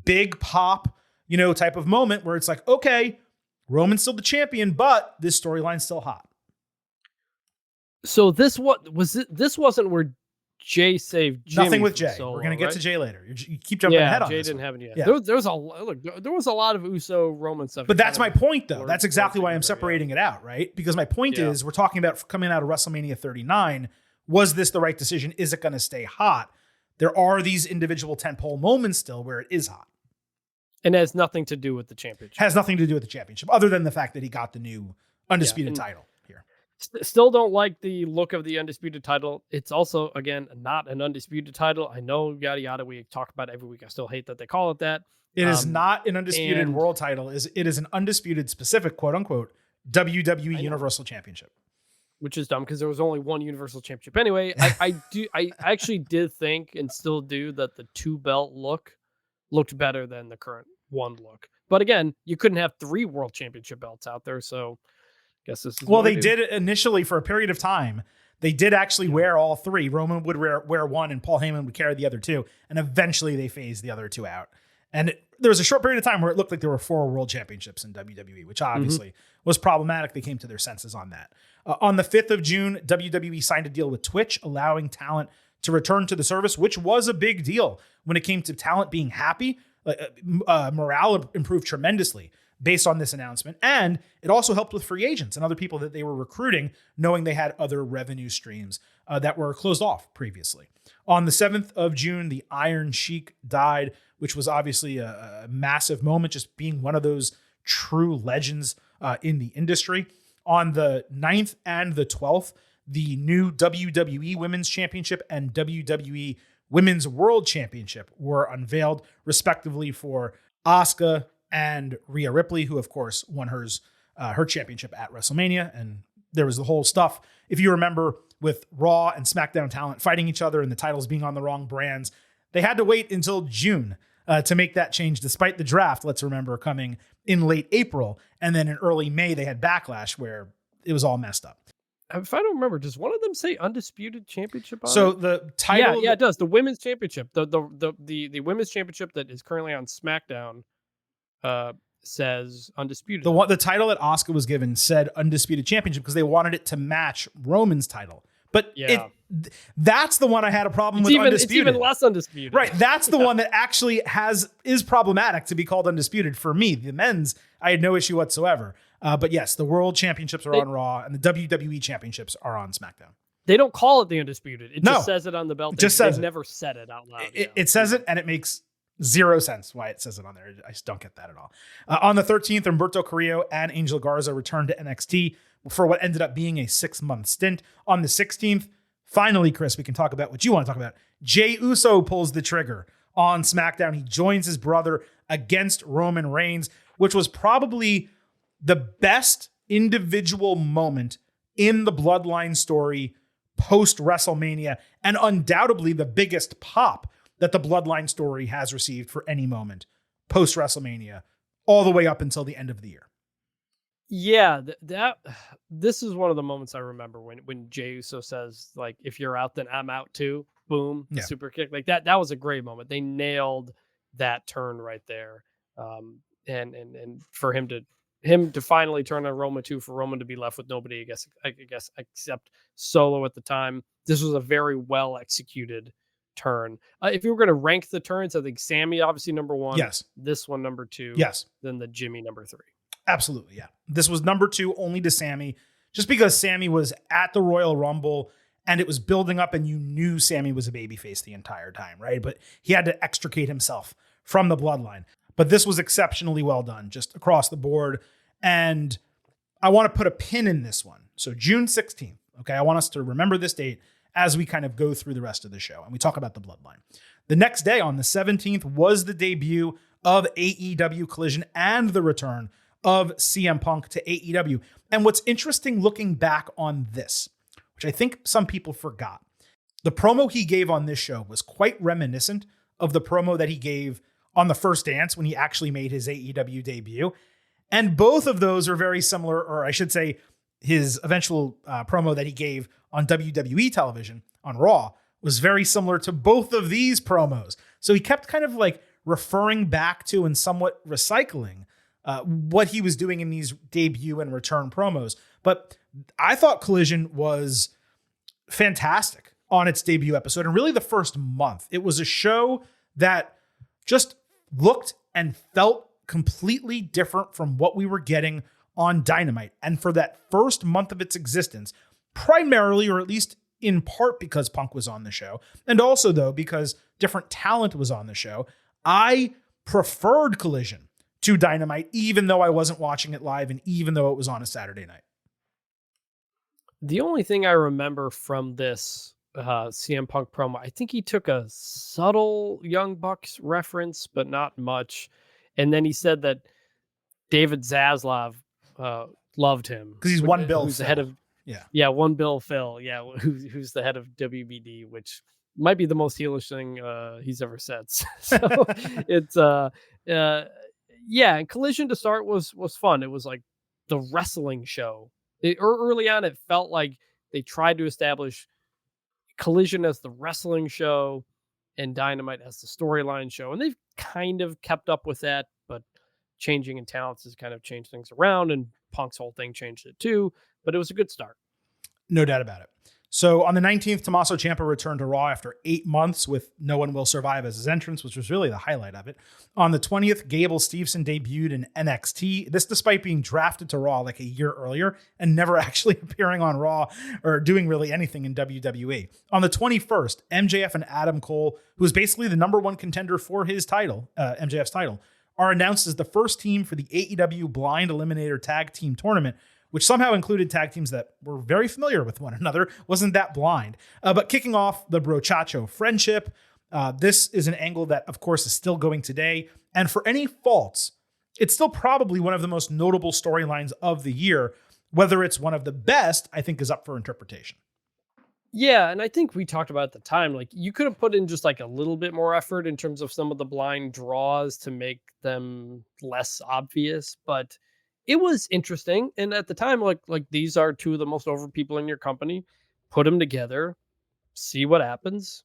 big pop, type of moment where it's like, okay, Roman's still the champion, but this storyline's still hot. So this wasn't where Jay saved Jimmy. Nothing with Jay. Solo, We're going to get right? to Jay later. You keep jumping ahead on Jay this. Jay didn't have it yet. Yeah. There was a lot of Uso Roman stuff. But that's my point, though. That's exactly why I'm separating it out, right? Because my point is we're talking about coming out of WrestleMania 39. Was this the right decision? Is it going to stay hot? There are these individual tentpole moments still where it is hot. And it has nothing to do with the championship. Has nothing to do with the championship, other than the fact that he got the new undisputed title here. Still don't like the look of the undisputed title. It's also, again, not an undisputed title. I know, yada, yada, we talk about it every week. I still hate that they call it that. It is not an undisputed world title. It is an undisputed specific, quote unquote, WWE Universal Championship. Which is dumb because there was only one Universal Championship. Anyway, I actually did think and still do that the 2-belt look looked better than the current 1 look. But again, you couldn't have 3 world championship belts out there. So I guess this is Well, what I they do. did it initially for a period of time. They did actually wear all 3. Roman would wear one, and Paul Heyman would carry the other 2. And eventually they phased the other 2 out. And there was a short period of time where it looked like there were 4 world championships in WWE, which obviously was problematic. They came to their senses on that. On the 5th of June, WWE signed a deal with Twitch, allowing talent to return to the service, which was a big deal when it came to talent being happy. Morale improved tremendously based on this announcement. And it also helped with free agents and other people that they were recruiting, knowing they had other revenue streams that were closed off previously. On the 7th of June, the Iron Sheik died, which was obviously a massive moment, just being one of those true legends in the industry. On the 9th and the 12th, the new WWE Women's Championship and WWE Women's World Championship were unveiled, respectively, for Asuka and Rhea Ripley, who, of course, won her championship at WrestleMania. And there was the whole stuff, if you remember, with Raw and SmackDown talent fighting each other and the titles being on the wrong brands. They had to wait until June to make that change, despite the draft, let's remember, coming in late April. And then in early May, they had Backlash, where it was all messed up. If I don't remember, does one of them say Undisputed Championship on So it? the title... Yeah, it does. The Women's Championship. The Women's Championship that is currently on SmackDown says Undisputed. The title that Asuka was given said Undisputed Championship because they wanted it to match Roman's title. But that's the one I had a problem with. Undisputed. It's even less undisputed. Right. That's the one that actually is problematic to be called Undisputed for me. The men's, I had no issue whatsoever. But yes, the World Championships are on Raw and the WWE Championships are on SmackDown. They don't call it the Undisputed. It just says it on the belt. They've never said it out loud. It says it, and it makes zero sense why it says it on there. I just don't get that at all. On the 13th, Humberto Carrillo and Angel Garza returned to NXT for what ended up being a 6-month stint. On the 16th, finally, Chris, we can talk about what you want to talk about. Jey Uso pulls the trigger on SmackDown. He joins his brother against Roman Reigns, which was probably the best individual moment in the Bloodline story post WrestleMania, and undoubtedly the biggest pop that the Bloodline story has received for any moment post WrestleMania, all the way up until the end of the year. Yeah, this is one of the moments I remember when Jey Uso says, like, if you're out, then I'm out too. Boom, the super kick. Like that was a great moment. They nailed that turn right there. And for him to finally turn on Roman too, for Roman to be left with nobody, I guess except Solo at the time. This was a very well executed turn. If you were going to rank the turns, I think Sammy obviously number 1. Yes. This one number 2. Yes. Then the Jimmy number 3. Absolutely, yeah. This was number 2 only to Sammy, just because Sammy was at the Royal Rumble and it was building up and you knew Sammy was a babyface the entire time, right? But he had to extricate himself from the bloodline. But this was exceptionally well done, just across the board. And I want to put a pin in this one. So June 16th, okay? I want us to remember this date as we kind of go through the rest of the show and we talk about the bloodline. The next day, on the 17th, was the debut of AEW Collision and the return of CM Punk to AEW. And what's interesting looking back on this, which I think some people forgot, the promo he gave on this show was quite reminiscent of the promo that he gave on the First Dance when he actually made his AEW debut. And both of those are very similar, or I should say his eventual promo that he gave on WWE television on Raw was very similar to both of these promos. So he kept kind of like referring back to and somewhat recycling what he was doing in these debut and return promos. But I thought Collision was fantastic on its debut episode, and really the first month. It was a show that just looked and felt completely different from what we were getting on Dynamite. And for that first month of its existence, primarily, or at least in part because Punk was on the show, and also though because different talent was on the show, I preferred Collision to Dynamite, even though I wasn't watching it live and even though it was on a Saturday night. The only thing I remember from this CM Punk promo, I think he took a subtle Young Bucks reference, but not much. And then he said that David Zaslav loved him because he's one Bill. Who's the head of one Bill Phil. Yeah, who's the head of WBD, which might be the most heelish thing he's ever said. So it's Yeah, and Collision to start was fun. It was like the wrestling show. Early on, it felt like they tried to establish Collision as the wrestling show and Dynamite as the storyline show, and they've kind of kept up with that, but changing in talents has kind of changed things around, and Punk's whole thing changed it too, but it was a good start. No doubt about it. So on the 19th, Tommaso Ciampa returned to Raw after 8 months with No One Will Survive as his entrance, which was really the highlight of it. On the 20th, Gable Steveson debuted in NXT. This despite being drafted to Raw like a year earlier and never actually appearing on Raw or doing really anything in WWE. On the 21st, MJF and Adam Cole, who is basically the number one contender for his title, MJF's title, are announced as the first team for the AEW Blind Eliminator Tag Team Tournament, which somehow included tag teams that were very familiar with one another. Wasn't that blind. But kicking off the Brochacho friendship, this is an angle that, of course, is still going today. And for any faults, it's still probably one of the most notable storylines of the year. Whether it's one of the best, I think, is up for interpretation. Yeah, and I think we talked about at the time, like you could have put in just like a little bit more effort in terms of some of the blind draws to make them less obvious, but it was interesting. And at the time, like these are two of the most over people in your company. Put them together, see what happens.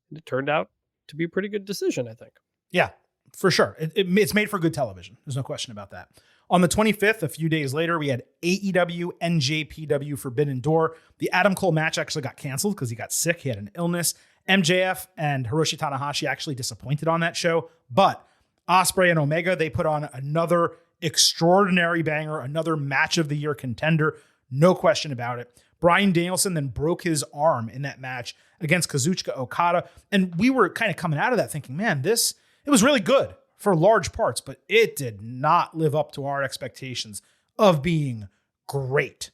And it turned out to be a pretty good decision, I think. Yeah, for sure. It's made for good television. There's no question about that. On the 25th, a few days later, we had AEW NJPW Forbidden Door. The Adam Cole match actually got canceled because he got sick. He had an illness. MJF and Hiroshi Tanahashi actually disappointed on that show. But Ospreay and Omega, they put on another extraordinary banger, another match of the year contender. No question about it. Bryan Danielson then broke his arm in that match against Kazuchika Okada. And we were kind of coming out of that thinking, man, it was really good for large parts, but it did not live up to our expectations of being great.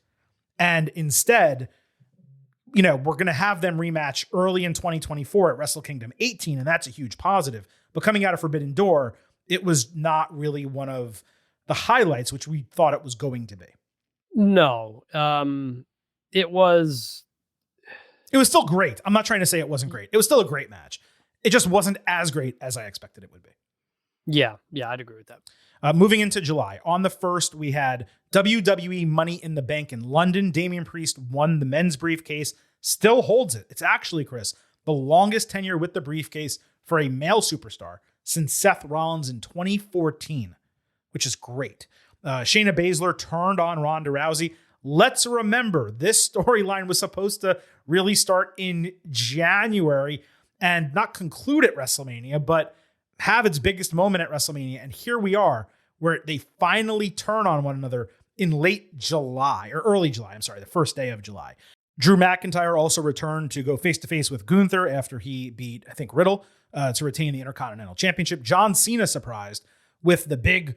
And instead, we're going to have them rematch early in 2024 at Wrestle Kingdom 18, and that's a huge positive. But coming out of Forbidden Door, it was not really one of the highlights, which we thought it was going to be. No, it was still great. I'm not trying to say it wasn't great. It was still a great match. It just wasn't as great as I expected it would be. Yeah, I'd agree with that. Moving into July, on the 1st, we had WWE Money in the Bank in London. Damian Priest won the men's briefcase, still holds it. It's actually, Chris, the longest tenure with the briefcase for a male superstar since Seth Rollins in 2014, which is great. Shayna Baszler turned on Ronda Rousey. Let's remember, this storyline was supposed to really start in January and not conclude at WrestleMania, but have its biggest moment at WrestleMania. And here we are, where they finally turn on one another in late July, or early July, the first day of July. Drew McIntyre also returned to go face-to-face with Gunther after he beat, I think, Riddle to retain the Intercontinental Championship. John Cena surprised with the big,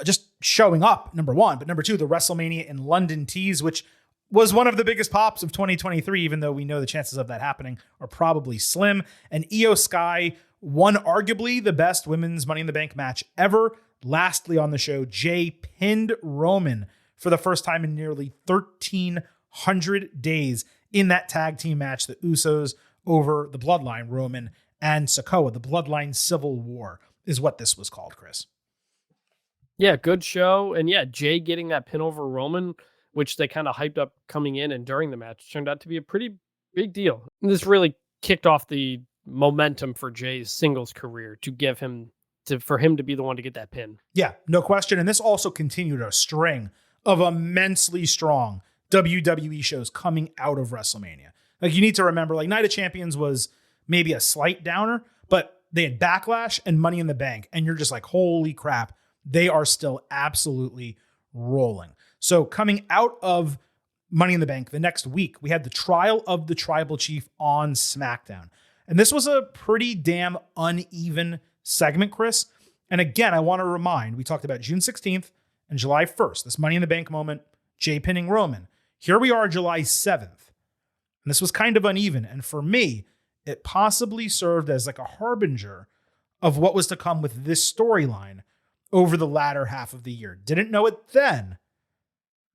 just showing up, number one. But number two, the WrestleMania in London tease, which was one of the biggest pops of 2023, even though we know the chances of that happening are probably slim. And Io Sky won arguably the best women's Money in the Bank match ever. Lastly on the show, Jay pinned Roman for the first time in nearly 1,300 days in that tag team match, the Usos over the Bloodline, Roman and Sikoa. The Bloodline Civil War is what this was called, Chris. Yeah, good show. And yeah, Jay getting that pin over Roman, which they kind of hyped up coming in and during the match, turned out to be a pretty big deal. And this really kicked off the momentum for Jay's singles career for him to be the one to get that pin. Yeah, no question. And this also continued a string of immensely strong WWE shows coming out of WrestleMania. Like, you need to remember, like, Night of Champions was maybe a slight downer, but they had Backlash and Money in the Bank. And you're just like, holy crap, they are still absolutely rolling. So coming out of Money in the Bank the next week, we had the trial of the Tribal Chief on SmackDown. And this was a pretty damn uneven segment, Chris. And again, I want to remind, we talked about June 16th and July 1st, this Money in the Bank moment, Jay pinning Roman. Here we are, July 7th. And this was kind of uneven. And for me, it possibly served as like a harbinger of what was to come with this storyline over the latter half of the year. Didn't know it then.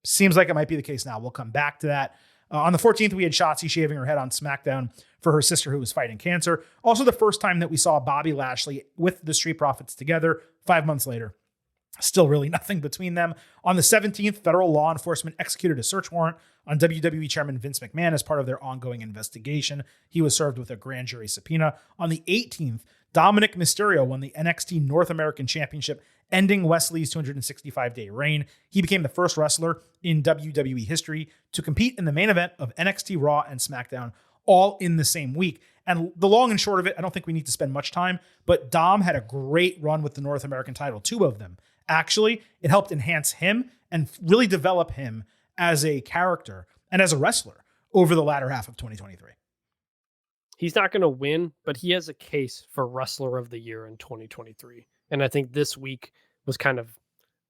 Seems like it might be the case now. We'll come back to that. On the 14th, we had Shotzi shaving her head on SmackDown for her sister who was fighting cancer. Also the first time that we saw Bobby Lashley with the Street Profits together 5 months later. Still really nothing between them. On the 17th, federal law enforcement executed a search warrant on WWE Chairman Vince McMahon as part of their ongoing investigation. He was served with a grand jury subpoena. On the 18th, Dominic Mysterio won the NXT North American Championship, ending Wesley's 265-day reign. He became the first wrestler in WWE history to compete in the main event of NXT Raw and SmackDown, all in the same week. And the long and short of it, I don't think we need to spend much time, but Dom had a great run with the North American title, 2 of them. Actually, it helped enhance him and really develop him as a character and as a wrestler over the latter half of 2023. He's not going to win, but he has a case for Wrestler of the Year in 2023. And I think this week was kind of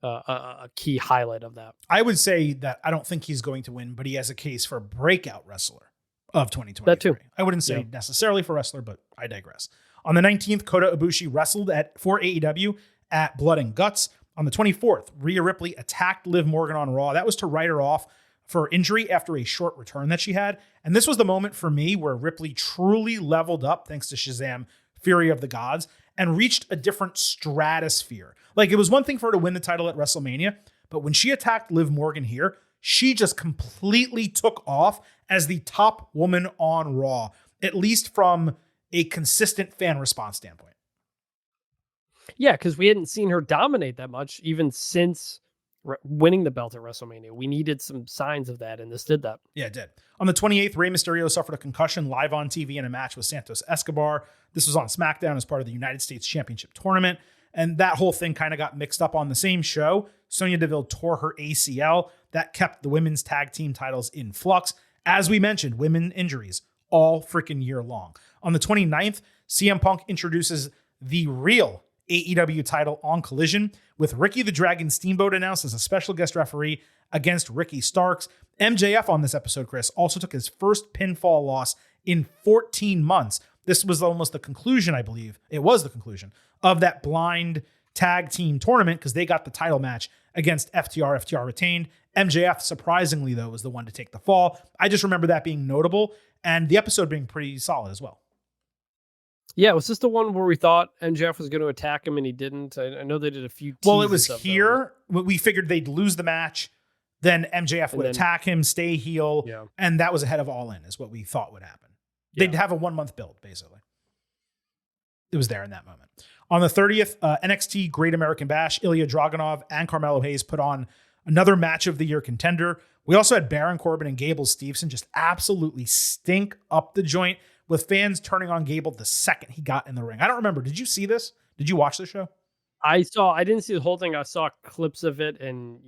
a key highlight of that. I would say that I don't think he's going to win, but he has a case for breakout wrestler of 2023. That too. I wouldn't say necessarily for wrestler, but I digress. On the 19th, Kota Ibushi wrestled for AEW at Blood and Guts. On the 24th, Rhea Ripley attacked Liv Morgan on Raw. That was to write her off for injury after a short return that she had. And this was the moment for me where Ripley truly leveled up, thanks to Shazam, Fury of the Gods, and reached a different stratosphere. Like, it was one thing for her to win the title at WrestleMania, but when she attacked Liv Morgan here, she just completely took off as the top woman on Raw, at least from a consistent fan response standpoint. Yeah, because we hadn't seen her dominate that much even since winning the belt at WrestleMania. We needed some signs of that, and this did that. Yeah, it did. On the 28th, Rey Mysterio suffered a concussion live on TV in a match with Santos Escobar. This was on SmackDown as part of the United States Championship Tournament, and that whole thing kind of got mixed up on the same show. Sonya Deville tore her ACL. That kept the women's tag team titles in flux. As we mentioned, women injuries all freaking year long. On the 29th, CM Punk introduces the real AEW title on Collision, with Ricky the Dragon Steamboat announced as a special guest referee against Ricky Starks. MJF on this episode, Chris, also took his first pinfall loss in 14 months. This was almost the conclusion, I believe. It was the conclusion of that blind tag team tournament because they got the title match against FTR. FTR retained. MJF, surprisingly, though, was the one to take the fall. I just remember that being notable and the episode being pretty solid as well. Yeah, was this the one where we thought MJF was going to attack him and he didn't? I know they did a few. Well, it was here. We figured they'd lose the match. Then MJF would attack him, stay heel. Yeah. And that was ahead of All In is what we thought would happen. Yeah. They'd have a 1 month build, basically. It was there in that moment. On the 30th, NXT Great American Bash, Ilya Dragunov and Carmelo Hayes put on another match of the year contender. We also had Baron Corbin and Gable Steveson just absolutely stink up the joint, with fans turning on Gable the second he got in the ring. I don't remember. Did you see this? Did you watch the show? I didn't see the whole thing. I saw clips of it, and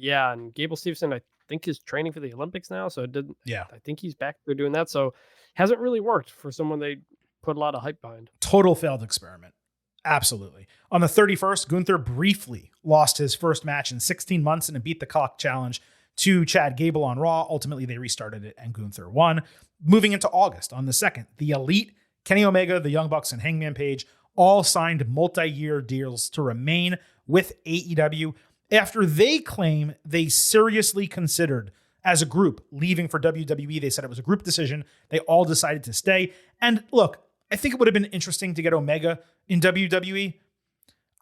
Gable Steveson, I think, is training for the Olympics now. So it didn't. Yeah, I think he's back there doing that. So hasn't really worked for someone they put a lot of hype behind. Total failed experiment. Absolutely. On the 31st, Gunther briefly lost his first match in 16 months in a beat the clock challenge to Chad Gable on Raw. Ultimately, they restarted it and Gunther won. Moving into August, on the 2nd, the Elite, Kenny Omega, the Young Bucks, and Hangman Page all signed multi-year deals to remain with AEW after they claim they seriously considered, as a group, leaving for WWE. They said it was a group decision. They all decided to stay. And look, I think it would have been interesting to get Omega in WWE.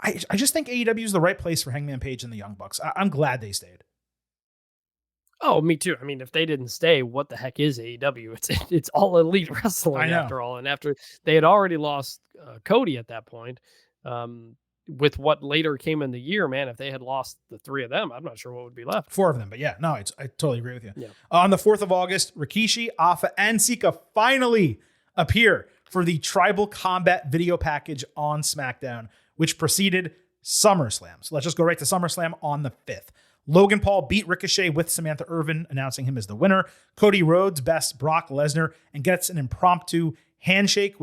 I just think AEW is the right place for Hangman Page and the Young Bucks. I'm glad they stayed. Oh, me too. I mean, if they didn't stay, what the heck is AEW? It's all Elite Wrestling after all. And after they had already lost Cody at that point, with what later came in the year, man, if they had lost the 3 of them, I'm not sure what would be left. 4 of them, but yeah, no, I totally agree with you. Yeah. On the 4th of August, Rikishi, Afa, and Sika finally appear for the Tribal Combat video package on SmackDown, which preceded SummerSlam. So let's just go right to SummerSlam on the 5th. Logan Paul beat Ricochet with Samantha Irvin, announcing him as the winner. Cody Rhodes bests Brock Lesnar and gets an impromptu handshake,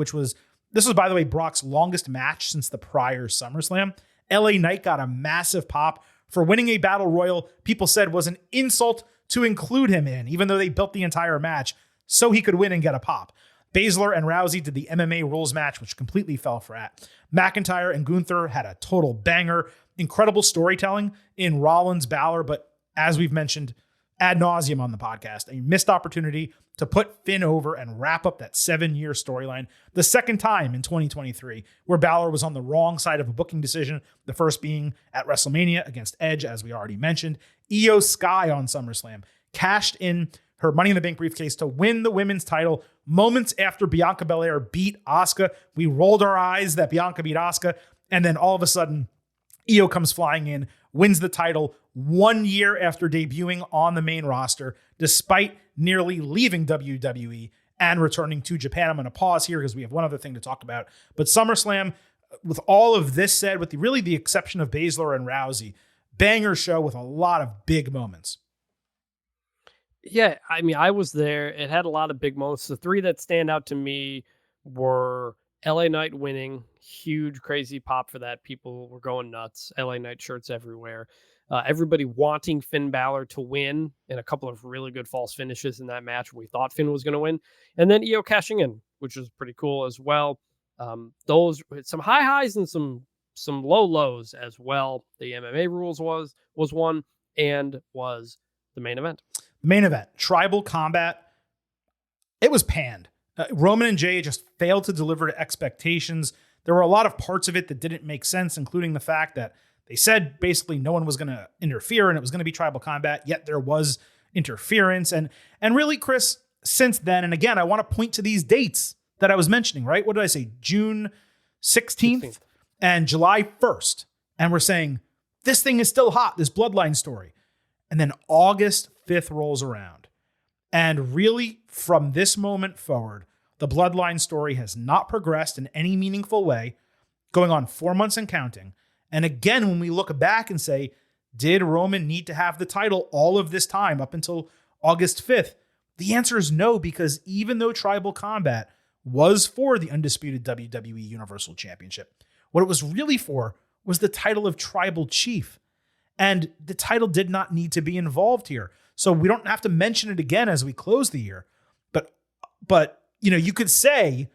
this was, by the way, Brock's longest match since the prior SummerSlam. LA Knight got a massive pop for winning a battle royal people said was an insult to include him in, even though they built the entire match so he could win and get a pop. Baszler and Rousey did the MMA rules match, which completely fell flat. McIntyre and Gunther had a total banger. Incredible storytelling in Rollins Balor, but as we've mentioned ad nauseum on the podcast, a missed opportunity to put Finn over and wrap up that 7-year storyline. The second time in 2023 where Balor was on the wrong side of a booking decision, the first being at WrestleMania against Edge, as we already mentioned. Io Sky on SummerSlam cashed in her Money in the Bank briefcase to win the women's title moments after Bianca Belair beat Asuka. We rolled our eyes that Bianca beat Asuka, and then all of a sudden, Io comes flying in, wins the title 1 year after debuting on the main roster, despite nearly leaving WWE and returning to Japan. I'm going to pause here because we have one other thing to talk about. But SummerSlam, with all of this said, with the exception of Baszler and Rousey, banger show with a lot of big moments. Yeah, I mean, I was there. It had a lot of big moments. The three that stand out to me were LA Knight winning, huge, crazy pop for that. People were going nuts. LA Knight shirts everywhere. Everybody wanting Finn Balor to win, and a couple of really good false finishes in that match where we thought Finn was going to win. And then Io cashing in, which was pretty cool as well. Those some high highs and some low lows as well. The MMA rules was one, and was the main event. Main event, Tribal Combat. It was panned. Roman and Jay just failed to deliver to expectations. There were a lot of parts of it that didn't make sense, including the fact that they said basically no one was going to interfere and it was going to be Tribal Combat, yet there was interference. And really, Chris, since then, and again, I want to point to these dates that I was mentioning, right? What did I say? June 16th and July 1st. And we're saying, this thing is still hot, this Bloodline story. And then August 5th rolls around. And really, from this moment forward, the Bloodline story has not progressed in any meaningful way, going on 4 months and counting. And again, when we look back and say, did Roman need to have the title all of this time up until August 5th? The answer is no, because even though Tribal Combat was for the undisputed WWE Universal Championship, what it was really for was the title of Tribal Chief. And the title did not need to be involved here. So we don't have to mention it again as we close the year. But you know, you could say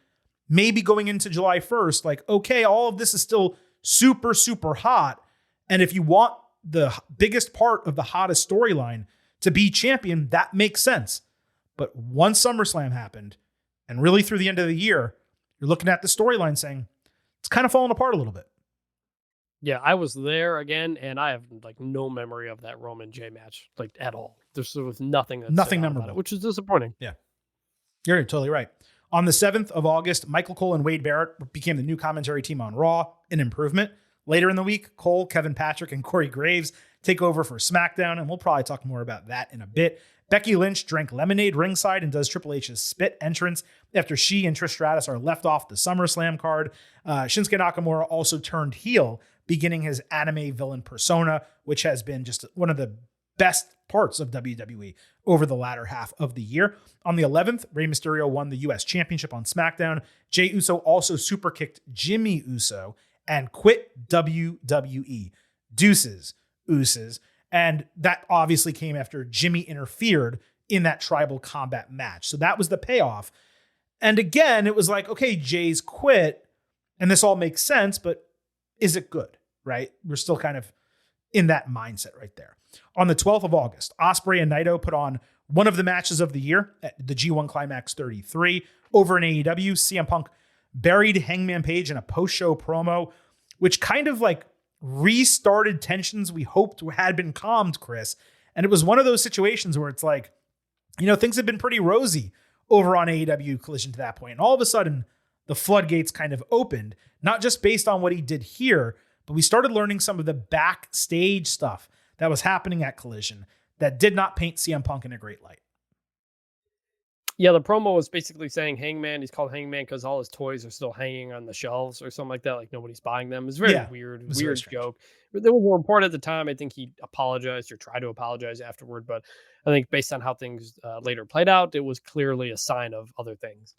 maybe going into July 1st, like, okay, all of this is still super, super hot. And if you want the biggest part of the hottest storyline to be champion, that makes sense. But once SummerSlam happened, and really through the end of the year, you're looking at the storyline saying, it's kind of falling apart a little bit. Yeah, I was there again, and I have like no memory of that Roman J match, like at all. There was nothing memorable about it, which is disappointing. Yeah, you're totally right. On the 7th of August, Michael Cole and Wade Barrett became the new commentary team on Raw, an improvement. Later in the week, Cole, Kevin Patrick, and Corey Graves take over for SmackDown, and we'll probably talk more about that in a bit. Becky Lynch drank lemonade ringside and does Triple H's spit entrance after she and Trish Stratus are left off the SummerSlam card. Shinsuke Nakamura also turned heel, beginning his anime villain persona, which has been just one of the best parts of WWE over the latter half of the year. On the 11th, Rey Mysterio won the U.S. Championship on SmackDown. Jey Uso also super kicked Jimmy Uso and quit WWE. Deuces, Usos. And that obviously came after Jimmy interfered in that Tribal Combat match. So that was the payoff. And again, it was like, okay, Jay's quit, and this all makes sense, but is it good, right? We're still kind of in that mindset right there. On the 12th of August, Ospreay and Naito put on one of the matches of the year at the G1 Climax 33. Over in AEW, CM Punk buried Hangman Page in a post-show promo, which kind of like restarted tensions we hoped had been calmed, Chris. And it was one of those situations where it's like, you know, things have been pretty rosy over on AEW Collision to that point. And all of a sudden, the floodgates kind of opened, not just based on what he did here, but we started learning some of the backstage stuff that was happening at Collision that did not paint CM Punk in a great light. Yeah, the promo was basically saying Hangman, he's called Hangman because all his toys are still hanging on the shelves or something like that. Like nobody's buying them. It's very weird joke. But they were more important at the time. I think he apologized or tried to apologize afterward. But I think based on how things later played out, it was clearly a sign of other things.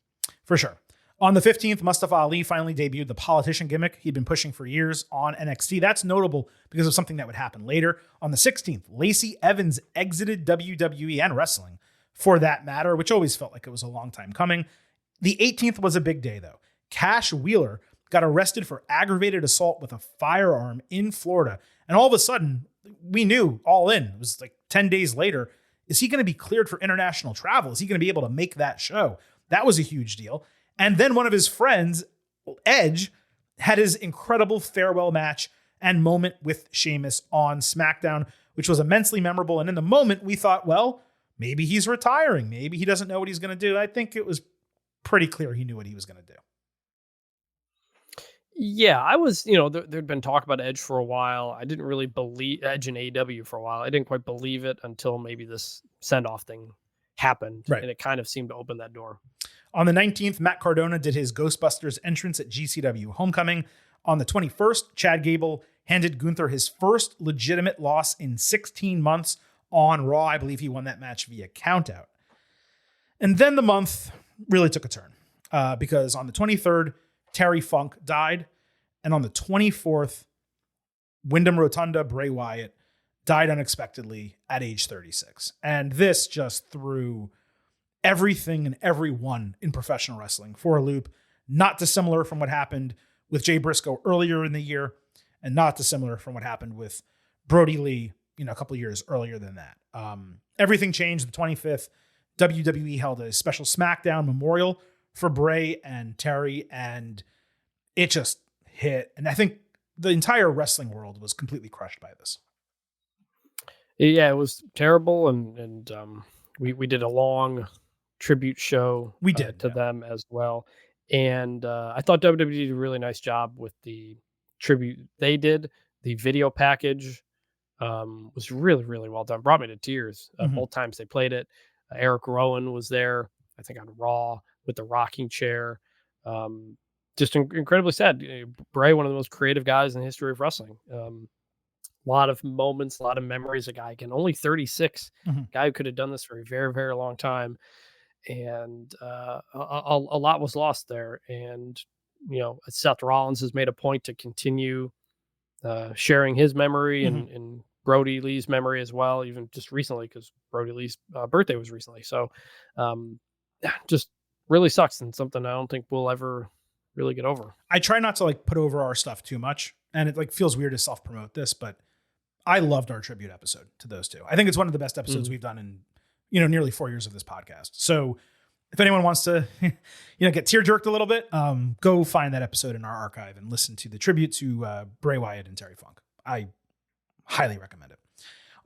For sure. On the 15th, Mustafa Ali finally debuted the politician gimmick he'd been pushing for years on NXT. That's notable because of something that would happen later. On the 16th, Lacey Evans exited WWE and wrestling, for that matter, which always felt like it was a long time coming. The 18th was a big day, though. Cash Wheeler got arrested for aggravated assault with a firearm in Florida. And all of a sudden, we knew all in. It was like 10 days later, Is he going to be cleared for international travel? Is he going to be able to make that show? That was a huge deal. And then one of his friends, Edge, had his incredible farewell match and moment with Sheamus on SmackDown, which was immensely memorable. And in the moment, we thought, well, maybe he's retiring. Maybe he doesn't know what he's going to do. I think it was pretty clear he knew what he was going to do. Yeah, I was, there'd been talk about Edge for a while. I didn't really believe Edge in AEW for a while. I didn't quite believe it until maybe this send-off thing happened. Right. And it kind of seemed to open that door. On the 19th, Matt Cardona did his Ghostbusters entrance at GCW Homecoming. On the 21st, Chad Gable handed Gunther his first legitimate loss in 16 months on Raw. I believe he won that match via countout. And then the month really took a turn because on the 23rd, Terry Funk died. And on the 24th, Wyndham Rotunda, Bray Wyatt, died unexpectedly at age 36. And this just threw everything and everyone in professional wrestling for a loop, not dissimilar from what happened with Jay Briscoe earlier in the year, and not dissimilar from what happened with Brody Lee, a couple of years earlier than that. Everything changed. The 25th, WWE held a special SmackDown memorial for Bray and Terry, and it just hit. And I think the entire wrestling world was completely crushed by this. Yeah, it was terrible, and we did a long tribute show to them as well. And I thought WWE did a really nice job with the tribute they did. The video package was really, really well done. Brought me to tears both times they played it. Eric Rowan was there, I think, on Raw with the rocking chair. Just incredibly sad. Bray, one of the most creative guys in the history of wrestling. A lot of moments, a lot of memories. A guy, again, only 36, guy who could have done this for a very, very long time. And a lot was lost there. And, Seth Rollins has made a point to continue sharing his memory and Brody Lee's memory as well, even just recently, because Brody Lee's birthday was recently. So just really sucks, and something I don't think we'll ever really get over. I try not to put over our stuff too much, and it feels weird to self-promote this, but I loved our tribute episode to those two. I think it's one of the best episodes we've done in nearly 4 years of this podcast. So if anyone wants to get tear-jerked a little bit, go find that episode in our archive and listen to the tribute to Bray Wyatt and Terry Funk. I highly recommend it.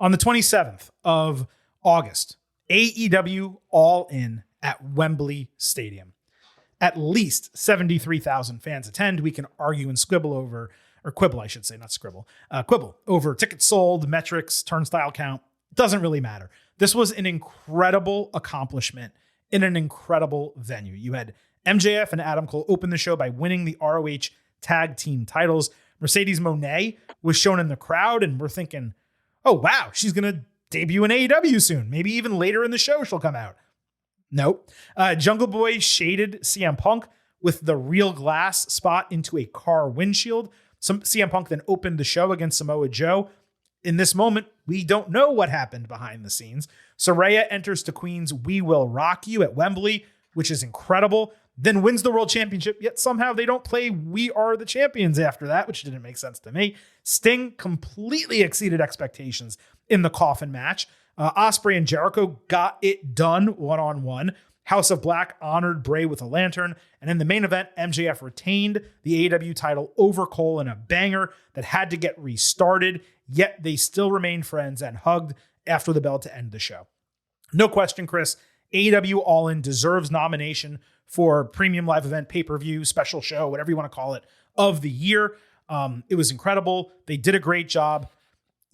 On the 27th of August, AEW All In at Wembley Stadium. At least 73,000 fans attend. We can argue and quibble over tickets sold, metrics, turnstile count. Doesn't really matter. This was an incredible accomplishment in an incredible venue. You had MJF and Adam Cole open the show by winning the ROH tag team titles. Mercedes Moné was shown in the crowd, and we're thinking, oh, wow, she's going to debut in AEW soon. Maybe even later in the show she'll come out. Nope. Jungle Boy shaded CM Punk with the real glass spot into a car windshield. CM Punk then opened the show against Samoa Joe. In this moment, we don't know what happened behind the scenes. Saraya enters to Queen's We Will Rock You at Wembley, which is incredible, then wins the World Championship, yet somehow they don't play We Are the Champions after that, which didn't make sense to me. Sting completely exceeded expectations in the coffin match. Ospreay and Jericho got it done one-on-one. House of Black honored Bray with a lantern. And in the main event, MJF retained the AEW title over Cole in a banger that had to get restarted, yet they still remained friends and hugged after the bell to end the show. No question, Chris, AEW All In deserves nomination for Premium Live Event, pay-per-view, special show, whatever you want to call it, of the year. It was incredible. They did a great job.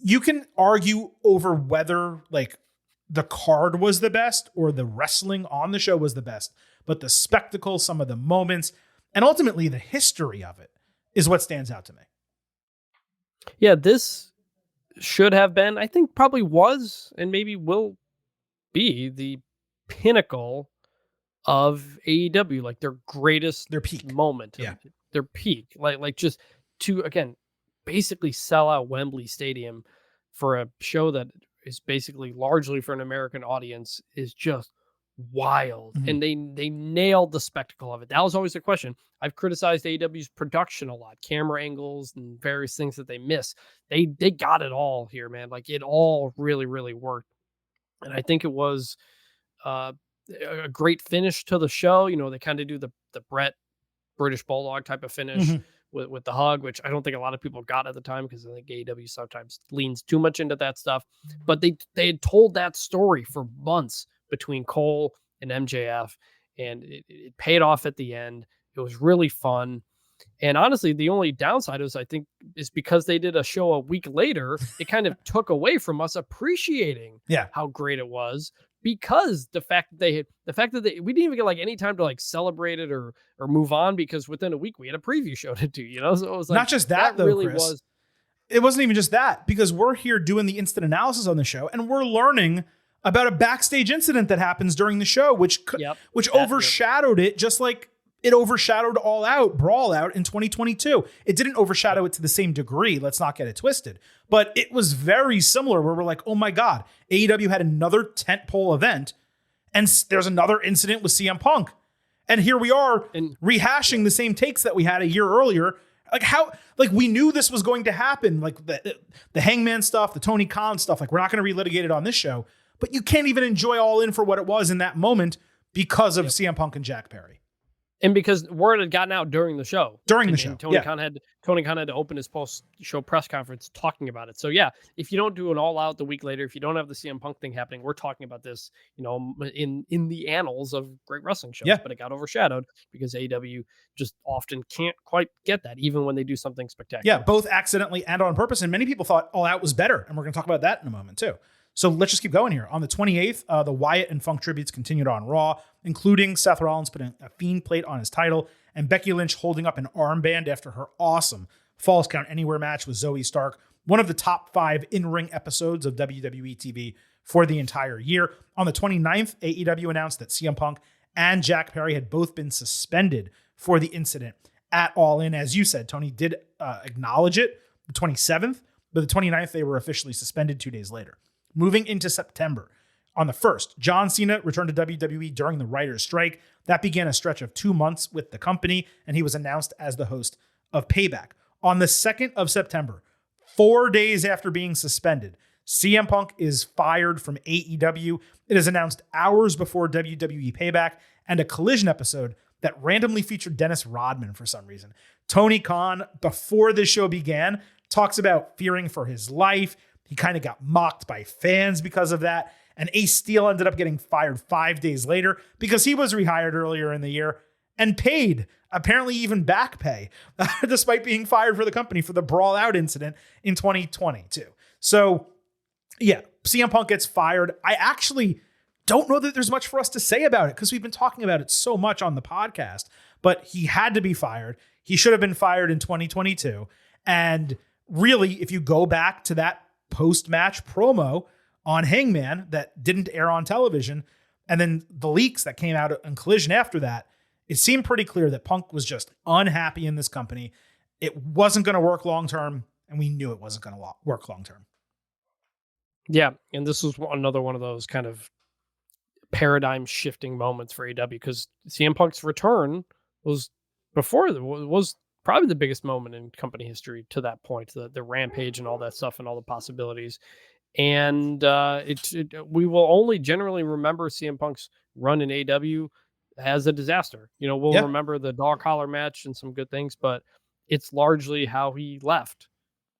You can argue over whether the card was the best or the wrestling on the show was the best, but the spectacle, some of the moments, and ultimately the history of it is what stands out to me. Yeah, this should have been, I think probably was, and maybe will be the pinnacle of AEW, their peak moment. Yeah. Their peak. Just to, again, basically sell out Wembley Stadium for a show that is basically largely for an American audience is just wild. And they nailed the spectacle of it. That was always the question. I've criticized AEW's production a lot, camera angles and various things that they miss. They got it all here, man. It all really, really worked. And I think it was uh, a great finish to the show. They kind of do the Brett British Bulldog type of finish Mhm. with the hug, which I don't think a lot of people got at the time because I think AEW sometimes leans too much into that stuff. But they had told that story for months between Cole and MJF, and it paid off at the end. It was really fun. And honestly, the only downside is I think is because they did a show a week later, it kind of took away from us appreciating Yeah. how great it was, because the fact that we didn't even get like any time to like celebrate it or move on, because within a week we had a preview show to do, so it was like Not just that though, really Chris. was. It wasn't even just that, because we're here doing the instant analysis on the show and we're learning about a backstage incident that happens during the show, which overshadowed it, just like it overshadowed Brawl Out in 2022. It didn't overshadow it to the same degree. Let's not get it twisted. But it was very similar where we're like, oh my God, AEW had another tentpole event and there's another incident with CM Punk. And here we are rehashing the same takes that we had a year earlier. Like we knew this was going to happen. Like the Hangman stuff, the Tony Khan stuff, like we're not going to relitigate it on this show, but you can't even enjoy All In for what it was in that moment because of CM Punk and Jack Perry. And because word had gotten out during the show. And Tony Khan had to open his post-show press conference talking about it. So yeah, if you don't do an All Out the week later, if you don't have the CM Punk thing happening, we're talking about this, in the annals of great wrestling shows. Yeah. But it got overshadowed because AEW just often can't quite get that, even when they do something spectacular. Yeah, both accidentally and on purpose. And many people thought All Out was better. And we're going to talk about that in a moment too. So let's just keep going here. On the 28th, the Wyatt and Funk tributes continued on Raw, including Seth Rollins putting a Fiend plate on his title and Becky Lynch holding up an armband after her awesome Falls Count Anywhere match with Zoe Stark, one of the top 5 in-ring episodes of WWE TV for the entire year. On the 29th, AEW announced that CM Punk and Jack Perry had both been suspended for the incident at All In. As you said, Tony did acknowledge it the 27th, but the 29th, they were officially suspended 2 days later. Moving into September, on the 1st, John Cena returned to WWE during the writer's strike. That began a stretch of 2 months with the company, and he was announced as the host of Payback. On the 2nd of September, 4 days after being suspended, CM Punk is fired from AEW. It is announced hours before WWE Payback and a Collision episode that randomly featured Dennis Rodman for some reason. Tony Khan, before the show began, talks about fearing for his life. He kind of got mocked by fans because of that. And Ace Steel ended up getting fired 5 days later because he was rehired earlier in the year and paid, apparently even back pay, despite being fired for the company for the Brawl Out incident in 2022. So yeah, CM Punk gets fired. I actually don't know that there's much for us to say about it because we've been talking about it so much on the podcast, but he had to be fired. He should have been fired in 2022. And really, if you go back to that post-match promo on Hangman that didn't air on television, and then the leaks that came out on Collision after that, it seemed pretty clear that Punk was just unhappy in this company. It wasn't going to work long-term, and we knew it wasn't going to work long-term. Yeah, and this was another one of those kind of paradigm-shifting moments for AEW, because CM Punk's return was probably the biggest moment in company history to that point, the rampage and all that stuff and all the possibilities. And we will only generally remember CM Punk's run in AEW as a disaster. We'll remember the dog collar match and some good things, but it's largely how he left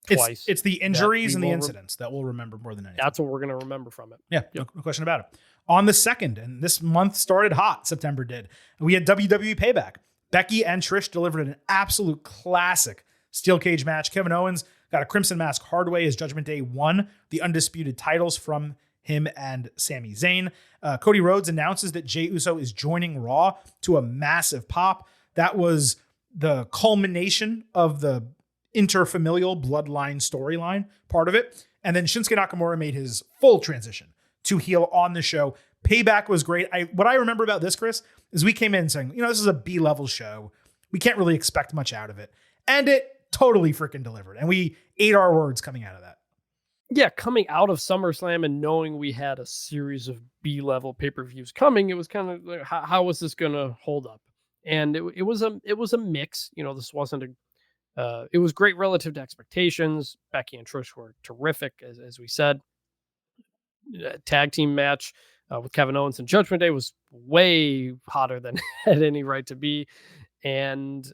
twice. It's the injuries and the incidents that we'll remember more than anything. That's what we're going to remember from it. Yeah, no question about it. On the 2nd, and this month started hot, September did, we had WWE Payback. Becky and Trish delivered an absolute classic steel cage match. Kevin Owens got a Crimson Mask hard way as Judgment Day won the undisputed titles from him and Sami Zayn. Cody Rhodes announces that Jey Uso is joining Raw to a massive pop. That was the culmination of the interfamilial bloodline storyline part of it. And then Shinsuke Nakamura made his full transition to heel on the show. Payback was great. What I remember about this, Chris, is we came in saying, this is a B-level show. We can't really expect much out of it. And it totally freaking delivered. And we ate our words coming out of that. Yeah, coming out of SummerSlam and knowing we had a series of B-level pay-per-views coming, it was kind of like, how was this going to hold up? And it was a mix. This wasn't it was great relative to expectations. Becky and Trish were terrific, as we said. tag team match with Kevin Owens and Judgment Day was way hotter than it had any right to be. And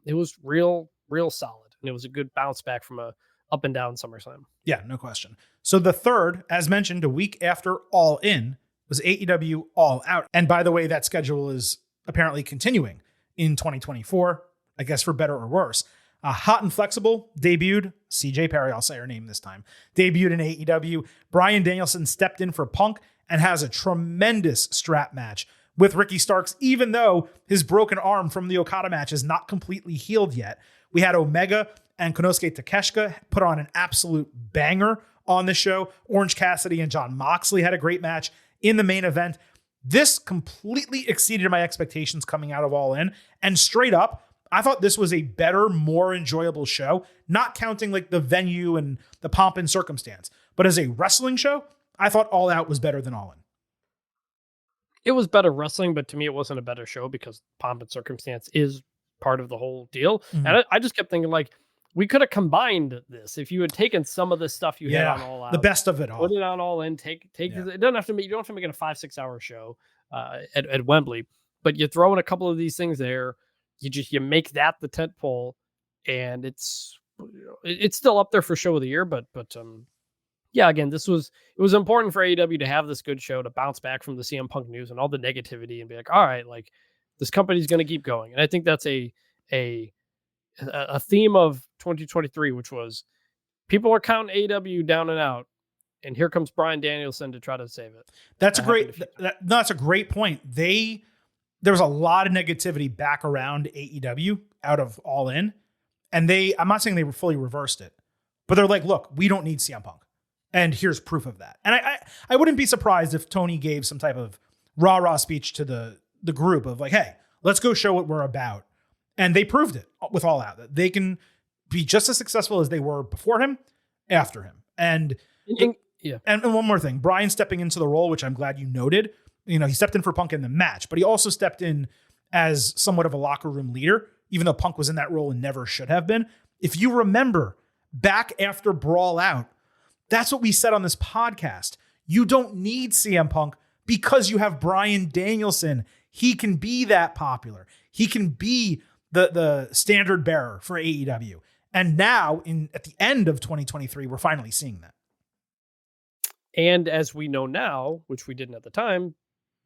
it was real solid. And it was a good bounce back from a up and down SummerSlam. Yeah, no question. So the third, as mentioned, a week after All In, was AEW All Out. And by the way, that schedule is apparently continuing in 2024, I guess for better or worse. Hot and Flexible debuted. CJ Perry, I'll say her name this time, debuted in AEW. Bryan Danielson stepped in for Punk and has a tremendous strap match with Ricky Starks, even though his broken arm from the Okada match is not completely healed yet. We had Omega and Konosuke Takeshita put on an absolute banger on the show. Orange Cassidy and Jon Moxley had a great match in the main event. This completely exceeded my expectations coming out of All In. And straight up, I thought this was a better, more enjoyable show, not counting like the venue and the pomp and circumstance. But as a wrestling show, I thought All Out was better than All In. It was better wrestling, but to me, it wasn't a better show because pomp and circumstance is part of the whole deal. Mm-hmm. And I just kept thinking, like, we could have combined this if you had taken some of the stuff you had on All Out, the best of it all, put it on All In. It doesn't have to be. You don't have to make it a 5-6 hour show at Wembley, but you throw in a couple of these things there. You make that the tent pole, and it's still up there for show of the year. But yeah, again, it was important for AEW to have this good show to bounce back from the CM Punk news and all the negativity and be like, all right, like this company's going to keep going. And I think that's a theme of 2023, which was people are counting AEW down and out, and here comes Bryan Danielson to try to save it. That's a great point. There was a lot of negativity back around AEW out of All In, and I'm not saying they fully reversed it, but they're like, look, we don't need CM Punk, and here's proof of that. And I wouldn't be surprised if Tony gave some type of rah-rah speech to the group of like, hey, let's go show what we're about. And they proved it with All Out, that they can be just as successful as they were before him, after him. And one more thing, Bryan stepping into the role, which I'm glad you noted. You know, he stepped in for Punk in the match, but he also stepped in as somewhat of a locker room leader, even though Punk was in that role and never should have been. If you remember back after Brawl Out, that's what we said on this podcast. You don't need CM Punk because you have Bryan Danielson. He can be that popular. He can be the standard bearer for AEW. And now at the end of 2023, we're finally seeing that. And as we know now, which we didn't at the time,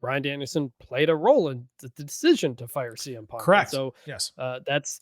Bryan Danielson played a role in the decision to fire CM Punk. Correct. And so yes, that's,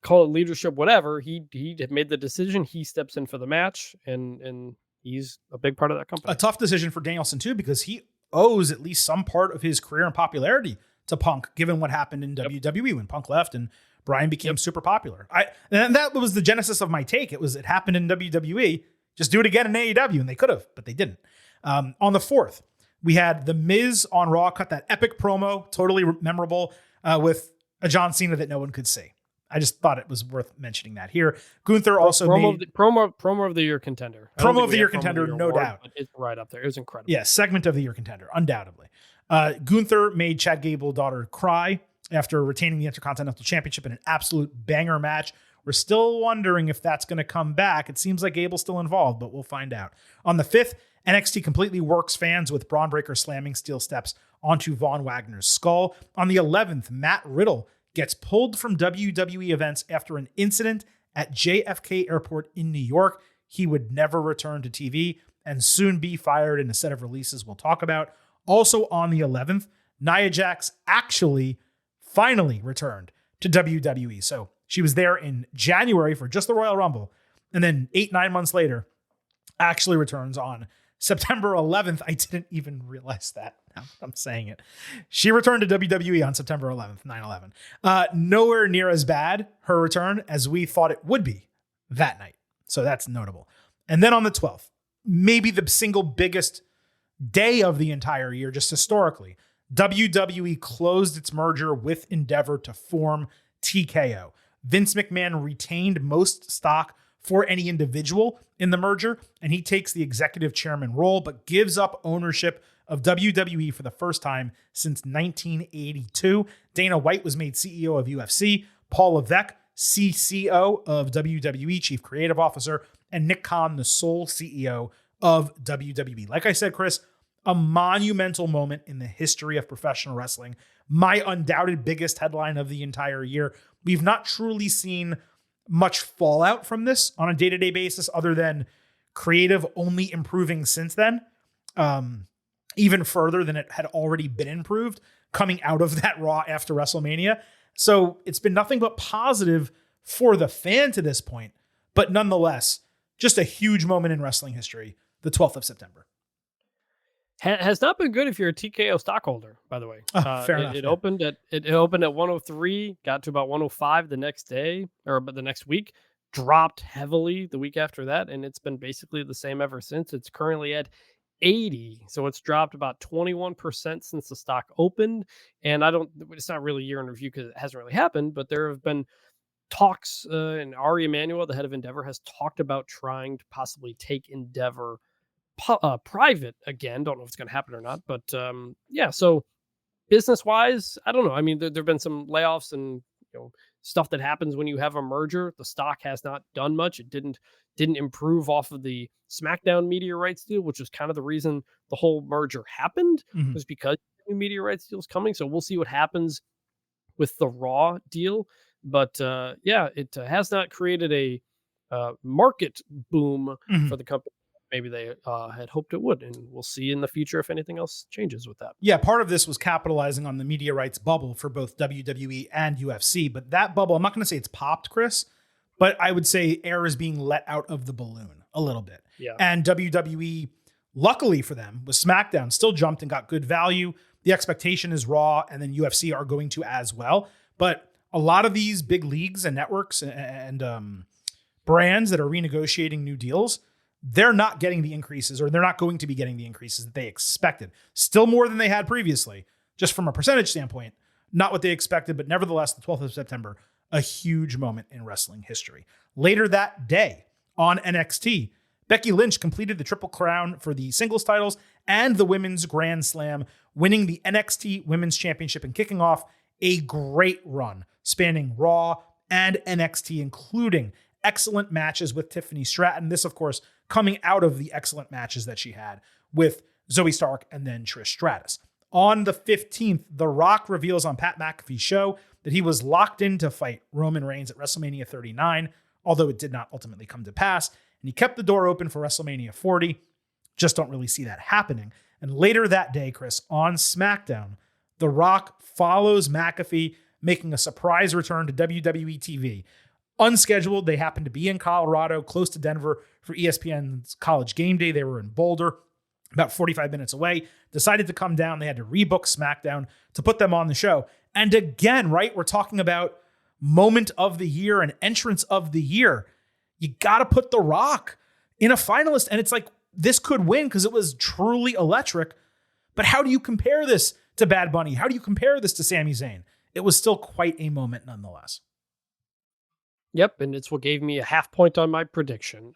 call it leadership, whatever. He made the decision. He steps in for the match, and he's a big part of that company. A tough decision for Danielson too, because he owes at least some part of his career and popularity to Punk, given what happened in WWE when Punk left and Bryan became super popular. And that was the genesis of my take. It happened in WWE. Just do it again in AEW, and they could have, but they didn't. On the 4th, we had The Miz on Raw cut that epic promo, totally memorable, with a John Cena that no one could see. I just thought it was worth mentioning that here. Gunther also made promo of the year contender. Promo of the year contender, no doubt. But it's right up there. It was incredible. Yeah, segment of the year contender, undoubtedly. Gunther made Chad Gable's daughter cry after retaining the Intercontinental Championship in an absolute banger match. We're still wondering if that's going to come back. It seems like Gable's still involved, but we'll find out. On the 5th, NXT completely works fans with Braun Breaker slamming steel steps onto Von Wagner's skull. On the 11th, Matt Riddle gets pulled from WWE events after an incident at JFK Airport in New York. He would never return to TV and soon be fired in a set of releases we'll talk about. Also on the 11th, Nia Jax finally returned to WWE. So she was there in January for just the Royal Rumble, and then 8-9 months later, actually returns on September 11th. I didn't even realize that. Now I'm saying it. She returned to WWE on September 11th, 9/11. Nowhere near as bad, her return, as we thought it would be that night. So that's notable. And then on the 12th, maybe the single biggest day of the entire year, just historically, WWE closed its merger with Endeavor to form TKO. Vince McMahon retained most stock for any individual in the merger, and he takes the executive chairman role, but gives up ownership of WWE for the first time since 1982. Dana White was made CEO of UFC, Paul Levesque, CCO of WWE, Chief Creative Officer, and Nick Khan, the sole CEO of WWE. Like I said, Chris, a monumental moment in the history of professional wrestling. My undoubted biggest headline of the entire year. We've not truly seen much fallout from this on a day-to-day basis other than creative only improving since then, even further than it had already been improved coming out of that Raw after WrestleMania. So it's been nothing but positive for the fan to this point, but nonetheless, just a huge moment in wrestling history, the 12th of September. Has not been good if you're a TKO stockholder, by the way. Fair enough. It opened at 103, got to about 105 the next day or the next week, dropped heavily the week after that, and it's been basically the same ever since. It's currently at 80, so it's dropped about 21% since the stock opened. And it's not really year in review because it hasn't really happened, but there have been talks, and Ari Emanuel, the head of Endeavor, has talked about trying to possibly take Endeavor private again. Don't know if it's going to happen or not, but yeah. So business wise, I don't know. I mean, there've been some layoffs and stuff that happens when you have a merger. The stock has not done much. It didn't improve off of the SmackDown media rights deal, which was kind of the reason the whole merger happened, was because new media rights deals coming. So we'll see what happens with the Raw deal. But yeah, it has not created a market boom for the company. Maybe they had hoped it would, and we'll see in the future if anything else changes with that. Yeah, part of this was capitalizing on the media rights bubble for both WWE and UFC, but that bubble, I'm not going to say it's popped, Chris, but I would say air is being let out of the balloon a little bit. Yeah. And WWE, luckily for them, with SmackDown, still jumped and got good value. The expectation is Raw and then UFC are going to as well. But a lot of these big leagues and networks and brands that are renegotiating new deals, they're not getting the increases, or they're not going to be getting the increases that they expected. Still more than they had previously, just from a percentage standpoint, not what they expected, but nevertheless, the 12th of September, a huge moment in wrestling history. Later that day on NXT, Becky Lynch completed the Triple Crown for the singles titles and the Women's Grand Slam, winning the NXT Women's Championship and kicking off a great run spanning Raw and NXT, including excellent matches with Tiffany Stratton. This, of course, coming out of the excellent matches that she had with Zoe Stark and then Trish Stratus. On the 15th, The Rock reveals on Pat McAfee's show that he was locked in to fight Roman Reigns at WrestleMania 39, although it did not ultimately come to pass. And he kept the door open for WrestleMania 40. Just don't really see that happening. And later that day, Chris, on SmackDown, The Rock follows McAfee, making a surprise return to WWE TV. Unscheduled, they happened to be in Colorado, close to Denver for ESPN's College Game Day. They were in Boulder, about 45 minutes away, decided to come down. They had to rebook SmackDown to put them on the show. And again, right, we're talking about moment of the year and entrance of the year. You got to put The Rock in a finalist. And it's like, this could win because it was truly electric. But how do you compare this to Bad Bunny? How do you compare this to Sami Zayn? It was still quite a moment nonetheless. Yep, and it's what gave me a half point on my prediction.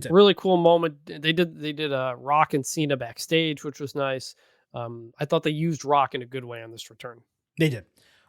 Really cool moment. They did a Rock and Cena backstage, which was nice. I thought they used Rock in a good way on this return. They did.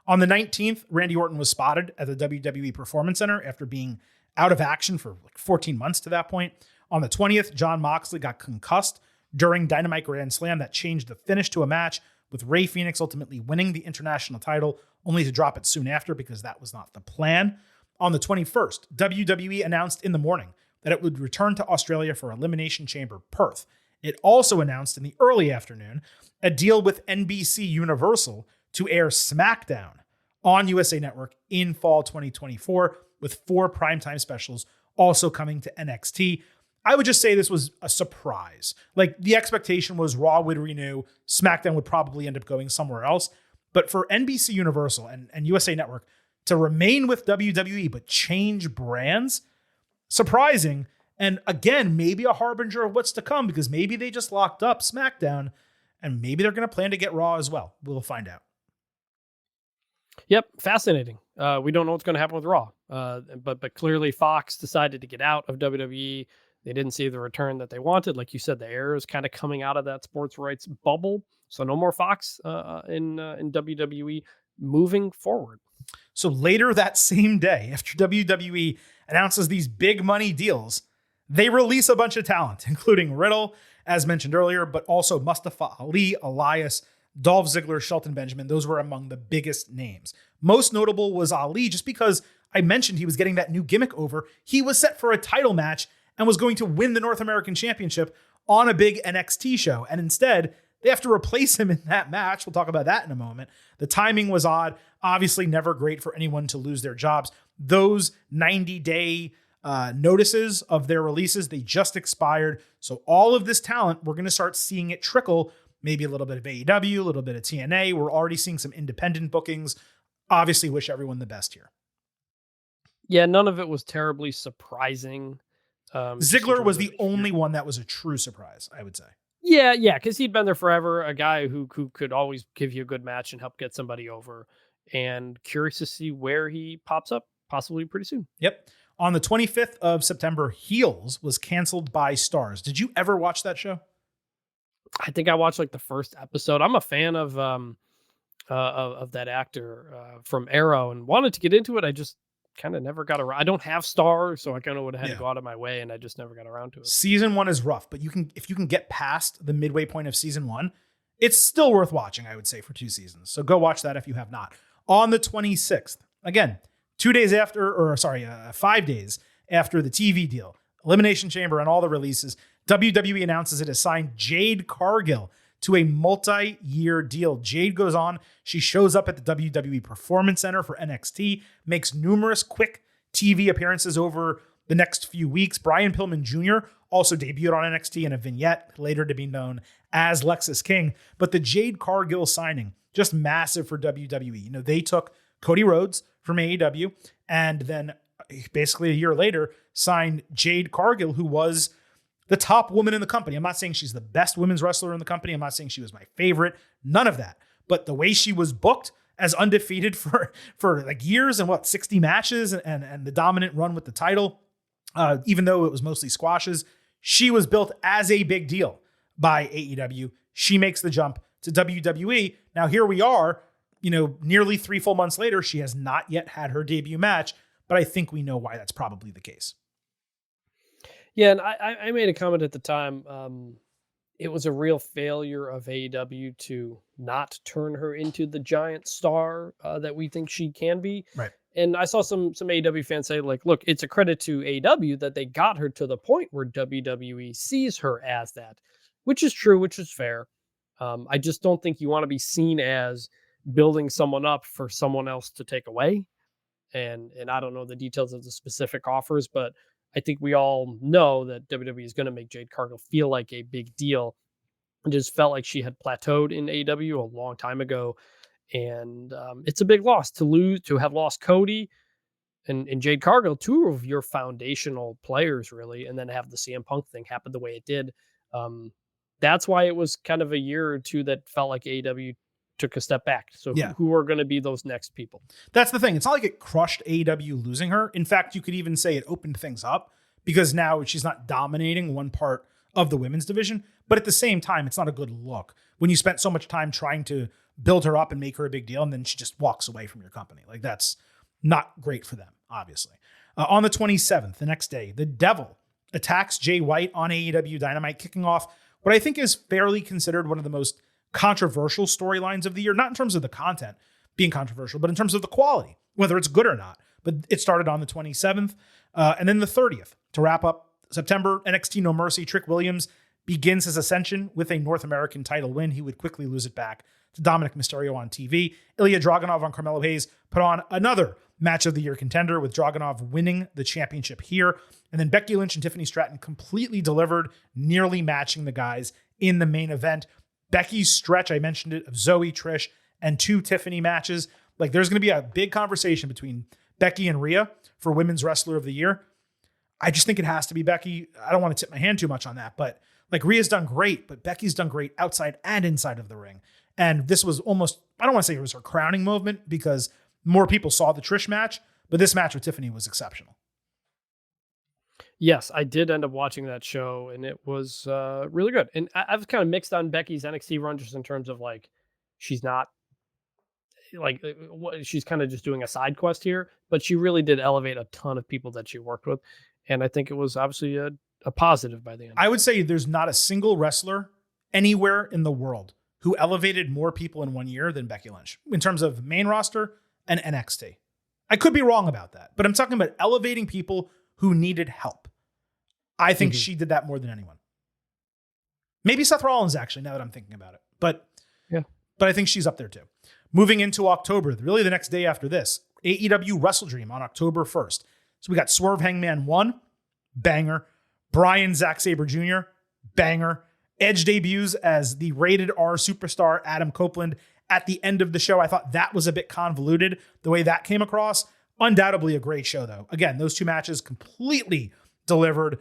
On the 19th, Randy Orton was spotted at the WWE Performance Center after being out of action for like 14 months to that point. On the 20th, Jon Moxley got concussed during Dynamite Grand Slam. That changed the finish to a match, with Rey Fenix ultimately winning the international title, only to drop it soon after because that was not the plan. On the 21st, WWE announced in the morning that it would return to Australia for Elimination Chamber Perth. It also announced in the early afternoon a deal with NBC Universal to air SmackDown on USA Network in fall 2024, with 4 primetime specials also coming to NXT. I would just say this was a surprise. Like, the expectation was Raw would renew, SmackDown would probably end up going somewhere else. But for NBC Universal and USA Network to remain with WWE but change brands, surprising. And again, maybe a harbinger of what's to come, because maybe they just locked up SmackDown and maybe they're going to plan to get Raw as well. We'll find out. Yep, fascinating. We don't know what's going to happen with Raw, but clearly Fox decided to get out of WWE. They didn't see the return that they wanted. Like you said, the air is kind of coming out of that sports rights bubble, so no more Fox in WWE moving forward. So later that same day, after WWE announces these big money deals, they release a bunch of talent, including Riddle as mentioned earlier, but also Mustafa Ali, Elias, Dolph Ziggler, Shelton Benjamin. Those were among the biggest names. Most notable was Ali, just because I mentioned he was getting that new gimmick over. He was set for a title match and was going to win the North American Championship on a big NXT show. And instead, they have to replace him in that match. We'll talk about that in a moment. The timing was odd. Obviously, never great for anyone to lose their jobs. Those 90-day notices of their releases, they just expired. So all of this talent, we're going to start seeing it trickle. Maybe a little bit of AEW, a little bit of TNA. We're already seeing some independent bookings. Obviously, wish everyone the best here. Yeah, none of it was terribly surprising. Ziggler was the only one that was a true surprise, I would say. Yeah, because he'd been there forever. A guy who could always give you a good match and help get somebody over. And curious to see where he pops up, possibly pretty soon. Yep. On the 25th of September, Heels was canceled by Stars. Did you ever watch that show? I think I watched like the first episode. I'm a fan of that actor from Arrow and wanted to get into it. I just kind of never got around. I don't have Stars, so I kind of would have had to go out of my way, and I just never got around to it. Season 1 is rough, but if you can get past the midway point of season 1, it's still worth watching, I would say, for 2 seasons. So go watch that if you have not. On the 26th, again, 5 days after the TV deal, Elimination Chamber and all the releases, WWE announces it has signed Jade Cargill to a multi-year deal. Jade goes on. She shows up at the WWE Performance Center for NXT, makes numerous quick TV appearances over the next few weeks. Brian Pillman Jr. also debuted on NXT in a vignette, later to be known as Lexis King. But the Jade Cargill signing, just massive for WWE. You know, they took Cody Rhodes from AEW and then basically a year later signed Jade Cargill, who was the top woman in the company. I'm not saying she's the best women's wrestler in the company. I'm not saying she was my favorite. None of that. But the way she was booked as undefeated for like years and 60 matches and the dominant run with the title, even though it was mostly squashes, she was built as a big deal by AEW. She makes the jump to WWE. Now here we are, nearly 3 full months later, she has not yet had her debut match, but I think we know why that's probably the case. Yeah, and I made a comment at the time. It was a real failure of AEW to not turn her into the giant star that we think she can be. Right. And I saw some AEW fans say, like, look, it's a credit to AEW that they got her to the point where WWE sees her as that, which is true, which is fair. I just don't think you want to be seen as building someone up for someone else to take away. And I don't know the details of the specific offers, but I think we all know that WWE is going to make Jade Cargill feel like a big deal. It just felt like she had plateaued in AEW a long time ago. And it's a big loss to have lost Cody and Jade Cargill, 2 of your foundational players, really, and then have the CM Punk thing happen the way it did. That's why it was kind of a year or 2 that felt like AEW took a step back. So who are going to be those next people? That's the thing. It's not like it crushed AEW losing her. In fact, you could even say it opened things up because now she's not dominating one part of the women's division. But at the same time, it's not a good look when you spent so much time trying to build her up and make her a big deal, and then she just walks away from your company. Like, that's not great for them, obviously. On the 27th, the next day, the Devil attacks Jay White on AEW Dynamite, kicking off what I think is fairly considered one of the most controversial storylines of the year, not in terms of the content being controversial, but in terms of the quality, whether it's good or not. But it started on the 27th. And then the 30th, to wrap up September, NXT No Mercy, Trick Williams begins his ascension with a North American title win. He would quickly lose it back to Dominic Mysterio on TV. Ilya Dragunov on Carmelo Hayes put on another match of the year contender, with Dragunov winning the championship here. And then Becky Lynch and Tiffany Stratton completely delivered, nearly matching the guys in the main event. Becky's stretch, I mentioned it, of Zoe, Trish, and 2 Tiffany matches. Like, there's going to be a big conversation between Becky and Rhea for Women's Wrestler of the Year. I just think it has to be Becky. I don't want to tip my hand too much on that, but like, Rhea's done great, but Becky's done great outside and inside of the ring. And this was almost, I don't want to say it was her crowning moment because more people saw the Trish match, but this match with Tiffany was exceptional. Yes, I did end up watching that show, and it was really good. And I was kind of mixed on Becky's NXT run, just in terms of, like, she's not, like, she's kind of just doing a side quest here, but she really did elevate a ton of people that she worked with. And I think it was obviously a a positive by the end. I would say there's not a single wrestler anywhere in the world who elevated more people in 1 year than Becky Lynch in terms of main roster and NXT. I could be wrong about that, but I'm talking about elevating people who needed help. I think she did that more than anyone. Maybe Seth Rollins, actually, now that I'm thinking about it. But I think she's up there too. Moving into October, really the next day after this, AEW Wrestle Dream on October 1st. So we got Swerve Hangman 1, banger. Brian Zack Sabre Jr., banger. Edge debuts as the rated R superstar Adam Copeland at the end of the show. I thought that was a bit convoluted, the way that came across. Undoubtedly a great show, though. Again, those two matches completely delivered.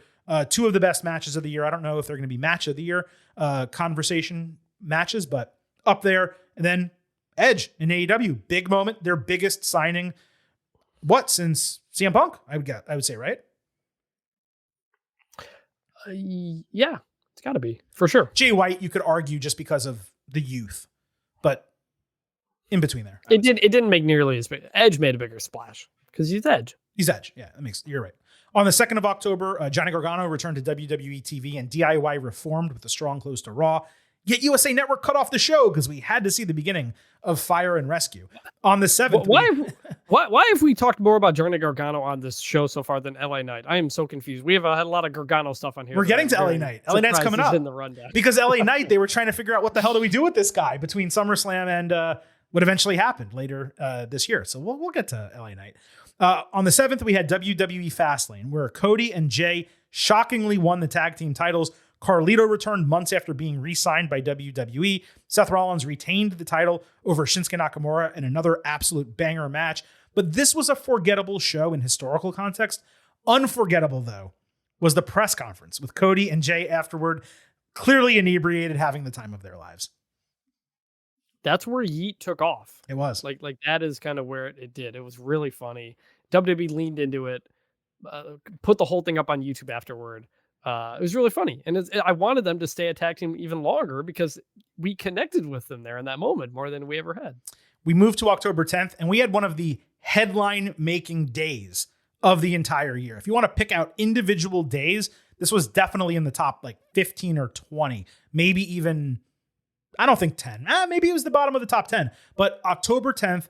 Two of the best matches of the year. I don't know if they're going to be match of the year conversation matches, but up there. And then Edge in AEW, big moment, their biggest signing. Since CM Punk? I would say, right? Yeah, it's got to be for sure. Jay White, you could argue just because of the youth, but in between there, it didn't make nearly as big. Edge made a bigger splash because he's Edge. He's Edge. Yeah, you're right. On the 2nd of October, Johnny Gargano returned to WWE TV and DIY reformed with a strong close to Raw. Yet USA Network cut off the show because we had to see the beginning of Fire and Rescue. On the 7th... Why have we talked more about Johnny Gargano on this show so far than LA Knight? I am so confused. We have had a lot of Gargano stuff on here. We're getting to LA Knight. LA Knight's coming up. In the rundown. Because LA Knight, they were trying to figure out what the hell do we do with this guy between SummerSlam and what eventually happened later this year. So we'll get to LA Knight. On the 7th, we had WWE Fastlane, where Cody and Jay shockingly won the tag team titles. Carlito returned months after being re-signed by WWE. Seth Rollins retained the title over Shinsuke Nakamura in another absolute banger match. But this was a forgettable show in historical context. Unforgettable, though, was the press conference with Cody and Jay afterward, clearly inebriated, having the time of their lives. That's where Yeet took off. It was. Like that is kind of where it did. It was really funny. WWE leaned into it, put the whole thing up on YouTube afterward. It was really funny. And I wanted them to stay a tag team even longer because we connected with them there in that moment more than we ever had. We moved to October 10th, and we had one of the headline-making days of the entire year. If you want to pick out individual days, this was definitely in the top 15 or 20, maybe even, I don't think 10. Maybe it was the bottom of the top 10. But October 10th,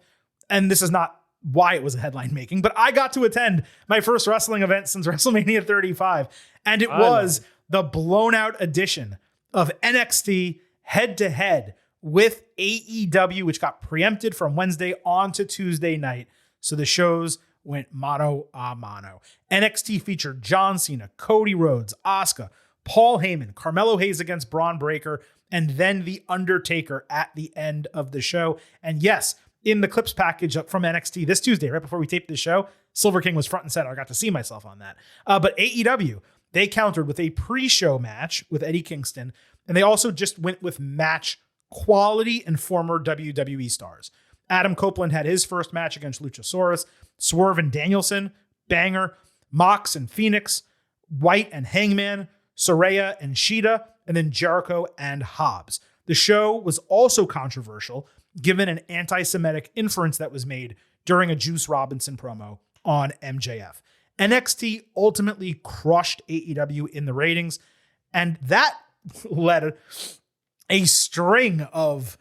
and this is not why it was a headline making, but I got to attend my first wrestling event since WrestleMania 35. And it was the blown out edition of NXT head to head with AEW, which got preempted from Wednesday on to Tuesday night. So the shows went mano a mano. NXT featured John Cena, Cody Rhodes, Asuka, Paul Heyman, Carmelo Hayes against Braun Breaker, and then The Undertaker at the end of the show. And yes, in the clips package from NXT this Tuesday, right before we taped the show, Silver King was front and center. I got to see myself on that. But AEW, they countered with a pre-show match with Eddie Kingston, and they also just went with match quality and former WWE stars. Adam Copeland had his first match against Luchasaurus, Swerve and Danielson, banger, Mox and Phoenix, White and Hangman, Saraya and Shida, and then Jericho and Hobbs. The show was also controversial, given an anti-Semitic inference that was made during a Juice Robinson promo on MJF. NXT ultimately crushed AEW in the ratings, and that led a string of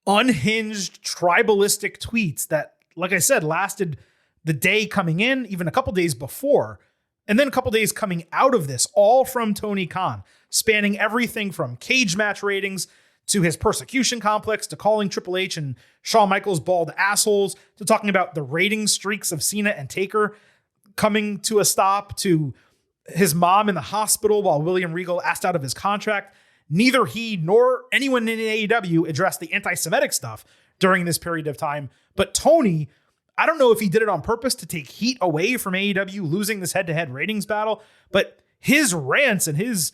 unhinged tribalistic tweets that, like I said, lasted the day coming in, even a couple days before, and then a couple days coming out of this, all from Tony Khan, spanning everything from cage match ratings to his persecution complex, to calling Triple H and Shawn Michaels bald assholes, to talking about the rating streaks of Cena and Taker coming to a stop, to his mom in the hospital while William Regal asked out of his contract. Neither he nor anyone in AEW addressed the anti-Semitic stuff during this period of time. But Tony, I don't know if he did it on purpose to take heat away from AEW losing this head-to-head ratings battle, but his rants and his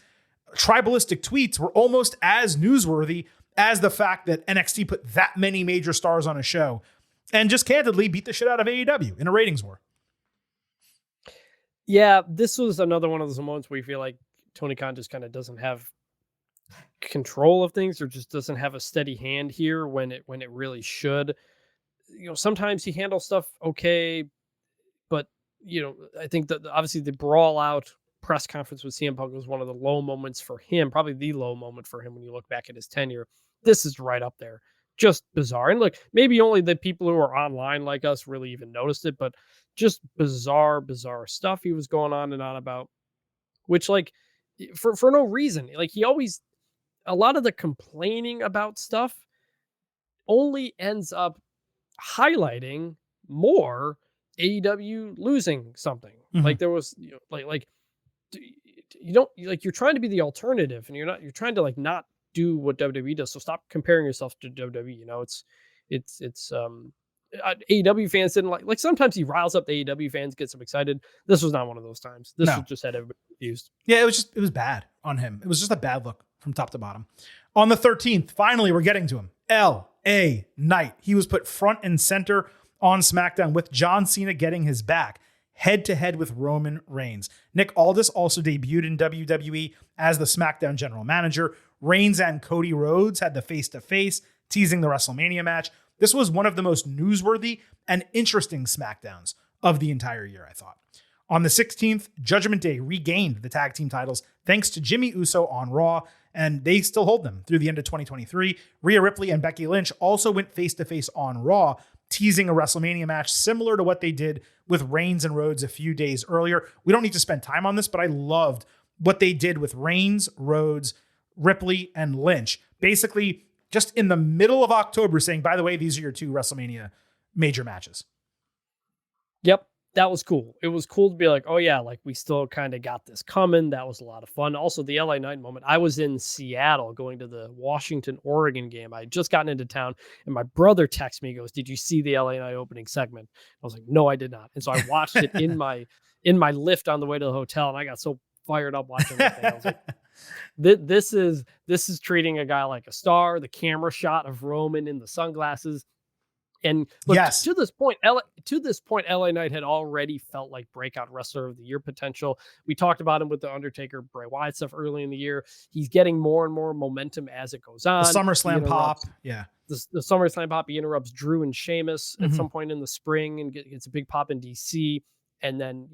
tribalistic tweets were almost as newsworthy as the fact that NXT put that many major stars on a show and just candidly beat the shit out of AEW in a ratings war. Yeah, this was another one of those moments where you feel like Tony Khan just kind of doesn't have control of things, or just doesn't have a steady hand here when it really should. Sometimes he handles stuff okay, but I think that obviously the brawl out press conference with CM Punk was one of the low moments for him, probably the low moment for him when you look back at his tenure. This is right up there. Just bizarre. And look, maybe only the people who are online like us really even noticed it, but just bizarre stuff he was going on and on about, which like for no reason. Like he always, a lot of the complaining about stuff only ends up highlighting more AEW losing something. Like there was, like you don't like, you're trying to be the alternative and you're trying to like not do what WWE does. So stop comparing yourself to WWE. It's AEW fans didn't like sometimes he riles up the AEW fans, gets them excited. This was not one of those times. This was just had everybody confused. Yeah, it was bad on him. It was just a bad look from top to bottom. On the 13th, finally, we're getting to him. L.A. Knight. He was put front and center on SmackDown with John Cena getting his back, head-to-head with Roman Reigns. Nick Aldis also debuted in WWE as the SmackDown general manager. Reigns and Cody Rhodes had the face-to-face, teasing the WrestleMania match. This was one of the most newsworthy and interesting SmackDowns of the entire year, I thought. On the 16th, Judgment Day regained the tag team titles thanks to Jimmy Uso on Raw, and they still hold them through the end of 2023. Rhea Ripley and Becky Lynch also went face-to-face on Raw, teasing a WrestleMania match similar to what they did with Reigns and Rhodes a few days earlier. We don't need to spend time on this, but I loved what they did with Reigns, Rhodes, Ripley, and Lynch. Basically, just in the middle of October saying, by the way, these are your 2 WrestleMania major matches. Yep. That was cool. It was cool to be like, oh yeah, like we still kind of got this coming. That was a lot of fun. Also the LA Knight moment. I was in Seattle going to the Washington, Oregon game. I had just gotten into town and my brother texted me, goes, did you see the LA Knight opening segment? I was like, no, I did not. And so I watched it in my Lyft on the way to the hotel. And I got so fired up watching that thing. I was like, this is treating a guy like a star. The camera shot of Roman in the sunglasses. And look, yes, to this point, LA Knight had already felt like breakout wrestler of the year potential. We talked about him with the Undertaker, Bray Wyatt stuff early in the year. He's getting more and more momentum as it goes on. The SummerSlam pop. Yeah. The SummerSlam pop. He interrupts Drew and Sheamus at some point in the spring and gets a big pop in DC. And then,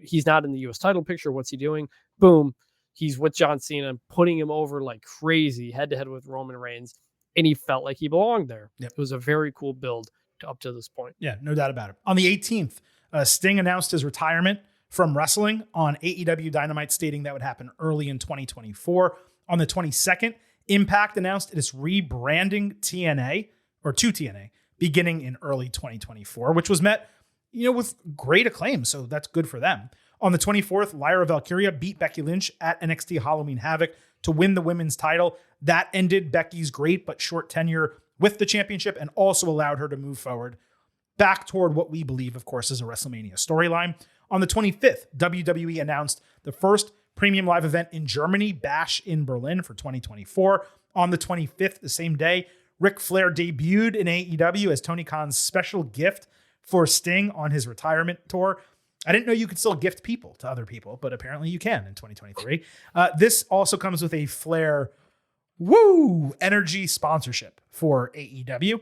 he's not in the US title picture. What's he doing? Boom. He's with John Cena, putting him over like crazy head to head with Roman Reigns. And he felt like he belonged there. Yep. It was a very cool build up to this point. Yeah, no doubt about it. On the 18th, Sting announced his retirement from wrestling on AEW Dynamite, stating that would happen early in 2024. On the 22nd, Impact announced it is rebranding TNA, or to TNA, beginning in early 2024, which was met, with great acclaim. So that's good for them. On the 24th, Lyra Valkyria beat Becky Lynch at NXT Halloween Havoc to win the women's title. That ended Becky's great but short tenure with the championship and also allowed her to move forward back toward what we believe, of course, is a WrestleMania storyline. On the 25th, WWE announced the first premium live event in Germany, Bash in Berlin for 2024. On the 25th, the same day, Ric Flair debuted in AEW as Tony Khan's special gift for Sting on his retirement tour. I didn't know you could still gift people to other people, but apparently you can in 2023. This also comes with a Flair energy sponsorship for AEW.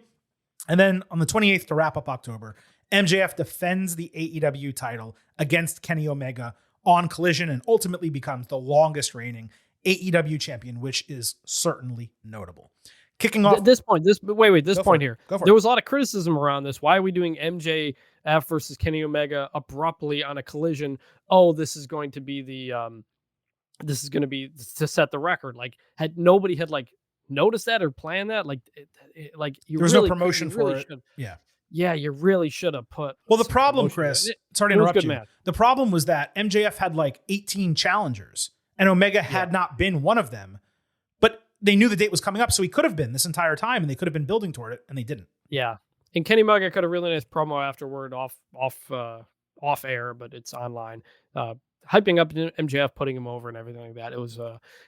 And then on the 28th, to wrap up October, MJF defends the AEW title against Kenny Omega on Collision and ultimately becomes the longest reigning AEW champion, which is certainly notable. Kicking off this point here. There was a lot of criticism around this. Why are we doing MJF versus Kenny Omega abruptly on a Collision? Oh, this is going to be to set the record. Like, nobody had noticed that or planned that. There's no promotion for it. Yeah, you really should have put. Well, the problem, Chris, sorry to interrupt you. The problem was that MJF had 18 challengers and Omega had not been one of them, but they knew the date was coming up, so he could have been this entire time, and they could have been building toward it, and they didn't. Yeah, and Kenny Omega got a really nice promo afterward off air, but it's online, hyping up MJF, putting him over, and everything like that. It was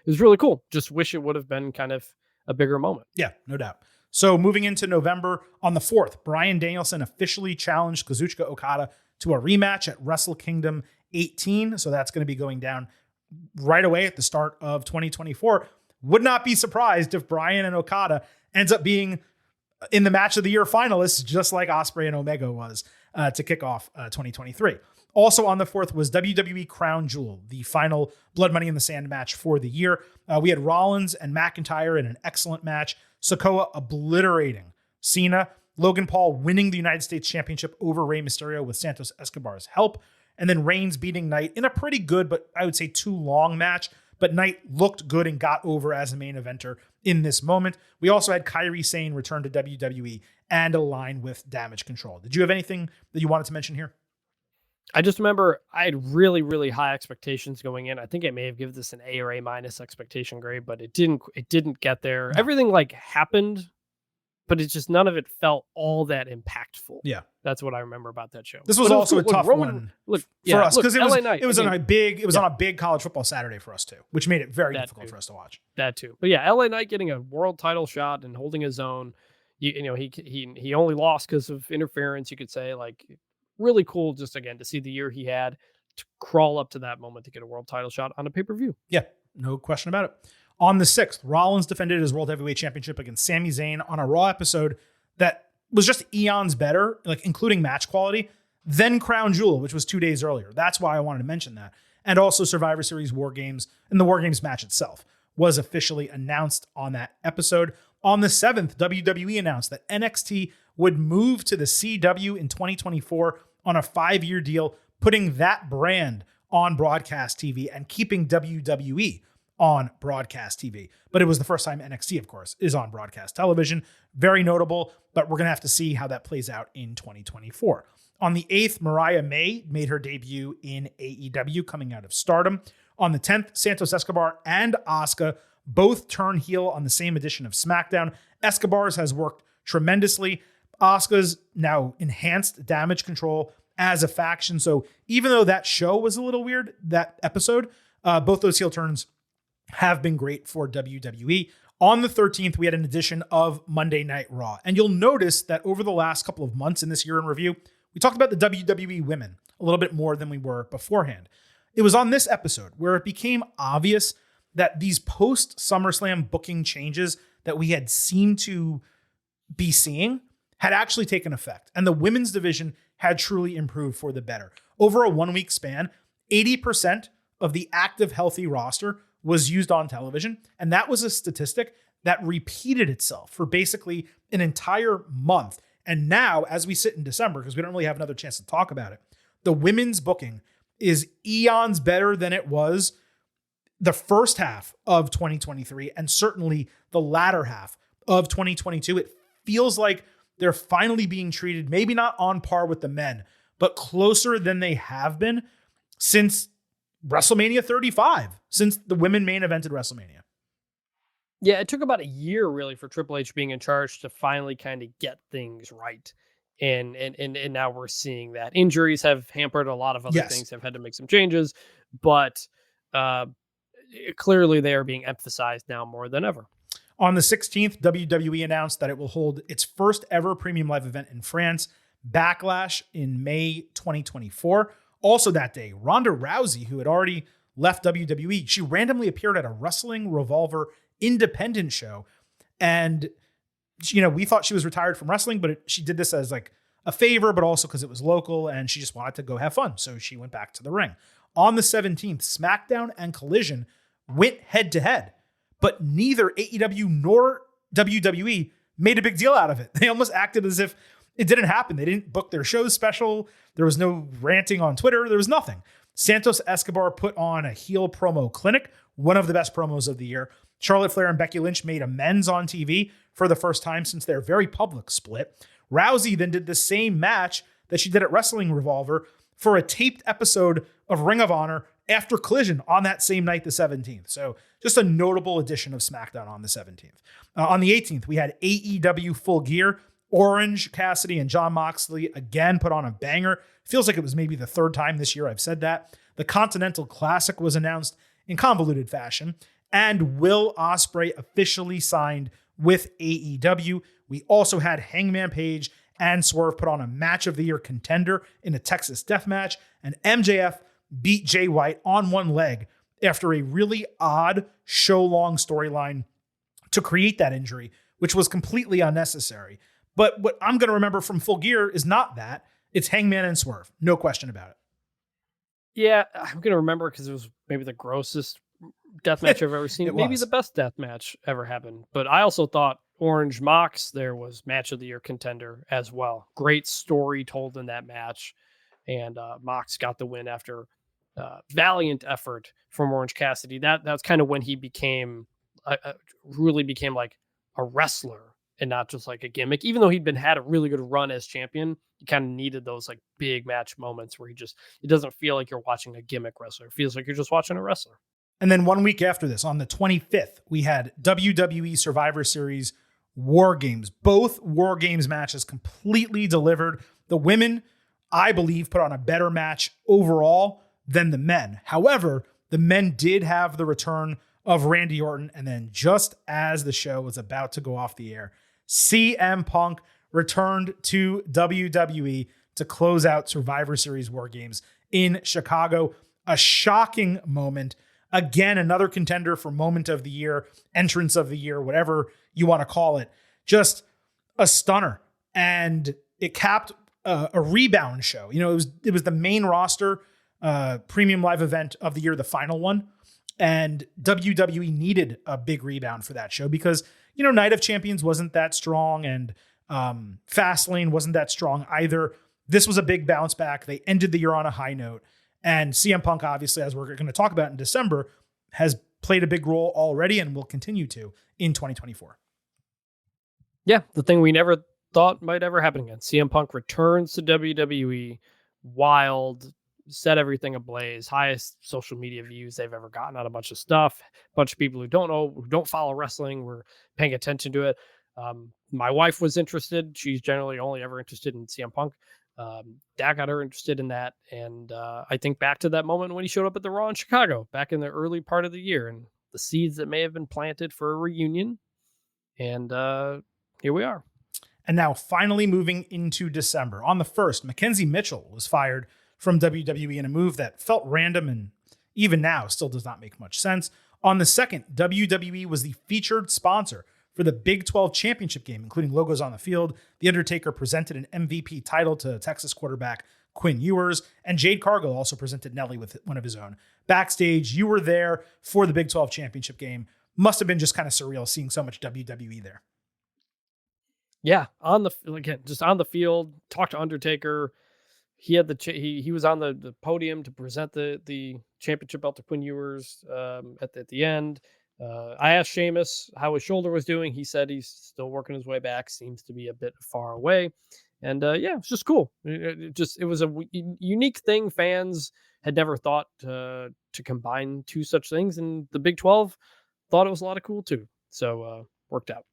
really cool. Just wish it would have been kind of a bigger moment. Yeah, no doubt. So moving into November, on the 4th, Bryan Danielson officially challenged Kazuchika Okada to a rematch at Wrestle Kingdom 18. So that's going to be going down right away at the start of 2024. Would not be surprised if Bryan and Okada ends up being in the match of the year finalists, just like Ospreay and Omega was to kick off 2023. Also on the 4th was WWE Crown Jewel, the final Blood Money in the Sand match for the year. We had Rollins and McIntyre in an excellent match. Sikoa obliterating Cena. Logan Paul winning the United States Championship over Rey Mysterio with Santos Escobar's help. And then Reigns beating Knight in a pretty good, but I would say too long match. But Knight looked good and got over as a main eventer in this moment. We also had Kairi Sane return to WWE and align with Damage Control. Did you have anything that you wanted to mention here? I just remember I had really, really high expectations going in. I think I may have given this an A or A minus expectation grade, but it didn't get there. No. Everything like happened, but it's just none of it felt all that impactful. Yeah. That's what I remember about that show. This was also a tough one for us because it was on a big college football Saturday for us too, which made it very difficult for us to watch. That too. But yeah, LA Knight getting a world title shot and holding his own. You know, he only lost because of interference, you could say. Like, really cool just again to see the year he had to crawl up to that moment to get a world title shot on a pay-per-view. Yeah, no question about it. On the 6th, Rollins defended his World Heavyweight Championship against Sami Zayn on a Raw episode that was just eons better, like including match quality, than Crown Jewel, which was 2 days earlier. That's why I wanted to mention that. And also Survivor Series War Games, and the War Games match itself was officially announced on that episode. On the 7th, WWE announced that NXT would move to the CW in 2024 on a 5-year deal, putting that brand on broadcast TV and keeping WWE on broadcast TV. But it was the first time NXT, of course, is on broadcast television. Very notable, but we're going to have to see how that plays out in 2024. On the 8th, Mariah May made her debut in AEW coming out of Stardom. On the 10th, Santos Escobar and Asuka both turn heel on the same edition of SmackDown. Escobar's has worked tremendously. Asuka's now enhanced Damage Control as a faction. So even though that show was a little weird, that episode, both those heel turns have been great for WWE. On the 13th, we had an edition of Monday Night Raw. And you'll notice that over the last couple of months in this year in review, we talked about the WWE women a little bit more than we were beforehand. It was on this episode where it became obvious that these post SummerSlam booking changes that we had seemed to be seeing had actually taken effect. And the women's division had truly improved for the better. Over a 1-week span, 80% of the active healthy roster was used on television. And that was a statistic that repeated itself for basically an entire month. And now, as we sit in December, because we don't really have another chance to talk about it, the women's booking is eons better than it was the first half of 2023 and certainly the latter half of 2022. It feels like they're finally being treated, maybe not on par with the men, but closer than they have been since WrestleMania 35, since the women main evented WrestleMania. Yeah, it took about a year really for Triple H being in charge to finally kind of get things right. And now we're seeing that. Injuries have hampered a lot of other things, have had to make some changes, but clearly they are being emphasized now more than ever. On the 16th, WWE announced that it will hold its first ever premium live event in France, Backlash, in May 2024. Also that day, Ronda Rousey, who had already left WWE, she randomly appeared at a Wrestling Revolver independent show. And, you know, we thought she was retired from wrestling, but she did this as like a favor, but also because it was local and she just wanted to go have fun. So she went back to the ring. On the 17th, SmackDown and Collision went head to head, but neither AEW nor WWE made a big deal out of it. They almost acted as if it didn't happen. They didn't book their shows special. There was no ranting on Twitter. There was nothing. Santos Escobar put on a heel promo clinic, one of the best promos of the year. Charlotte Flair and Becky Lynch made amends on TV for the first time since their very public split. Rousey then did the same match that she did at Wrestling Revolver for a taped episode of Ring of Honor after Collision on that same night, the 17th. So just a notable edition of SmackDown on the 17th. On the 18th, we had AEW Full Gear. Orange Cassidy and Jon Moxley again put on a banger. Feels like it was maybe the third time this year I've said that. The Continental Classic was announced in convoluted fashion, and Will Ospreay officially signed with AEW. We also had Hangman Page and Swerve put on a match of the year contender in a Texas death match, and MJF beat Jay White on one leg after a really odd show-long storyline to create that injury, which was completely unnecessary. But what I'm going to remember from Full Gear is not that. It's Hangman and Swerve. No question about it. Yeah, I'm gonna remember because it was maybe the grossest death match I've ever seen. Maybe was. the best death match ever happened. But I also thought Orange Mox there was match of the year contender as well. Great story told in that match, and Mox got the win after valiant effort from Orange Cassidy. That's kind of when he became really became like a wrestler and not just like a gimmick. Even though had a really good run as champion, you kind of needed those like big match moments where it doesn't feel like you're watching a gimmick wrestler. It feels like you're just watching a wrestler. And then 1 week after this, on the 25th, we had WWE Survivor Series War Games. Both War Games matches completely delivered. The women, I believe, put on a better match overall than the men. However, the men did have the return of Randy Orton. And then just as the show was about to go off the air, CM Punk returned to WWE to close out Survivor Series War Games in Chicago. A shocking moment. Again, another contender for moment of the year, entrance of the year, whatever you want to call it. Just a stunner. And it capped a rebound show. You know, it was the main roster premium live event of the year, the final one. And WWE needed a big rebound for that show because, you know, Night of Champions wasn't that strong and Fastlane wasn't that strong either. This was a big bounce back. They ended the year on a high note. And CM Punk, obviously, as we're going to talk about in December, has played a big role already and will continue to in 2024. Yeah, the thing we never thought might ever happen again. CM Punk returns to WWE, wild, set everything ablaze, highest social media views they've ever gotten on a bunch of stuff. A bunch of people who don't follow wrestling were paying attention to it. My wife was interested. She's generally only ever interested in CM Punk. That got her interested in that. And I think back to that moment when he showed up at the Raw in Chicago back in the early part of the year and the seeds that may have been planted for a reunion. And here we are. And now finally moving into December. On the 1st, Mackenzie Mitchell was fired from WWE in a move that felt random and even now still does not make much sense. On the 2nd, WWE was the featured sponsor for the Big 12 championship game, including logos on the field. The Undertaker presented an MVP title to Texas quarterback Quinn Ewers, and Jade Cargill also presented Nelly with one of his own. Backstage, you were there for the Big 12 championship game. Must have been just kind of surreal seeing so much WWE there. Yeah, just on the field, talked to Undertaker. He had he was on the podium to present the championship belt to Quinn Ewers at the end. I asked Sheamus how his shoulder was doing. He said he's still working his way back. Seems to be a bit far away. And yeah, it's just cool. It was a unique thing. Fans had never thought to combine two such things. And the Big 12 thought it was a lot of cool too. So worked out.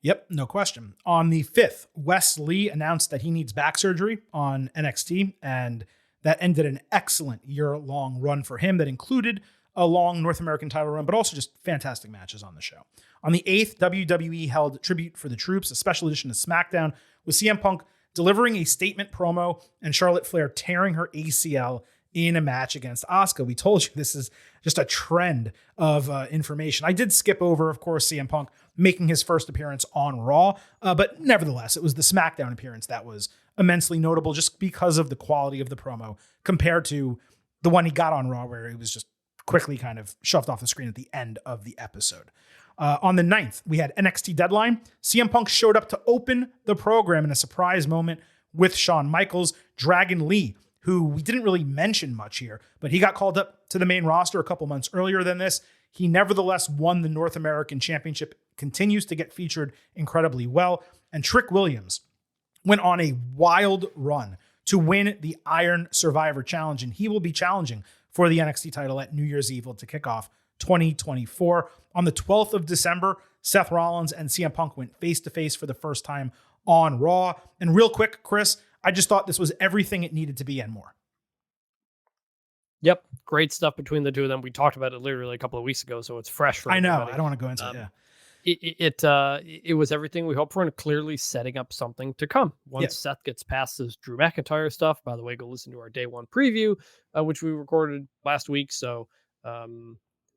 Yep, no question. On the 5th, Wes Lee announced that he needs back surgery on NXT, and that ended an excellent year-long run for him that included a long North American title run, but also just fantastic matches on the show. On the 8th, WWE held Tribute for the Troops, a special edition of SmackDown, with CM Punk delivering a statement promo and Charlotte Flair tearing her ACL in a match against Asuka. We told you this is just a trend of information. I did skip over, of course, CM Punk making his first appearance on Raw, but nevertheless, it was the SmackDown appearance that was immensely notable just because of the quality of the promo compared to the one he got on Raw, where he was just quickly kind of shoved off the screen at the end of the episode. On the 9th, we had NXT Deadline. CM Punk showed up to open the program in a surprise moment with Shawn Michaels. Dragon Lee, who we didn't really mention much here, but he got called up to the main roster a couple months earlier than this. He nevertheless won the North American Championship, continues to get featured incredibly well. And Trick Williams went on a wild run to win the Iron Survivor Challenge, and he will be challenging for the NXT title at New Year's Eve to kick off 2024. On the 12th of December, Seth Rollins and CM Punk went face-to-face for the first time on Raw. And real quick, Chris, I just thought this was everything it needed to be and more. Yep. Great stuff between the two of them. We talked about it literally a couple of weeks ago, so it's fresh for everybody. I know. I don't want to go into it. Yeah. It was everything we hoped for and clearly setting up something to come. Once Seth gets past this Drew McIntyre stuff, by the way, go listen to our day one preview, which we recorded last week. So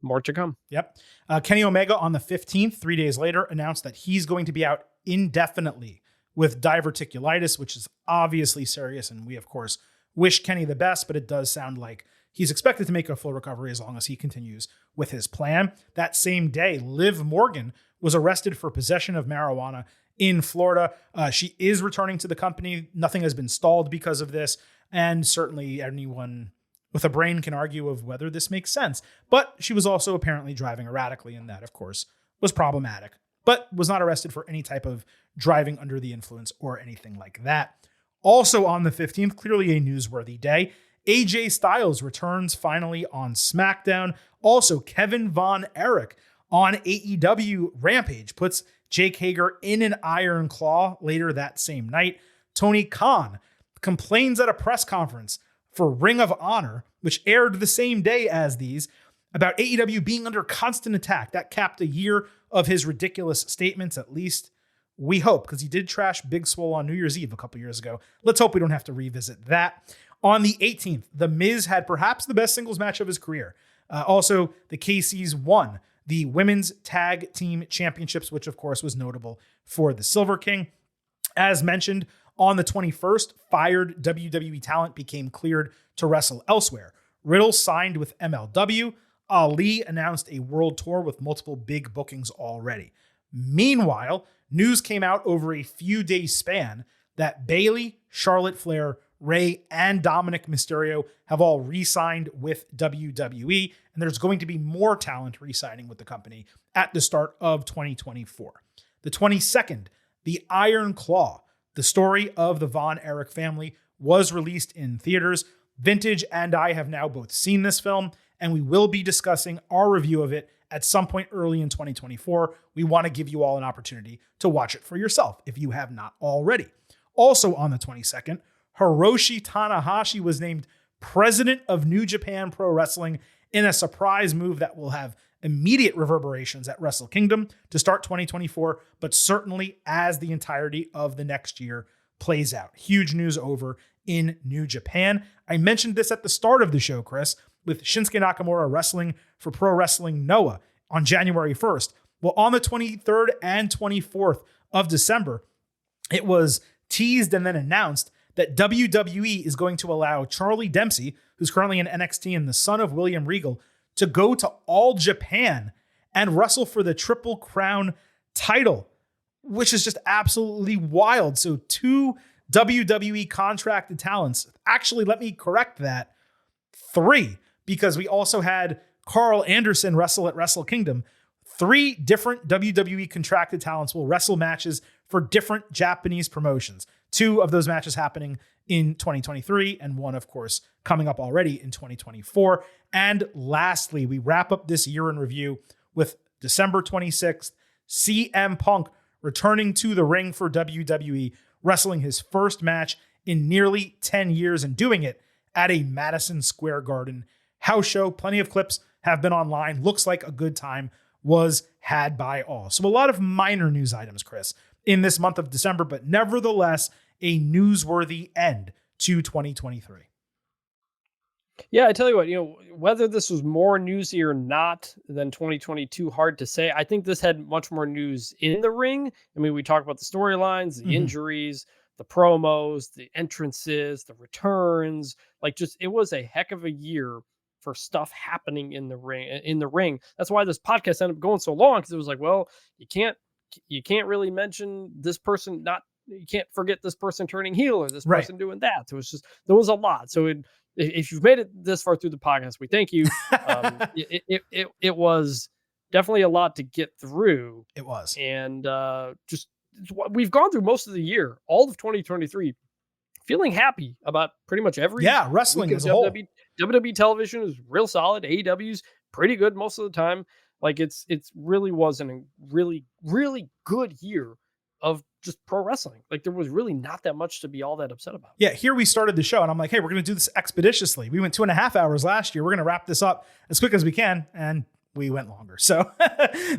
more to come. Yep. Kenny Omega on the 15th, 3 days later, announced that he's going to be out indefinitely with diverticulitis, which is obviously serious. And we, of course, wish Kenny the best, but it does sound like he's expected to make a full recovery as long as he continues with his plan. That same day, Liv Morgan was arrested for possession of marijuana in Florida. She is returning to the company. Nothing has been stalled because of this. And certainly anyone with a brain can argue of whether this makes sense. But she was also apparently driving erratically, and that, of course, was problematic, but was not arrested for any type of driving under the influence or anything like that. Also on the 15th, clearly a newsworthy day, AJ Styles returns finally on SmackDown. Also, Kevin Von Erich on AEW Rampage puts Jake Hager in an iron claw later that same night. Tony Khan complains at a press conference for Ring of Honor, which aired the same day as these, about AEW being under constant attack. That capped a year of his ridiculous statements, at least we hope, because he did trash Big Swole on New Year's Eve a couple years ago. Let's hope we don't have to revisit that. On the 18th, The Miz had perhaps the best singles match of his career. Also, the KCs won the Women's Tag Team Championships, which of course was notable for the Silver King. As mentioned, on the 21st, fired WWE talent became cleared to wrestle elsewhere. Riddle signed with MLW. Ali announced a world tour with multiple big bookings already. Meanwhile, news came out over a few days span that Bayley, Charlotte Flair, Rey, and Dominic Mysterio have all re-signed with WWE, and there's going to be more talent re-signing with the company at the start of 2024. The 22nd, The Iron Claw, the story of the Von Erich family, was released in theaters. Vintage and I have now both seen this film, and we will be discussing our review of it at some point early in 2024. We want to give you all an opportunity to watch it for yourself if you have not already. Also on the 22nd, Hiroshi Tanahashi was named president of New Japan Pro Wrestling in a surprise move that will have immediate reverberations at Wrestle Kingdom to start 2024, but certainly as the entirety of the next year plays out. Huge news over in New Japan. I mentioned this at the start of the show, Chris, with Shinsuke Nakamura wrestling for Pro Wrestling Noah on January 1st. Well, on the 23rd and 24th of December, it was teased and then announced that WWE is going to allow Charlie Dempsey, who's currently in NXT and the son of William Regal, to go to All Japan and wrestle for the Triple Crown title, which is just absolutely wild. So 2 WWE contracted talents. Actually, let me correct that. 3, because we also had Carl Anderson wrestle at Wrestle Kingdom. 3 different WWE contracted talents will wrestle matches for different Japanese promotions. 2 of those matches happening in 2023, and 1, of course, coming up already in 2024. And lastly, we wrap up this year in review with December 26th, CM Punk returning to the ring for WWE, wrestling his first match in nearly 10 years and doing it at a Madison Square Garden house show. Plenty of clips have been online. Looks like a good time was had by all. So a lot of minor news items, Chris, in this month of December, but nevertheless, a newsworthy end to 2023. Yeah, I tell you what, whether this was more newsy or not than 2022, hard to say. I think this had much more news in the ring. I mean, we talk about the storylines, the injuries, the promos, the entrances, the returns. Like, just it was a heck of a year for stuff happening in the ring. That's why this podcast ended up going so long, because it was like, well, you can't really mention this person you can't forget this person turning heel or this person doing that. So there was a lot. So if you've made it this far through the podcast, we thank you. It was definitely a lot to get through. It was. And we've gone through most of the year, all of 2023, feeling happy about pretty much every wrestling as a whole. WWE television is real solid. AEW's pretty good most of the time. Like it's really was a really, really good year of just pro wrestling. Like there was really not that much to be all that upset about. Yeah, here we started the show and I'm like, hey, we're going to do this expeditiously. We went 2.5 hours last year. We're going to wrap this up as quick as we can. And we went longer. So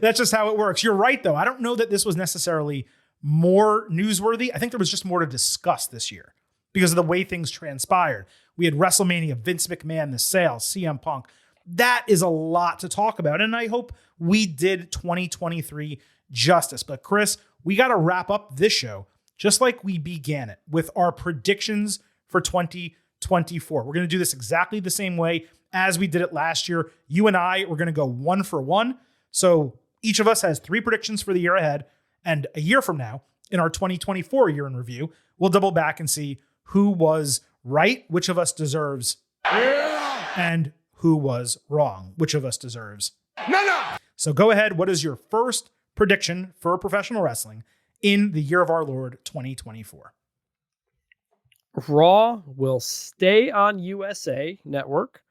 that's just how it works. You're right, though. I don't know that this was necessarily more newsworthy. I think there was just more to discuss this year because of the way things transpired. We had WrestleMania, Vince McMahon, the sales, CM Punk. That is a lot to talk about. And I hope we did 2023 justice. But Chris, we got to wrap up this show just like we began it with our predictions for 2024. We're going to do this exactly the same way as we did it last year. You and I, we're going to go 1 for 1. So each of us has 3 predictions for the year ahead. And a year from now, in our 2024 year in review, we'll double back and see who was right, which of us deserves, and who was wrong, which of us deserves. No. So go ahead. What is your first prediction for professional wrestling in the year of our Lord 2024? Raw will stay on USA Network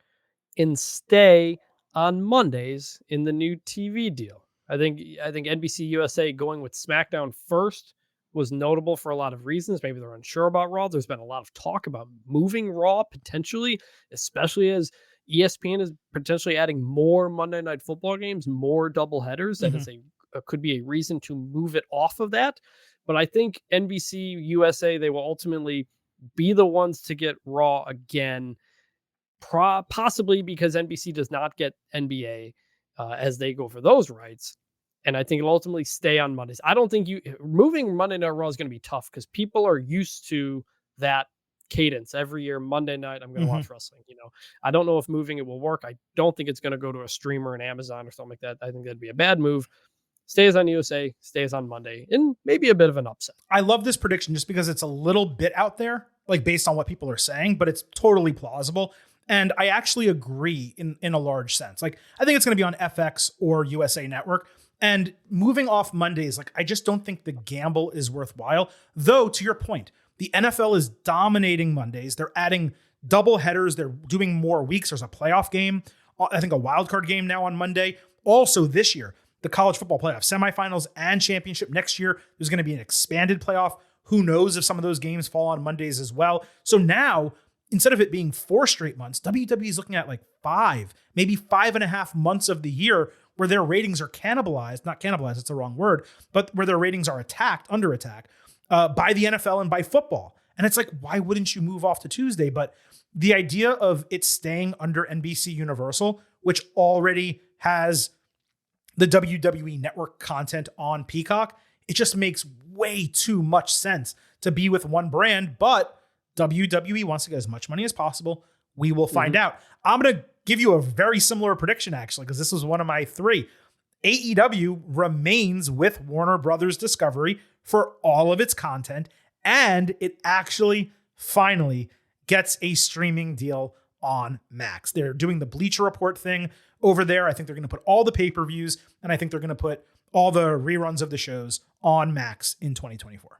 and stay on Mondays in the new TV deal. I think NBC USA going with SmackDown first was notable for a lot of reasons. Maybe they're unsure about Raw. There's been a lot of talk about moving Raw potentially, especially as ESPN is potentially adding more Monday Night Football games, more doubleheaders. That is could be a reason to move it off of that. But I think NBC USA, they will ultimately be the ones to get Raw again, possibly because NBC does not get NBA as they go for those rights. And I think it'll ultimately stay on Mondays. I don't think moving Monday Night Raw is going to be tough because people are used to that cadence every year. Monday night, I'm going to watch wrestling. I don't know if moving it will work. I don't think it's going to go to a streamer and Amazon or something like that. I think that'd be a bad move. Stays on USA, stays on Monday, and maybe a bit of an upset. I love this prediction just because it's a little bit out there, like based on what people are saying, but it's totally plausible. And I actually agree in a large sense. Like, I think it's going to be on FX or USA Network. And moving off Mondays, like, I just don't think the gamble is worthwhile. Though, to your point, the NFL is dominating Mondays. They're adding double headers. They're doing more weeks. There's a playoff game, I think a wild card game now on Monday. Also this year, the college football playoff semifinals and championship. Next year, there's going to be an expanded playoff. Who knows if some of those games fall on Mondays as well. So now, instead of it being 4 straight months, WWE is looking at like 5, maybe 5.5 months of the year where their ratings are not cannibalized, it's the wrong word, but where their ratings are under attack by the NFL and by football. And it's like, why wouldn't you move off to Tuesday? But the idea of it staying under NBC Universal, which already has the WWE Network content on Peacock, it just makes way too much sense to be with one brand. But WWE wants to get as much money as possible. We will find out. I'm going to give you a very similar prediction, actually, because this was one of my 3. AEW remains with Warner Brothers Discovery for all of its content, and it actually finally gets a streaming deal on Max. They're doing the Bleacher Report thing over there. I think they're going to put all the pay-per-views, and I think they're going to put all the reruns of the shows on Max in 2024.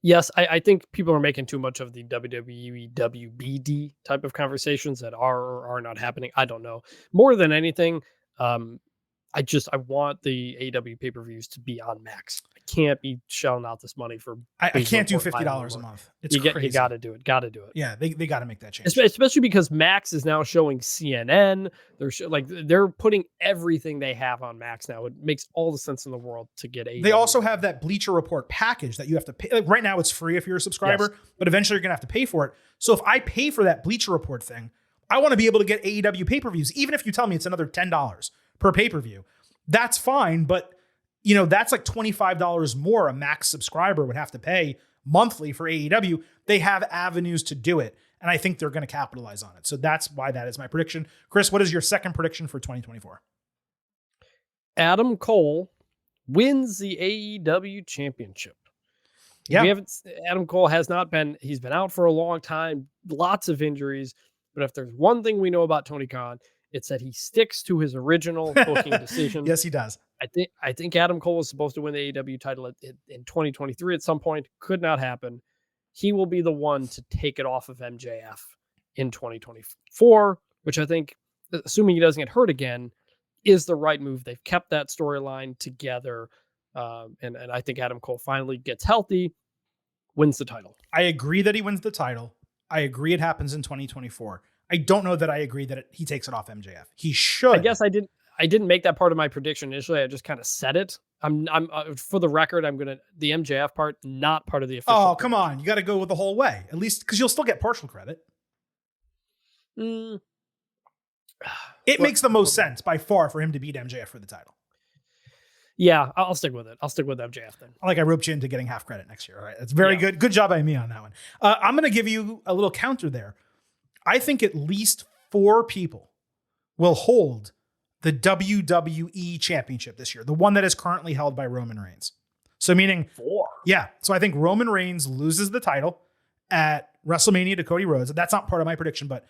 Yes, I think people are making too much of the WWE WBD type of conversations that are or are not happening. I don't know. More than anything, I want the AEW pay-per-views to be on Max. I can't be shelling out this money for. I can't do $50 a month. It's crazy. You got to do it. Got to do it. Yeah, they got to make that change. Especially because Max is now showing CNN. They're putting everything they have on Max now. It makes all the sense in the world to get AEW. They also have that Bleacher Report package that you have to pay. Like right now, it's free if you're a subscriber, but eventually you're gonna have to pay for it. So if I pay for that Bleacher Report thing, I want to be able to get AEW pay-per-views, even if you tell me it's another $10 per pay-per-view. That's fine, but that's like $25 more a Max subscriber would have to pay monthly for AEW. They have avenues to do it, and I think they're going to capitalize on it. So that's why that is my prediction. Chris, what is your second prediction for 2024? Adam Cole wins the AEW championship. Yeah. Adam Cole he's been out for a long time, lots of injuries, but if there's one thing we know about Tony Khan, it's that he sticks to his original booking decision. Yes, he does. I think Adam Cole was supposed to win the AEW title in 2023 at some point. Could not happen. He will be the one to take it off of MJF in 2024, which I think, assuming he doesn't get hurt again, is the right move. They've kept that storyline together. And I think Adam Cole finally gets healthy, wins the title. I agree that he wins the title. I agree it happens in 2024. I don't know that I agree that he takes it off MJF. He should. I guess I didn't make that part of my prediction initially. I just kind of said it. I'm for the record, the MJF part, not part of the official. Oh, come on. You got to go with the whole way, at least because you'll still get partial credit. It makes the most sense by far for him to beat MJF for the title. Yeah, I'll stick with it. I'll stick with MJF then. I roped you into getting half credit next year. All right. That's very good. Good job by me on that one. I'm going to give you a little counter there. I think at least 4 people will hold the WWE Championship this year, the one that is currently held by Roman Reigns. So meaning 4. Yeah. So I think Roman Reigns loses the title at WrestleMania to Cody Rhodes. That's not part of my prediction, but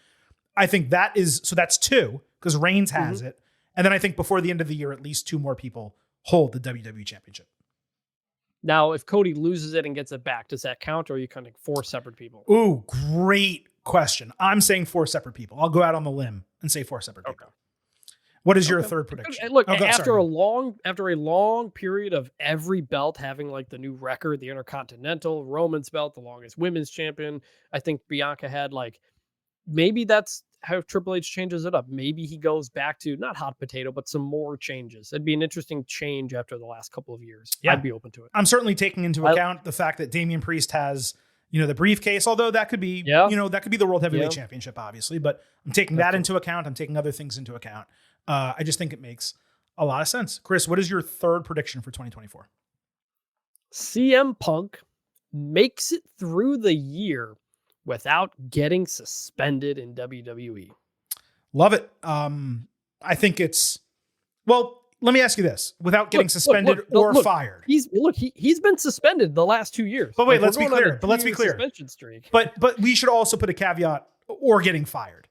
I think that's 2 because Reigns has it. And then I think before the end of the year, at least 2 more people hold the WWE Championship. Now, if Cody loses it and gets it back, does that count, or are you counting 4 separate people? Ooh, great question. I'm saying 4 separate people. I'll go out on the limb and say 4 separate people. What is your third prediction? Look, after a long period of every belt having like the new record, the Intercontinental, Roman's belt, the longest women's champion, I think Bianca had like, maybe that's how Triple H changes it up. Maybe he goes back to not hot potato, but some more changes. It'd be an interesting change after the last couple of years. Yeah. I'd be open to it. I'm certainly taking into account the fact that Damian Priest has, the briefcase, although that could be, that could be the World Heavyweight Championship, obviously, but I'm taking that into account. I'm taking other things into account. I just think it makes a lot of sense. Chris, what is your third prediction for 2024? CM Punk makes it through the year without getting suspended in WWE. Love it. I think let me ask you this: without getting suspended or fired. He's been suspended the last 2 years. But wait, let's be clear. Suspension streak. But we should also put a caveat: or getting fired.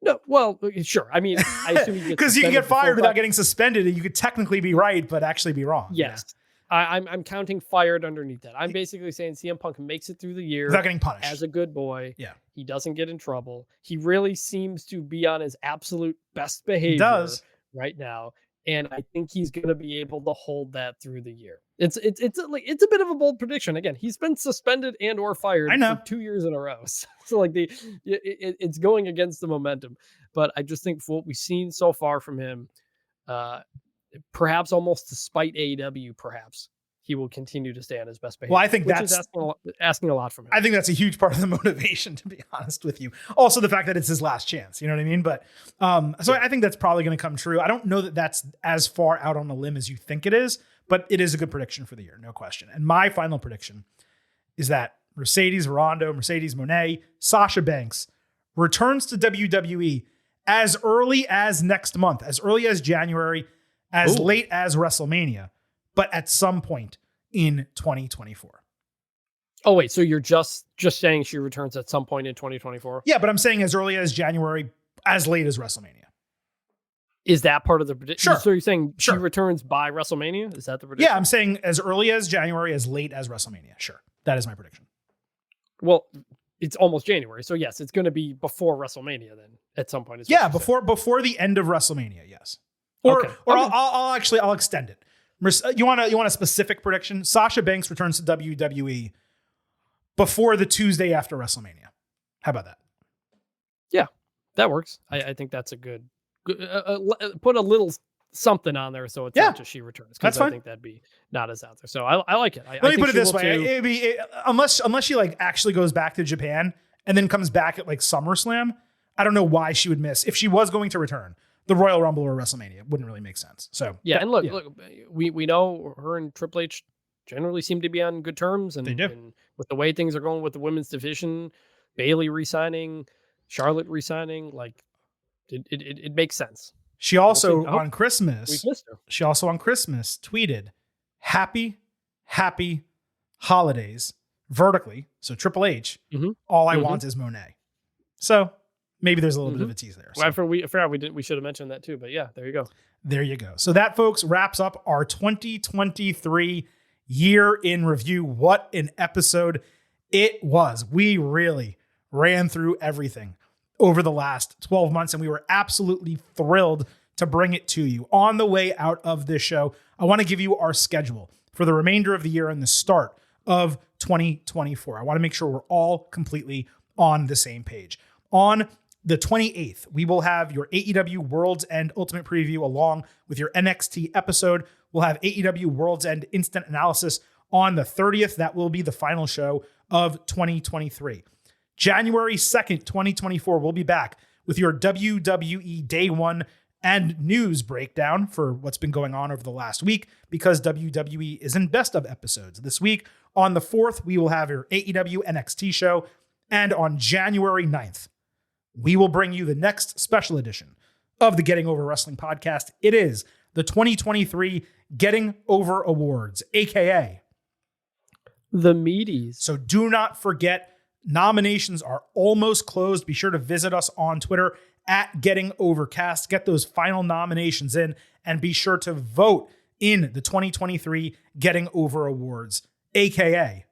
No, well, sure. I mean, I assume because you can get fired without getting suspended, and you could technically be right, but actually be wrong. Yes, yeah. I'm counting fired underneath that. I'm basically saying CM Punk makes it through the year without getting punished as a good boy. Yeah, he doesn't get in trouble. He really seems to be on his absolute best behavior right now, and I think he's going to be able to hold that through the year. It's a bit of a bold prediction. Again, he's been suspended and or fired for 2 years in a row. So like it's going against the momentum. But I just think for what we've seen so far from him, perhaps almost despite AEW, perhaps he will continue to stay on his best behavior. Well, I think that's asking a lot from him. I think that's a huge part of the motivation, to be honest with you. Also, the fact that it's his last chance. You know what I mean? But I think that's probably going to come true. I don't know that that's as far out on the limb as you think it is, but it is a good prediction for the year, no question. And my final prediction is that Mercedes Moné, Sasha Banks returns to WWE as early as next month, as early as January, as late as WrestleMania, but at some point in 2024. Oh, wait, so you're just saying she returns at some point in 2024? Yeah, but I'm saying as early as January, as late as WrestleMania. Is that part of the prediction? Sure. So you're saying she returns by WrestleMania? Is that the prediction? Yeah, I'm saying as early as January, as late as WrestleMania. Sure. That is my prediction. Well, it's almost January. So yes, it's going to be before WrestleMania then at some point. Yeah, before the end of WrestleMania, yes. Or I'll extend it. You want a specific prediction? Sasha Banks returns to WWE before the Tuesday after WrestleMania. How about that? Yeah, that works. I think that's a good put a little something on there so it's not just she returns. That's fine. I think that'd be not as out there. So I like it. Let me put it this way: unless she like actually goes back to Japan and then comes back at like SummerSlam, I don't know why she would miss if she was going to return the Royal Rumble or WrestleMania. It wouldn't really make sense. So and look, we know her and Triple H generally seem to be on good terms, and, they do. And with the way things are going with the women's division, Bayley resigning, Charlotte resigning, like it makes sense. She also on Christmas tweeted, "Happy holidays," vertically. So Triple H, all I want is Monet. So maybe there's a little bit of a tease there. So. Well, I forgot we should have mentioned that too, but yeah, there you go. There you go. So that, folks, wraps up our 2023 year in review. What an episode it was. We really ran through everything over the last 12 months, and we were absolutely thrilled to bring it to you. On the way out of this show, I want to give you our schedule for the remainder of the year and the start of 2024. I want to make sure we're all completely on the same page. On the 28th, we will have your AEW World's End Ultimate Preview along with your NXT episode. We'll have AEW World's End Instant Analysis on the 30th. That will be the final show of 2023. January 2nd, 2024, we'll be back with your WWE Day 1 and news breakdown for what's been going on over the last week, because WWE is in best of episodes this week. On the 4th, we will have your AEW NXT show. And on January 9th, we will bring you the next special edition of the Getting Over Wrestling podcast. It is the 2023 Getting Over Awards, aka the Meaties. So do not forget, nominations are almost closed. Be sure to visit us on Twitter at Getting Overcast. Get those final nominations in and be sure to vote in the 2023 Getting Over Awards, aka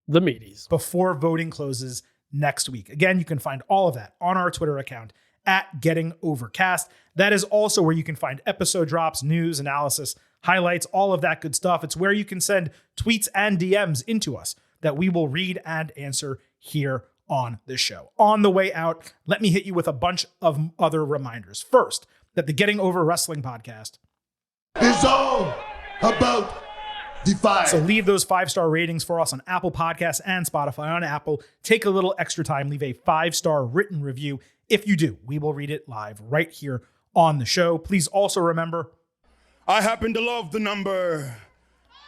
the Meaties, before voting closes next week. Again, you can find all of that on our Twitter account at Getting Overcast. That is also where you can find episode drops, news, analysis, highlights, all of that good stuff. It's where you can send tweets and DMs into us that we will read and answer here on the show. On the way out, let me hit you with a bunch of other reminders. First, that the Getting Over Wrestling podcast is all about Defy. So leave those 5-star ratings for us on Apple Podcasts and Spotify. On Apple, take a little extra time, leave a 5-star written review. If you do, we will read it live right here on the show. Please also remember, I happen to love the number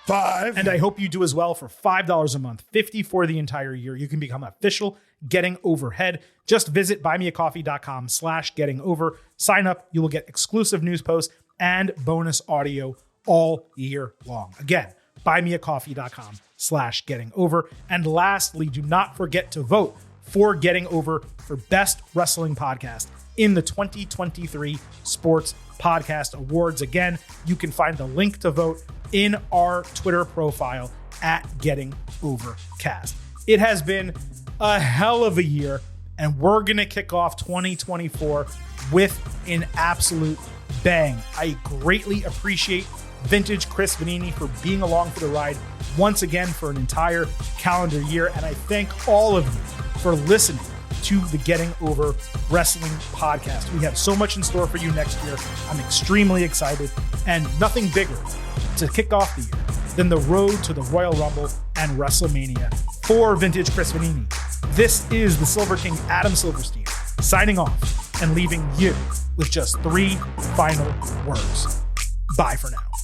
5. And I hope you do as well. For $5 a month, $50 for the entire year, you can become an official Getting Overhead. Just visit buymeacoffee.com/gettingover. Sign up. You will get exclusive news posts and bonus audio all year long. Again, buymeacoffee.com/gettingover. And lastly, do not forget to vote for Getting Over for Best Wrestling Podcast in the 2023 Sports Podcast Awards. Again, you can find the link to vote in our Twitter profile at Getting Overcast. It has been a hell of a year, and we're going to kick off 2024 with an absolute bang. I greatly appreciate Vintage Chris Vanini for being along for the ride once again for an entire calendar year. And I thank all of you for listening to the Getting Over Wrestling podcast. We have so much in store for you next year. I'm extremely excited, and nothing bigger to kick off the year than the road to the Royal Rumble and WrestleMania. For Vintage Chris Vanini, this is the Silver King, Adam Silverstein, signing off and leaving you with just 3 final words. Bye for now.